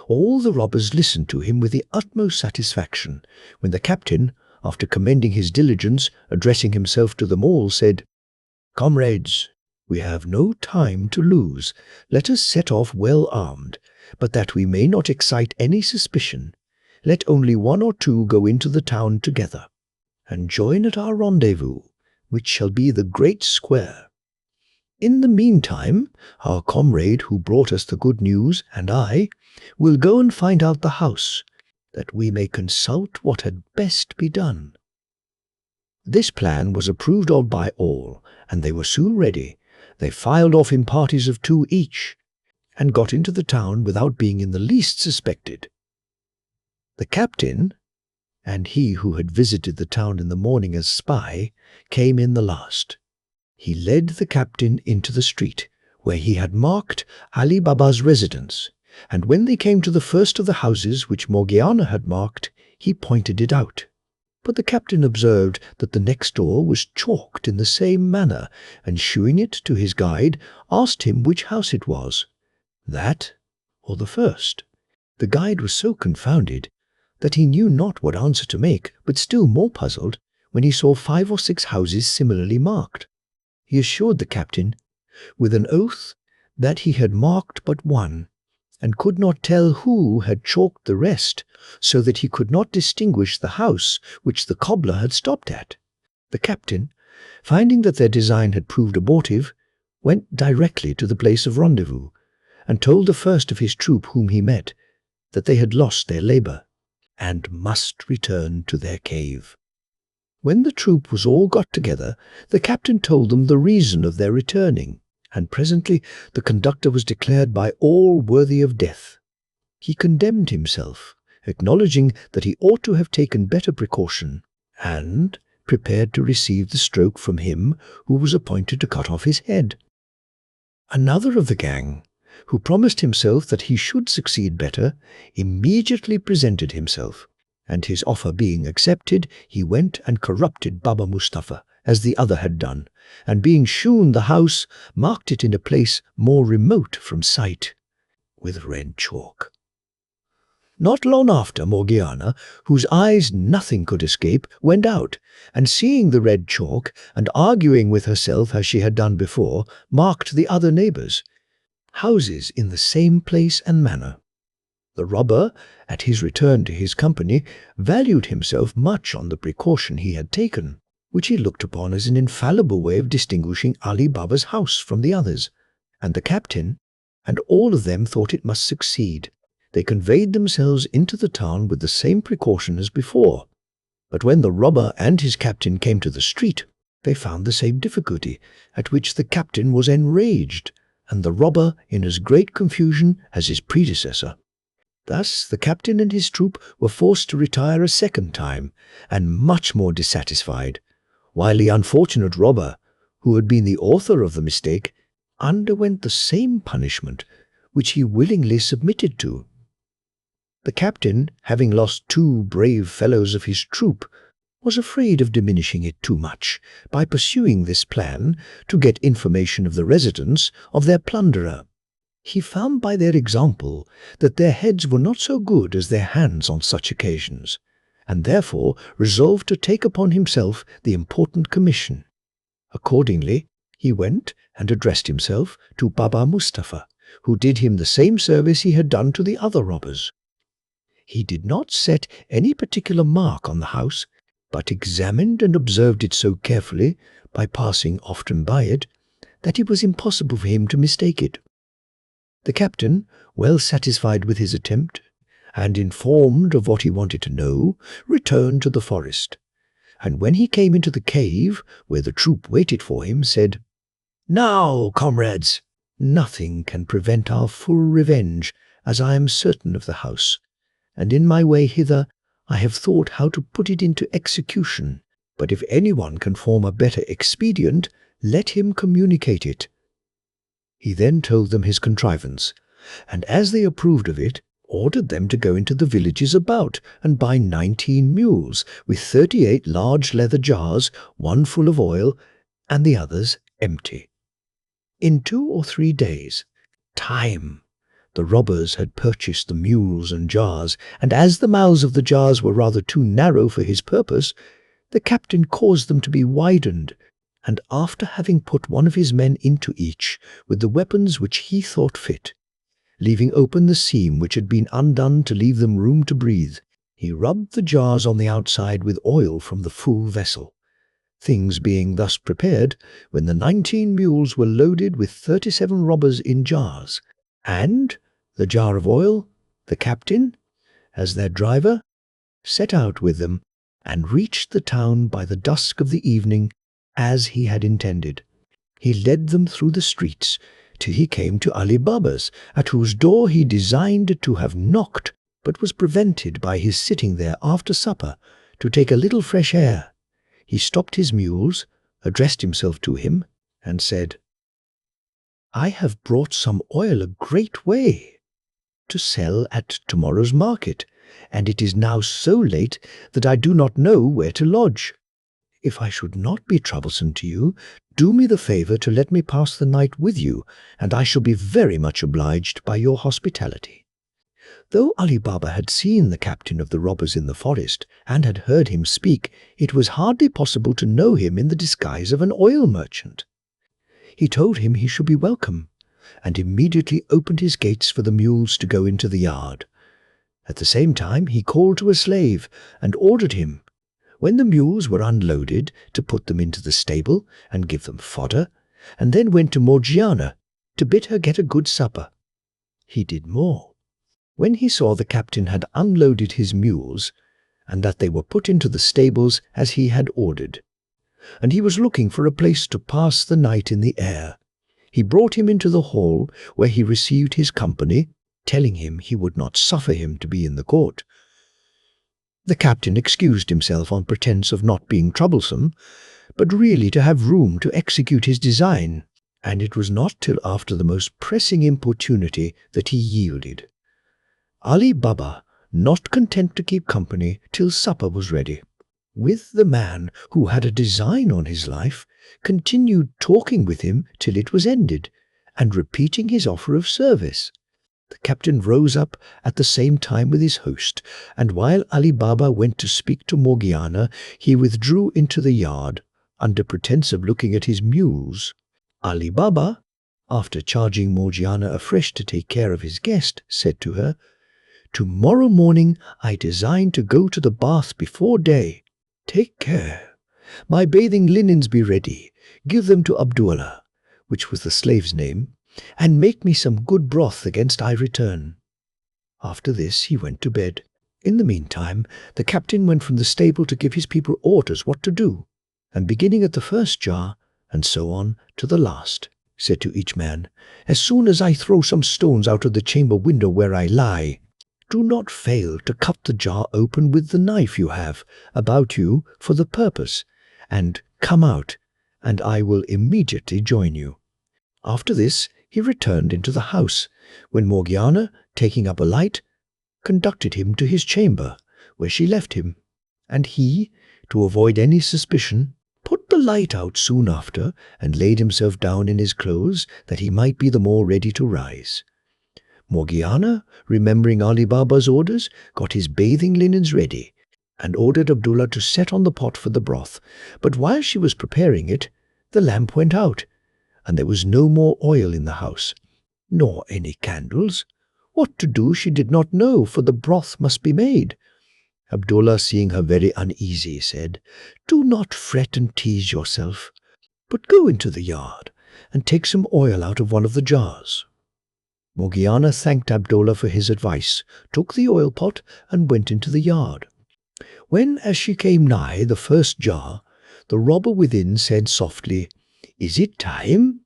All the robbers listened to him with the utmost satisfaction, when the captain, after commending his diligence, addressing himself to them all, said, "Comrades, we have no time to lose. Let us set off well armed, but that we may not excite any suspicion, let only 1 or 2 go into the town together, and join at our rendezvous, which shall be the great square. In the meantime, our comrade who brought us the good news, and I, will go and find out the house, that we may consult what had best be done." This plan was approved of by all, and they were soon ready. They filed off in parties of 2 each, and got into the town without being in the least suspected. The captain, and he who had visited the town in the morning as spy, came in the last. He led the captain into the street, where he had marked Ali Baba's residence, and when they came to the first of the houses which Morgiana had marked, he pointed it out. But the captain observed that the next door was chalked in the same manner, and shewing it to his guide, asked him which house it was, that or the first. The guide was so confounded that he knew not what answer to make, but still more puzzled when he saw 5 or 6 houses similarly marked. He assured the captain, with an oath, that he had marked but one, and could not tell who had chalked the rest, so that he could not distinguish the house which the cobbler had stopped at. The captain, finding that their design had proved abortive, went directly to the place of rendezvous, and told the first of his troop whom he met that they had lost their labour, and must return to their cave. When the troop was all got together, the captain told them the reason of their returning, and presently the conductor was declared by all worthy of death. He condemned himself, acknowledging that he ought to have taken better precaution, and prepared to receive the stroke from him who was appointed to cut off his head. Another of the gang, who promised himself that he should succeed better, immediately presented himself, and his offer being accepted, he went and corrupted Baba Mustafa, as the other had done, and being shewn the house, marked it in a place more remote from sight, with red chalk. Not long after, Morgiana, whose eyes nothing could escape, went out, and seeing the red chalk, and arguing with herself as she had done before, marked the other neighbours, houses in the same place and manner. The robber, at his return to his company, valued himself much on the precaution he had taken, which he looked upon as an infallible way of distinguishing Ali Baba's house from the others, and the captain, and all of them thought it must succeed. They conveyed themselves into the town with the same precaution as before. But when the robber and his captain came to the street, they found the same difficulty, at which the captain was enraged, and the robber in as great confusion as his predecessor. Thus the captain and his troop were forced to retire a second time, and much more dissatisfied, while the unfortunate robber, who had been the author of the mistake, underwent the same punishment, which he willingly submitted to. The captain, having lost 2 brave fellows of his troop, was afraid of diminishing it too much by pursuing this plan to get information of the residence of their plunderer. He found by their example that their heads were not so good as their hands on such occasions, and therefore resolved to take upon himself the important commission. Accordingly, he went and addressed himself to Baba Mustafa, who did him the same service he had done to the other robbers. He did not set any particular mark on the house, but examined and observed it so carefully, by passing often by it, that it was impossible for him to mistake it. The captain, well satisfied with his attempt, and informed of what he wanted to know, returned to the forest, and when he came into the cave, where the troop waited for him, said, "Now, comrades, nothing can prevent our full revenge, as I am certain of the house, and in my way hither I have thought how to put it into execution. But if anyone can form a better expedient, let him communicate it." He then told them his contrivance, and as they approved of it, ordered them to go into the villages about and buy 19 mules with 38 large leather jars, one full of oil and the others empty. In 2 or 3 days' time, the robbers had purchased the mules and jars, and as the mouths of the jars were rather too narrow for his purpose, the captain caused them to be widened, and after having put one of his men into each with the weapons which he thought fit, leaving open the seam which had been undone to leave them room to breathe, he rubbed the jars on the outside with oil from the full vessel. Things being thus prepared, when the 19 mules were loaded with 37 robbers in jars, and the jar of oil, the captain, as their driver, set out with them, and reached the town by the dusk of the evening, as he had intended. He led them through the streets, till he came to Ali Baba's, at whose door he designed to have knocked, but was prevented by his sitting there after supper, to take a little fresh air. He stopped his mules, addressed himself to him, and said, "I have brought some oil a great way to sell at tomorrow's market, and it is now so late that I do not know where to lodge. If I should not be troublesome to you, do me the favor to let me pass the night with you, and I shall be very much obliged by your hospitality." Though Ali Baba had seen the captain of the robbers in the forest, and had heard him speak, it was hardly possible to know him in the disguise of an oil merchant. He told him he should be welcome, and immediately opened his gates for the mules to go into the yard. At the same time he called to a slave, and ordered him, when the mules were unloaded, to put them into the stable and give them fodder, and then went to Morgiana to bid her get a good supper. He did more. When he saw the captain had unloaded his mules, and that they were put into the stables as he had ordered, and he was looking for a place to pass the night in the air, he brought him into the hall, where he received his company, telling him he would not suffer him to be in the court. The captain excused himself on pretence of not being troublesome, but really to have room to execute his design, and it was not till after the most pressing importunity that he yielded. Ali Baba, not content to keep company till supper was ready, with the man who had a design on his life, continued talking with him till it was ended, and repeating his offer of service. The captain rose up at the same time with his host, and while Ali Baba went to speak to Morgiana, he withdrew into the yard, under pretence of looking at his mules. Ali Baba, after charging Morgiana afresh to take care of his guest, said to her, "Tomorrow morning I design to go to the bath before day. Take care. My bathing linens be ready. Give them to Abdullah," which was the slave's name, "and make me some good broth against I return." After this he went to bed. In the meantime, the captain went from the stable to give his people orders what to do, and beginning at the first jar, and so on to the last, said to each man, "As soon as I throw some stones out of the chamber window where I lie, do not fail to cut the jar open with the knife you have about you for the purpose, and come out, and I will immediately join you." After this he returned into the house, when Morgiana, taking up a light, conducted him to his chamber, where she left him, and he, to avoid any suspicion, put the light out soon after, and laid himself down in his clothes, that he might be the more ready to rise. Morgiana, remembering Ali Baba's orders, got his bathing linens ready, and ordered Abdullah to set on the pot for the broth. But while she was preparing it, the lamp went out, and there was no more oil in the house, nor any candles. What to do she did not know, for the broth must be made. Abdullah, seeing her very uneasy, said, "Do not fret and tease yourself, but go into the yard and take some oil out of one of the jars." Morgiana thanked Abdullah for his advice, took the oil pot, and went into the yard. When, as she came nigh the first jar, the robber within said softly, "Is it time?"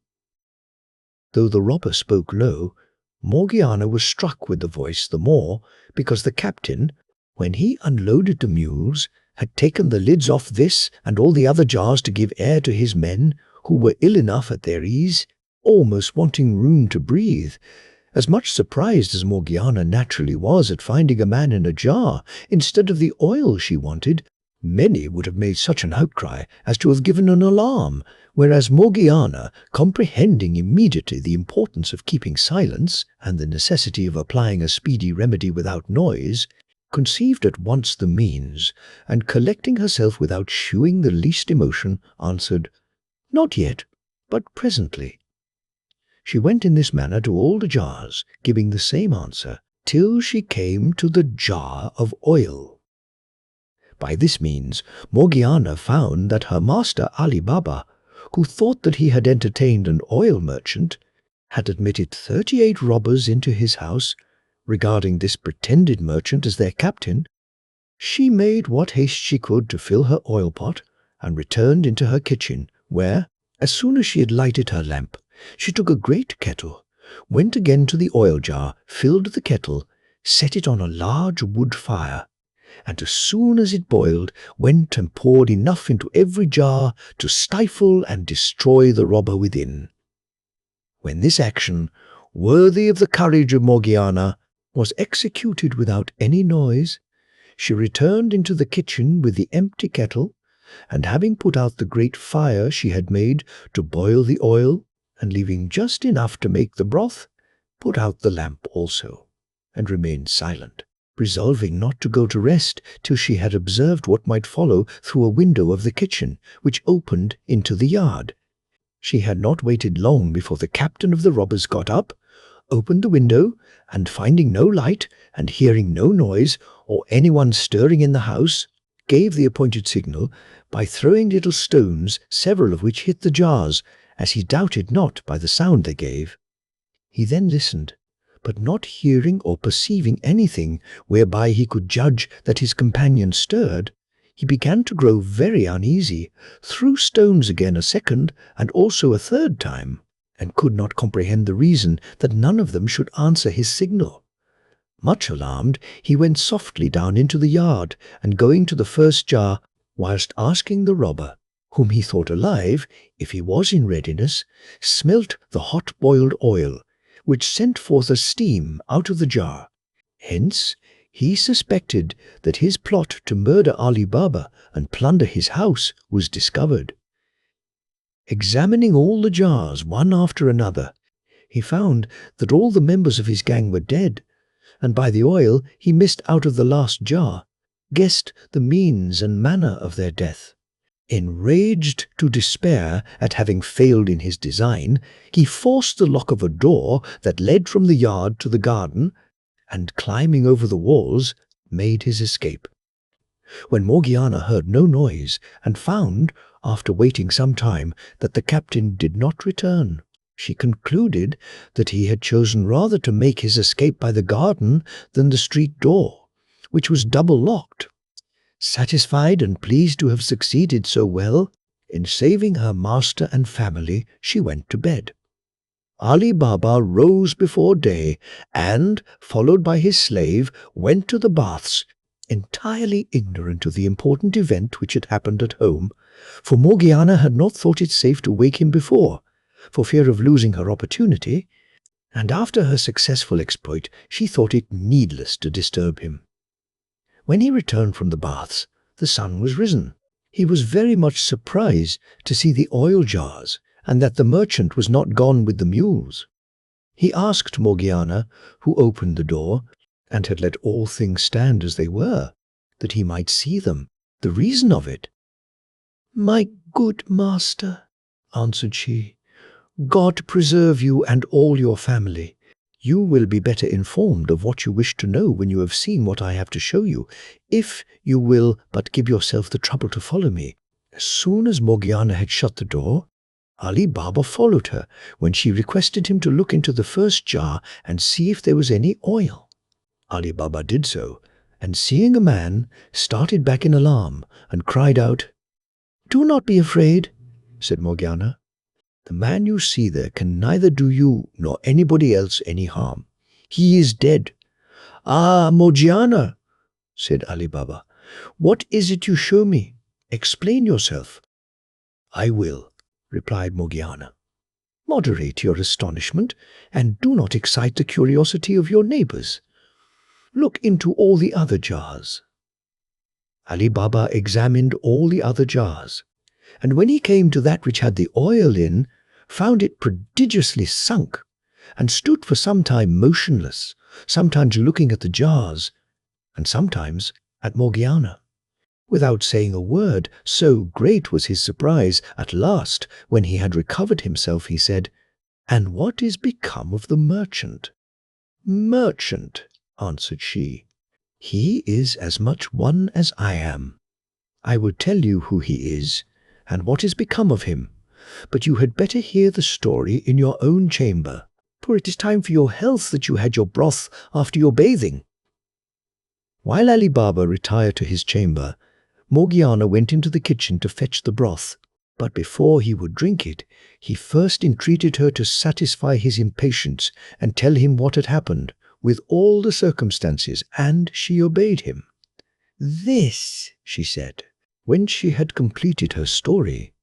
Though the robber spoke low, Morgiana was struck with the voice the more, because the captain, when he unloaded the mules, had taken the lids off this and all the other jars to give air to his men, who were ill enough at their ease, almost wanting room to breathe. As much surprised as Morgiana naturally was at finding a man in a jar instead of the oil she wanted, many would have made such an outcry as to have given an alarm, whereas Morgiana, comprehending immediately the importance of keeping silence and the necessity of applying a speedy remedy without noise, conceived at once the means, and collecting herself without shewing the least emotion, answered, "Not yet, but presently." She went in this manner to all the jars, giving the same answer, till she came to the jar of oil. By this means Morgiana found that her master Ali Baba, who thought that he had entertained an oil merchant, had admitted 38 robbers into his house, regarding this pretended merchant as their captain. She made what haste she could to fill her oil pot, and returned into her kitchen, where, as soon as she had lighted her lamp, she took a great kettle, went again to the oil jar, filled the kettle, set it on a large wood fire, and as soon as it boiled, went and poured enough into every jar to stifle and destroy the robber within. When this action, worthy of the courage of Morgiana, was executed without any noise, she returned into the kitchen with the empty kettle, and having put out the great fire she had made to boil the oil, and leaving just enough to make the broth, put out the lamp also, and remained silent, resolving not to go to rest till she had observed what might follow through a window of the kitchen, which opened into the yard. She had not waited long before the captain of the robbers got up, opened the window, and finding no light, and hearing no noise, or anyone stirring in the house, gave the appointed signal by throwing little stones, several of which hit the jars, as he doubted not by the sound they gave. He then listened, but not hearing or perceiving anything whereby he could judge that his companion stirred, he began to grow very uneasy, threw stones again a second and also a third time, and could not comprehend the reason that none of them should answer his signal. Much alarmed, he went softly down into the yard, and going to the first jar, whilst asking the robber, whom he thought alive, if he was in readiness, smelt the hot-boiled oil, which sent forth a steam out of the jar. Hence he suspected that his plot to murder Ali Baba and plunder his house was discovered. Examining all the jars one after another, he found that all the members of his gang were dead, and by the oil he missed out of the last jar, guessed the means and manner of their death. Enraged to despair at having failed in his design, he forced the lock of a door that led from the yard to the garden, and climbing over the walls, made his escape. When Morgiana heard no noise, and found, after waiting some time, that the captain did not return, She concluded that he had chosen rather to make his escape by the garden than the street door, which was double locked. Satisfied and pleased to have succeeded so well in saving her master and family, she went to bed. Ali Baba rose before day and, followed by his slave, went to the baths, entirely ignorant of the important event which had happened at home, for Morgiana had not thought it safe to wake him before, for fear of losing her opportunity, and after her successful exploit she thought it needless to disturb him. When he returned from the baths, the sun was risen. He was very much surprised to see the oil jars, and that the merchant was not gone with the mules. He asked Morgiana, who opened the door, and had let all things stand as they were, that he might see them, the reason of it. "My good master," answered she, "God preserve you and all your family. You will be better informed of what you wish to know when you have seen what I have to show you, if you will but give yourself the trouble to follow me." As soon as Morgiana had shut the door, Ali Baba followed her, when she requested him to look into the first jar and see if there was any oil. Ali Baba did so, and seeing a man, started back in alarm and cried out. "Do not be afraid," said Morgiana. "The man you see there can neither do you nor anybody else any harm. He is dead." "Ah, Morgiana," said Ali Baba, "what is it you show me? Explain yourself." "I will," replied Morgiana. "Moderate your astonishment, and do not excite the curiosity of your neighbors. Look into all the other jars." Ali Baba examined all the other jars, and when he came to that which had the oil in, found it prodigiously sunk, and stood for some time motionless, sometimes looking at the jars, and sometimes at Morgiana. Without saying a word, so great was his surprise, at last, when he had recovered himself, he said, "And what is become of the merchant?" "Merchant," answered she. "He is as much one as I am. I will tell you who he is, and what is become of him, but you had better hear the story in your own chamber, for it is time for your health that you had your broth after your bathing." While Ali Baba retired to his chamber, Morgiana went into the kitchen to fetch the broth, but before he would drink it, he first entreated her to satisfy his impatience and tell him what had happened, with all the circumstances, and she obeyed him. "This," she said, when she had completed her story,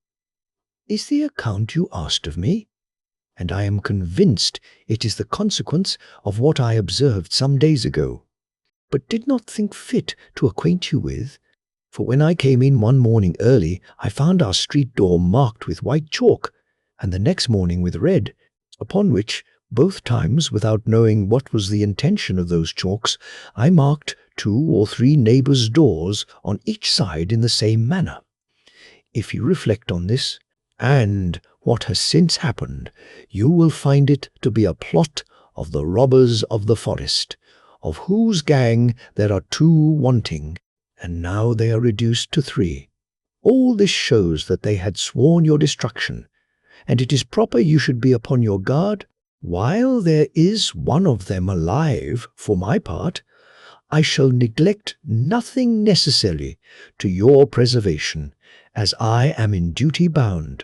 "is the account you asked of me, and I am convinced it is the consequence of what I observed some days ago, but did not think fit to acquaint you with. For when I came in one morning early, I found our street door marked with white chalk, and the next morning with red, upon which, both times without knowing what was the intention of those chalks, I marked 2 or 3 neighbours' doors on each side in the same manner. If you reflect on this, and what has since happened, you will find it to be a plot of the robbers of the forest, of whose gang there are 2 wanting, and now they are reduced to 3. All this shows that they had sworn your destruction, and it is proper you should be upon your guard. While there is one of them alive, for my part, I shall neglect nothing necessary to your preservation, as I am in duty bound."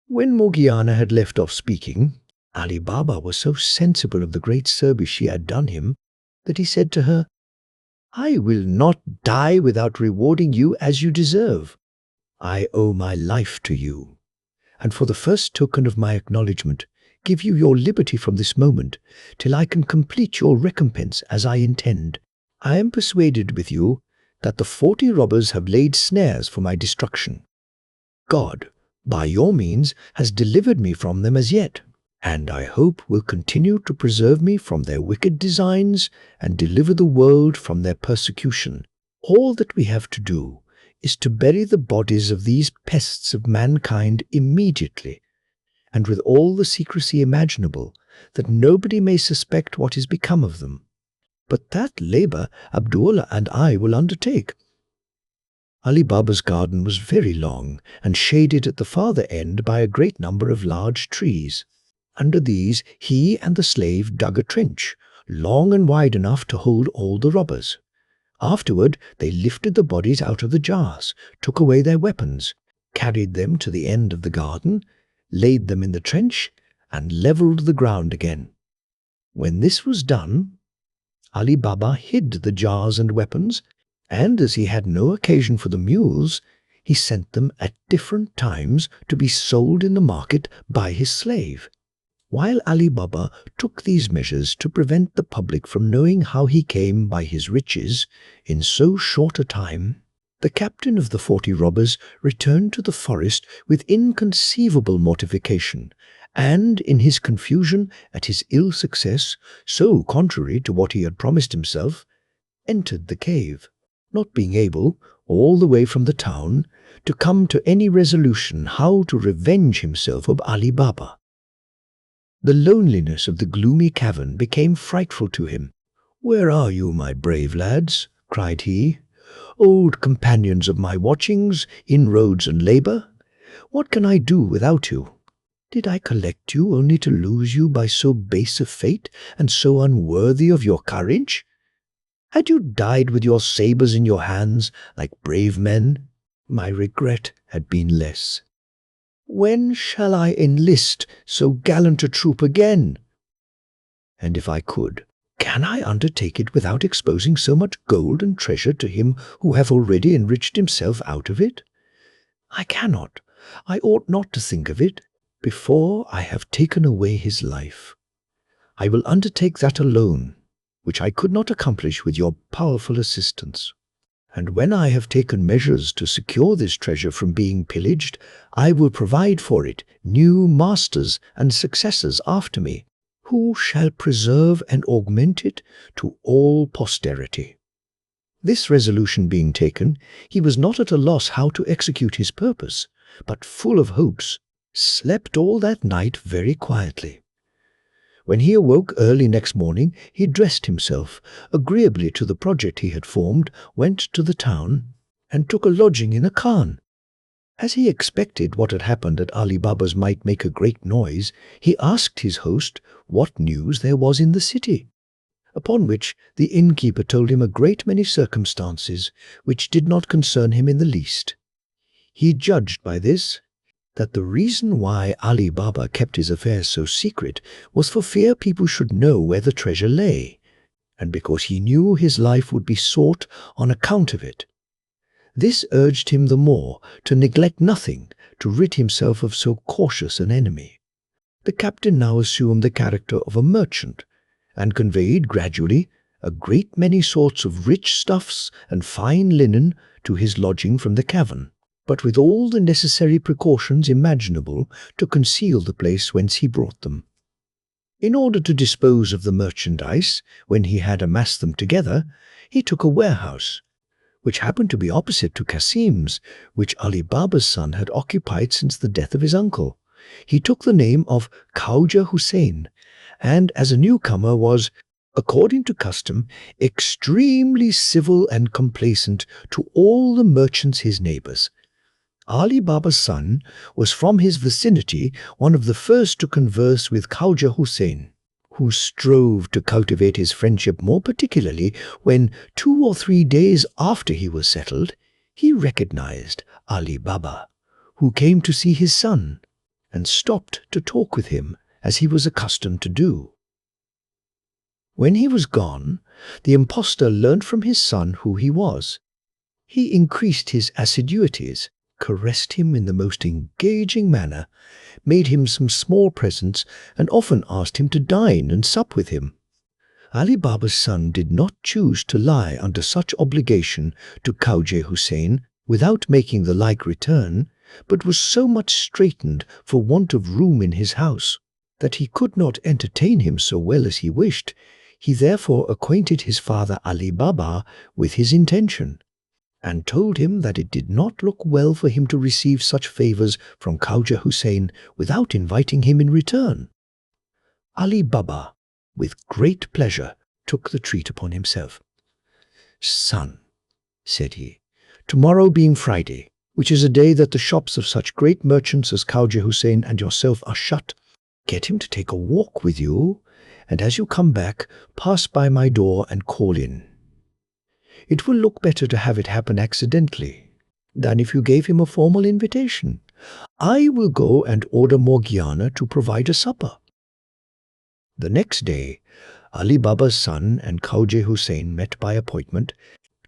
When Morgiana had left off speaking, Ali Baba was so sensible of the great service she had done him, that he said to her, "I will not die without rewarding you as you deserve. I owe my life to you, and for the first token of my acknowledgment, give you your liberty from this moment, till I can complete your recompense as I intend. I am persuaded with you that the 40 robbers have laid snares for my destruction. God, by your means, has delivered me from them as yet, and I hope will continue to preserve me from their wicked designs and deliver the world from their persecution. All that we have to do is to bury the bodies of these pests of mankind immediately, and with all the secrecy imaginable, that nobody may suspect what is become of them. But that labour Abdullah and I will undertake." Ali Baba's garden was very long and shaded at the farther end by a great number of large trees. Under these he and the slave dug a trench, long and wide enough to hold all the robbers. Afterward they lifted the bodies out of the jars, took away their weapons, carried them to the end of the garden, laid them in the trench, and levelled the ground again. When this was done, Ali Baba hid the jars and weapons, and as he had no occasion for the mules, he sent them at different times to be sold in the market by his slave. While Ali Baba took these measures to prevent the public from knowing how he came by his riches in so short a time, the captain of the 40 robbers returned to the forest with inconceivable mortification, and in his confusion at his ill success, so contrary to what he had promised himself, entered the cave, not being able, all the way from the town, to come to any resolution how to revenge himself of Ali Baba. The loneliness of the gloomy cavern became frightful to him. "Where are you, my brave lads?" cried he. "Old companions of my watchings, inroads and labour? What can I do without you? Did I collect you only to lose you by so base a fate and so unworthy of your courage? Had you died with your sabres in your hands like brave men, my regret had been less. When shall I enlist so gallant a troop again? And if I could, can I undertake it without exposing so much gold and treasure to him who hath already enriched himself out of it? I cannot, I ought not to think of it, before I have taken away his life. I will undertake that alone, which I could not accomplish with your powerful assistance. And when I have taken measures to secure this treasure from being pillaged, I will provide for it new masters and successors after me, who shall preserve and augment it to all posterity." This resolution being taken, he was not at a loss how to execute his purpose, but full of hopes, slept all that night very quietly. When he awoke early next morning, he dressed himself, agreeably to the project he had formed, went to the town, and took a lodging in a khan. As he expected what had happened at Ali Baba's might make a great noise, he asked his host what news there was in the city, upon which the innkeeper told him a great many circumstances which did not concern him in the least. He judged by this that the reason why Ali Baba kept his affairs so secret was for fear people should know where the treasure lay, and because he knew his life would be sought on account of it. This urged him the more to neglect nothing to rid himself of so cautious an enemy. The captain now assumed the character of a merchant, and conveyed gradually a great many sorts of rich stuffs and fine linen to his lodging from the cavern, but with all the necessary precautions imaginable to conceal the place whence he brought them. In order to dispose of the merchandise, when he had amassed them together, he took a warehouse, which happened to be opposite to Kasim's, which Ali Baba's son had occupied since the death of his uncle. He took the name of Khawaja Hussain, and as a newcomer was, according to custom, extremely civil and complacent to all the merchants his neighbours. Ali Baba's son was from his vicinity one of the first to converse with Khawaja Hussain, who strove to cultivate his friendship more particularly when, 2 or 3 days after he was settled, he recognized Ali Baba, who came to see his son, and stopped to talk with him as he was accustomed to do. When he was gone, the impostor learnt from his son who he was. He increased his assiduities, caressed him in the most engaging manner, made him some small presents, and often asked him to dine and sup with him. Ali Baba's son did not choose to lie under such obligation to Khawaja Hussain without making the like return, but was so much straitened for want of room in his house that he could not entertain him so well as he wished. He therefore acquainted his father Ali Baba with his intention, and told him that it did not look well for him to receive such favours from Khawaja Hussain without inviting him in return. Ali Baba, with great pleasure, took the treat upon himself. "Son," said he, tomorrow being Friday, which is a day that the shops of such great merchants as Khawaja Hussain and yourself are shut, get him to take a walk with you, and as you come back, pass by my door and call in. It will look better to have it happen accidentally than if you gave him a formal invitation. I will go and order Morgiana to provide a supper." The next day, Ali Baba's son and Khawaja Hussain met by appointment,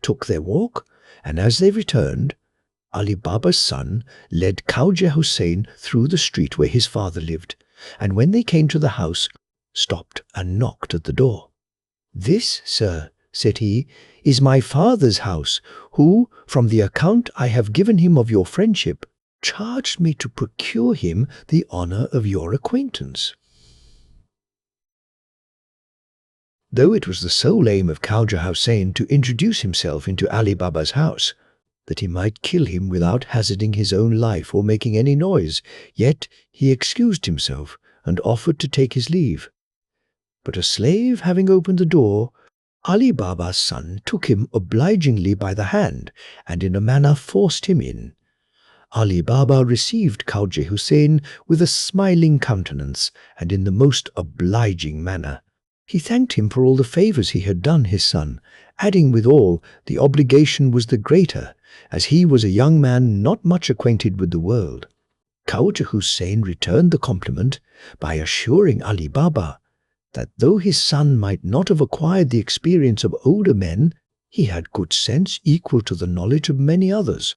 took their walk, and as they returned, Ali Baba's son led Khawaja Hussain through the street where his father lived, and when they came to the house, stopped and knocked at the door. "This, sir," said he, "is my father's house, who, from the account I have given him of your friendship, charged me to procure him the honor of your acquaintance." Though it was the sole aim of Khawaja Hussain to introduce himself into Ali Baba's house, that he might kill him without hazarding his own life or making any noise, yet he excused himself and offered to take his leave. But a slave having opened the door, Ali Baba's son took him obligingly by the hand and in a manner forced him in. Ali Baba received Khawaja Hussain with a smiling countenance and in the most obliging manner. He thanked him for all the favours he had done his son, adding withal the obligation was the greater, as he was a young man not much acquainted with the world. Khawaja Hussain returned the compliment by assuring Ali Baba that though his son might not have acquired the experience of older men, he had good sense equal to the knowledge of many others.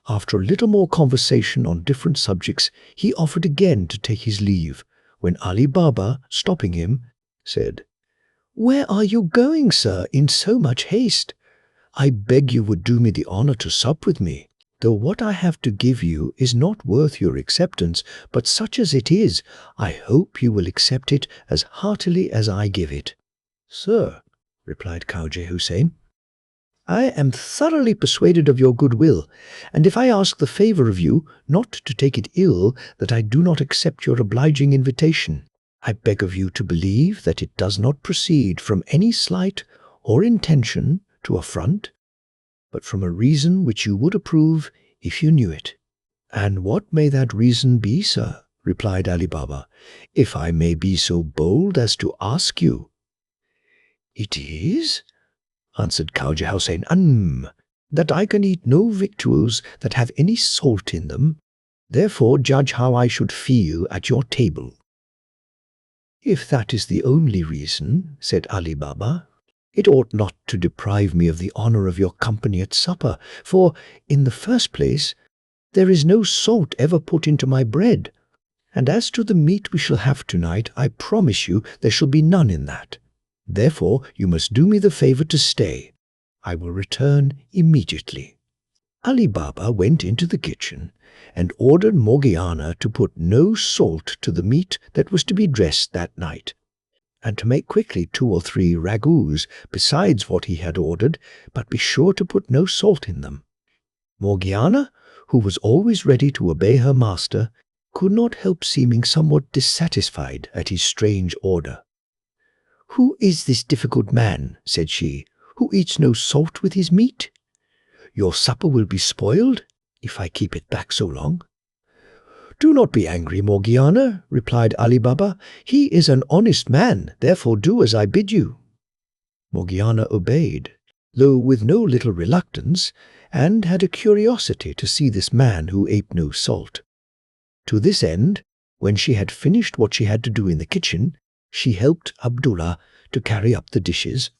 After a little more conversation on different subjects, he offered again to take his leave, when Ali Baba, stopping him, said, "Where are you going, sir, in so much haste? I beg you would do me the honor to sup with me, though what I have to give you is not worth your acceptance, but such as it is, I hope you will accept it as heartily as I give it." "Sir," replied Khawaja Hussain, "I am thoroughly persuaded of your goodwill, and if I ask the favour of you, not to take it ill that I do not accept your obliging invitation, I beg of you to believe that it does not proceed from any slight or intention to affront, but from a reason which you would approve if you knew it." "And what may that reason be, sir?" replied Ali Baba, "if I may be so bold as to ask you." "It is," answered Khawaja Hussain, "that I can eat no victuals that have any salt in them. Therefore judge how I should feel at your table." "If that is the only reason," said Ali Baba, "it ought not to deprive me of the honor of your company at supper, for, in the first place, there is no salt ever put into my bread, and as to the meat we shall have tonight, I promise you there shall be none in that. Therefore you must do me the favor to stay. I will return immediately." Ali Baba went into the kitchen and ordered Morgiana to put no salt to the meat that was to be dressed that night, and to make quickly 2 or 3 ragouts besides what he had ordered, but be sure to put no salt in them. Morgiana, who was always ready to obey her master, could not help seeming somewhat dissatisfied at his strange order. "Who is this difficult man," said she, "who eats no salt with his meat? Your supper will be spoiled if I keep it back so long." "Do not be angry, Morgiana," replied Ali Baba. "He is an honest man, therefore do as I bid you." Morgiana obeyed, though with no little reluctance, and had a curiosity to see this man who ate no salt. To this end, when she had finished what she had to do in the kitchen, she helped Abdullah to carry up the dishes,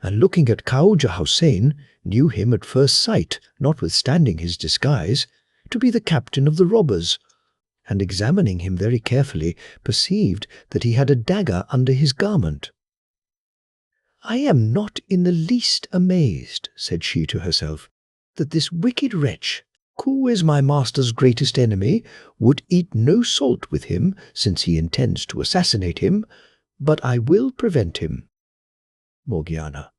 and looking at Khawaja Hussain, knew him at first sight, notwithstanding his disguise, to be the captain of the robbers, and examining him very carefully, perceived that he had a dagger under his garment. "I am not in the least amazed," said she to herself, "that this wicked wretch, who is my master's greatest enemy, would eat no salt with him, since he intends to assassinate him, but I will prevent him." Morgiana,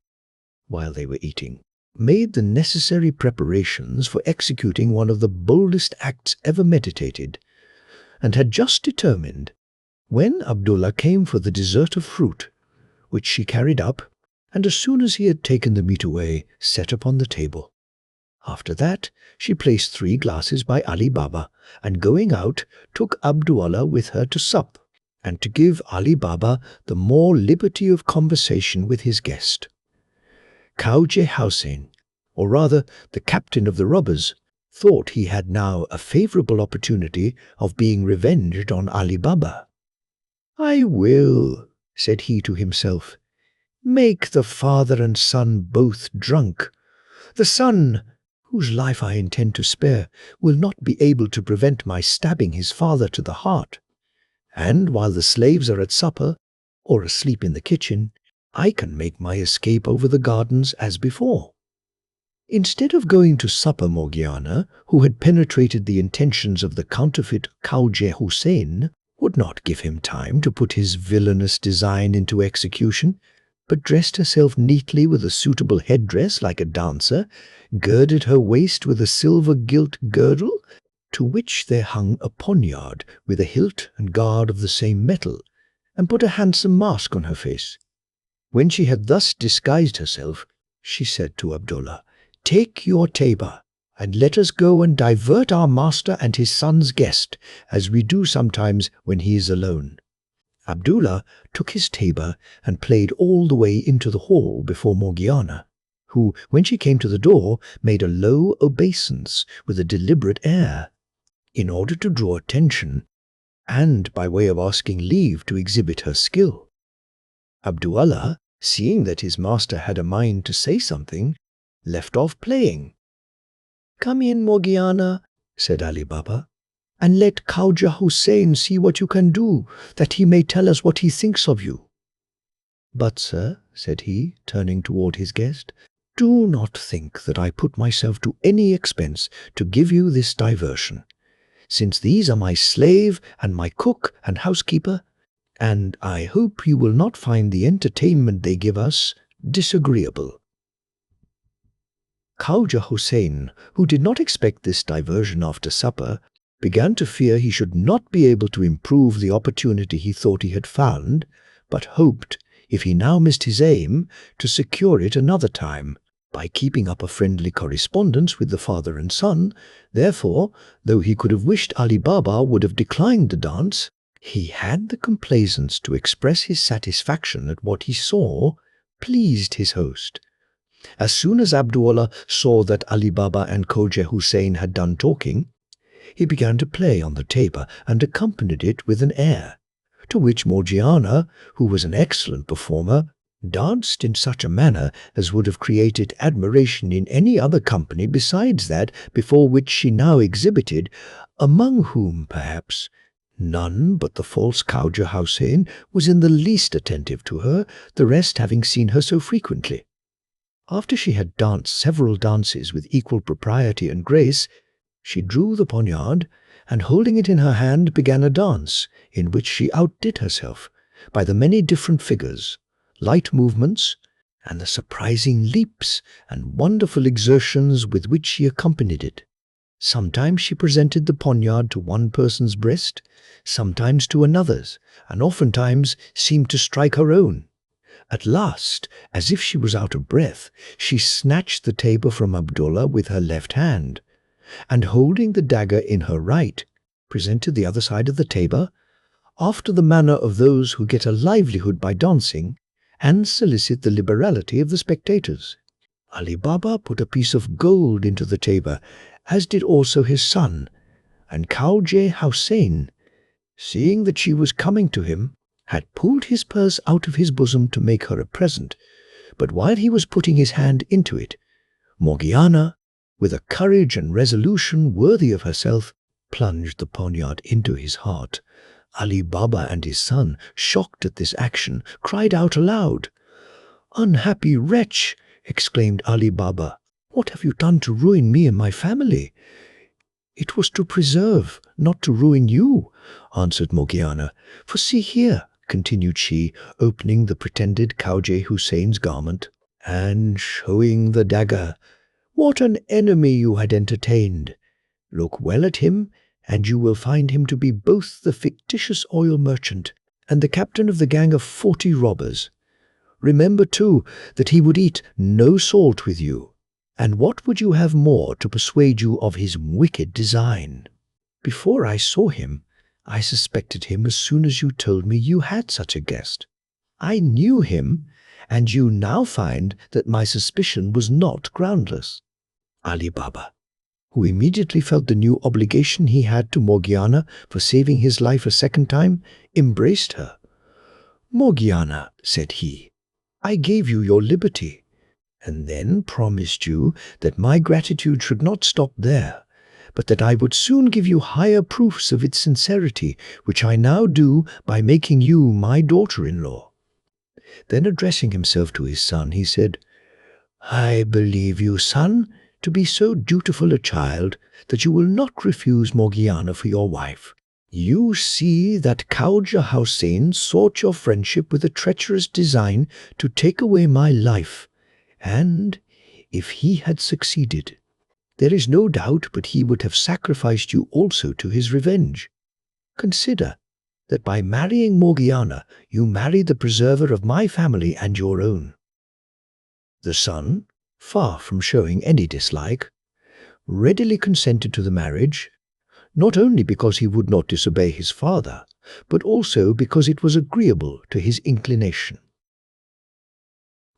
while they were eating, made the necessary preparations for executing one of the boldest acts ever meditated, and had just determined, when Abdullah came for the dessert of fruit, which she carried up, and as soon as he had taken the meat away, set upon the table. After that, she placed 3 glasses by Ali Baba, and going out, took Abdullah with her to sup, and to give Ali Baba the more liberty of conversation with his guest. Khwaja Hussain, or rather the captain of the robbers, thought he had now a favourable opportunity of being revenged on Ali Baba. "I will," said he to himself, "make the father and son both drunk. The son, whose life I intend to spare, will not be able to prevent my stabbing his father to the heart. And while the slaves are at supper, or asleep in the kitchen, I can make my escape over the gardens as before." Instead of going to supper, Morgiana, who had penetrated the intentions of the counterfeit Khwaja Hussain, would not give him time to put his villainous design into execution, but dressed herself neatly with a suitable headdress like a dancer, girded her waist with a silver gilt girdle, to which there hung a poniard with a hilt and guard of the same metal, and put a handsome mask on her face. When she had thus disguised herself, she said to Abdullah, "Take your tabor, and let us go and divert our master and his son's guest, as we do sometimes when he is alone." Abdullah took his tabor and played all the way into the hall before Morgiana, who, when she came to the door, made a low obeisance with a deliberate air, in order to draw attention, and by way of asking leave to exhibit her skill. Abdullah, seeing that his master had a mind to say something, left off playing. "Come in, Morgiana," said Ali Baba, "and let Khwaja Hussain see what you can do, that he may tell us what he thinks of you." "But, sir," said he, turning toward his guest, "do not think that I put myself to any expense to give you this diversion, since these are my slave and my cook and housekeeper, and I hope you will not find the entertainment they give us disagreeable." Khwaja Hussain, who did not expect this diversion after supper, began to fear he should not be able to improve the opportunity he thought he had found, but hoped, if he now missed his aim, to secure it another time, by keeping up a friendly correspondence with the father and son. Therefore, though he could have wished Ali Baba would have declined the dance, he had the complaisance to express his satisfaction at what he saw pleased his host. As soon as Abdullah saw that Ali Baba and Khwaja Hussain had done talking, he began to play on the tabor and accompanied it with an air, to which Morgiana, who was an excellent performer, danced in such a manner as would have created admiration in any other company besides that before which she now exhibited, among whom, perhaps, none but the false Khwaja Hussain was in the least attentive to her, the rest having seen her so frequently. After she had danced several dances with equal propriety and grace, she drew the poniard, and holding it in her hand began a dance, in which she outdid herself by the many different figures, light movements, and the surprising leaps and wonderful exertions with which she accompanied it. Sometimes she presented the poniard to one person's breast, sometimes to another's, and oftentimes seemed to strike her own. At last, as if she was out of breath, she snatched the tabor from Abdullah with her left hand, and holding the dagger in her right, presented the other side of the tabor, after the manner of those who get a livelihood by dancing, and solicit the liberality of the spectators. Ali Baba put a piece of gold into the tabor, as did also his son, and Khwaja Hussain, seeing that she was coming to him, had pulled his purse out of his bosom to make her a present, but while he was putting his hand into it, Morgiana, with a courage and resolution worthy of herself, plunged the poniard into his heart. Ali Baba and his son, shocked at this action, cried out aloud. "Unhappy wretch!" exclaimed Ali Baba, "what have you done to ruin me and my family?" "It was to preserve, not to ruin you," answered Morgiana. "For see here," continued she, opening the pretended Khwaja Hussain's garment, and showing the dagger, "what an enemy you had entertained! Look well at him, and you will find him to be both the fictitious oil merchant and the captain of the gang of 40 robbers. Remember, too, that he would eat no salt with you, And what would you have more to persuade you of his wicked design? Before I saw him, I suspected him as soon as you told me you had such a guest. I knew him, and you now find that my suspicion was not groundless." Ali Baba, who immediately felt the new obligation he had to Morgiana for saving his life a second time, embraced her. "Morgiana," said he, "I gave you your liberty, and then promised you that my gratitude should not stop there, but that I would soon give you higher proofs of its sincerity, which I now do by making you my daughter-in-law." Then addressing himself to his son, he said, "I believe you, son, to be so dutiful a child that you will not refuse Morgiana for your wife. You see that Khawaja Hussain sought your friendship with a treacherous design to take away my life, and if he had succeeded, there is no doubt but he would have sacrificed you also to his revenge. Consider that by marrying Morgiana, you marry the preserver of my family and your own." The son, far from showing any dislike, readily consented to the marriage, not only because he would not disobey his father, but also because it was agreeable to his inclination.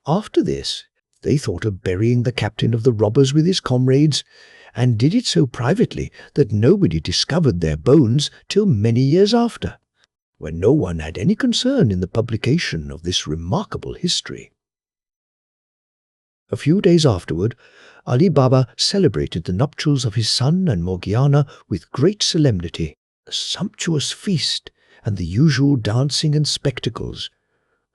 After this, they thought of burying the captain of the robbers with his comrades, and did it so privately that nobody discovered their bones till many years after, when no one had any concern in the publication of this remarkable history. A few days afterward, Ali Baba celebrated the nuptials of his son and Morgiana with great solemnity, a sumptuous feast, and the usual dancing and spectacles,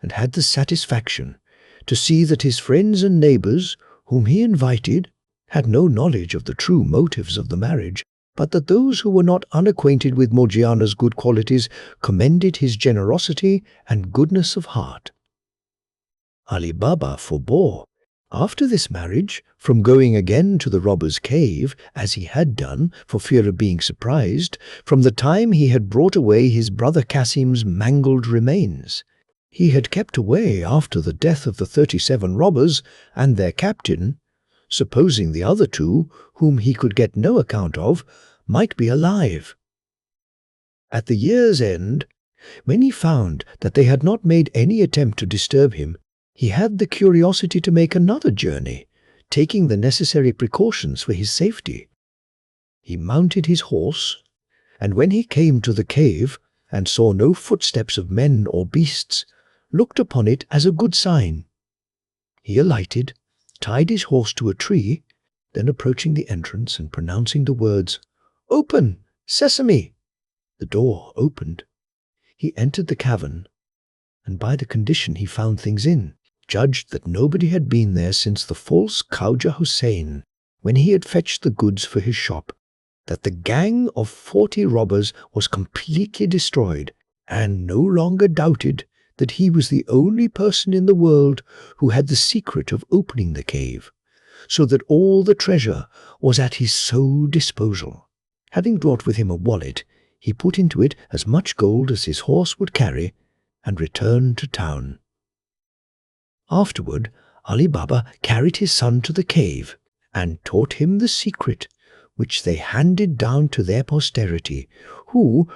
and had the satisfaction to see that his friends and neighbors, whom he invited, had no knowledge of the true motives of the marriage, but that those who were not unacquainted with Morgiana's good qualities commended his generosity and goodness of heart. Ali Baba forbore, after this marriage, from going again to the robber's cave, as he had done, for fear of being surprised, from the time he had brought away his brother Qasim's mangled remains. He had kept away after the death of the 37 robbers and their captain, supposing the other two, whom he could get no account of, might be alive. At the year's end, when he found that they had not made any attempt to disturb him, he had the curiosity to make another journey, taking the necessary precautions for his safety. He mounted his horse, and when he came to the cave and saw no footsteps of men or beasts, looked upon it as a good sign. He alighted, tied his horse to a tree, then approaching the entrance and pronouncing the words, "Open, Sesame!" the door opened. He entered the cavern, and by the condition he found things in, judged that nobody had been there since the false Khawaja Hussain, when he had fetched the goods for his shop, that the gang of 40 robbers was completely destroyed, and no longer doubted that he was the only person in the world who had the secret of opening the cave, so that all the treasure was at his sole disposal. Having brought with him a wallet, he put into it as much gold as his horse would carry, and returned to town. Afterward, Ali Baba carried his son to the cave, and taught him the secret, which they handed down to their posterity, who,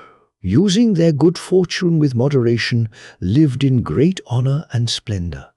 using their good fortune with moderation, lived in great honor and splendor.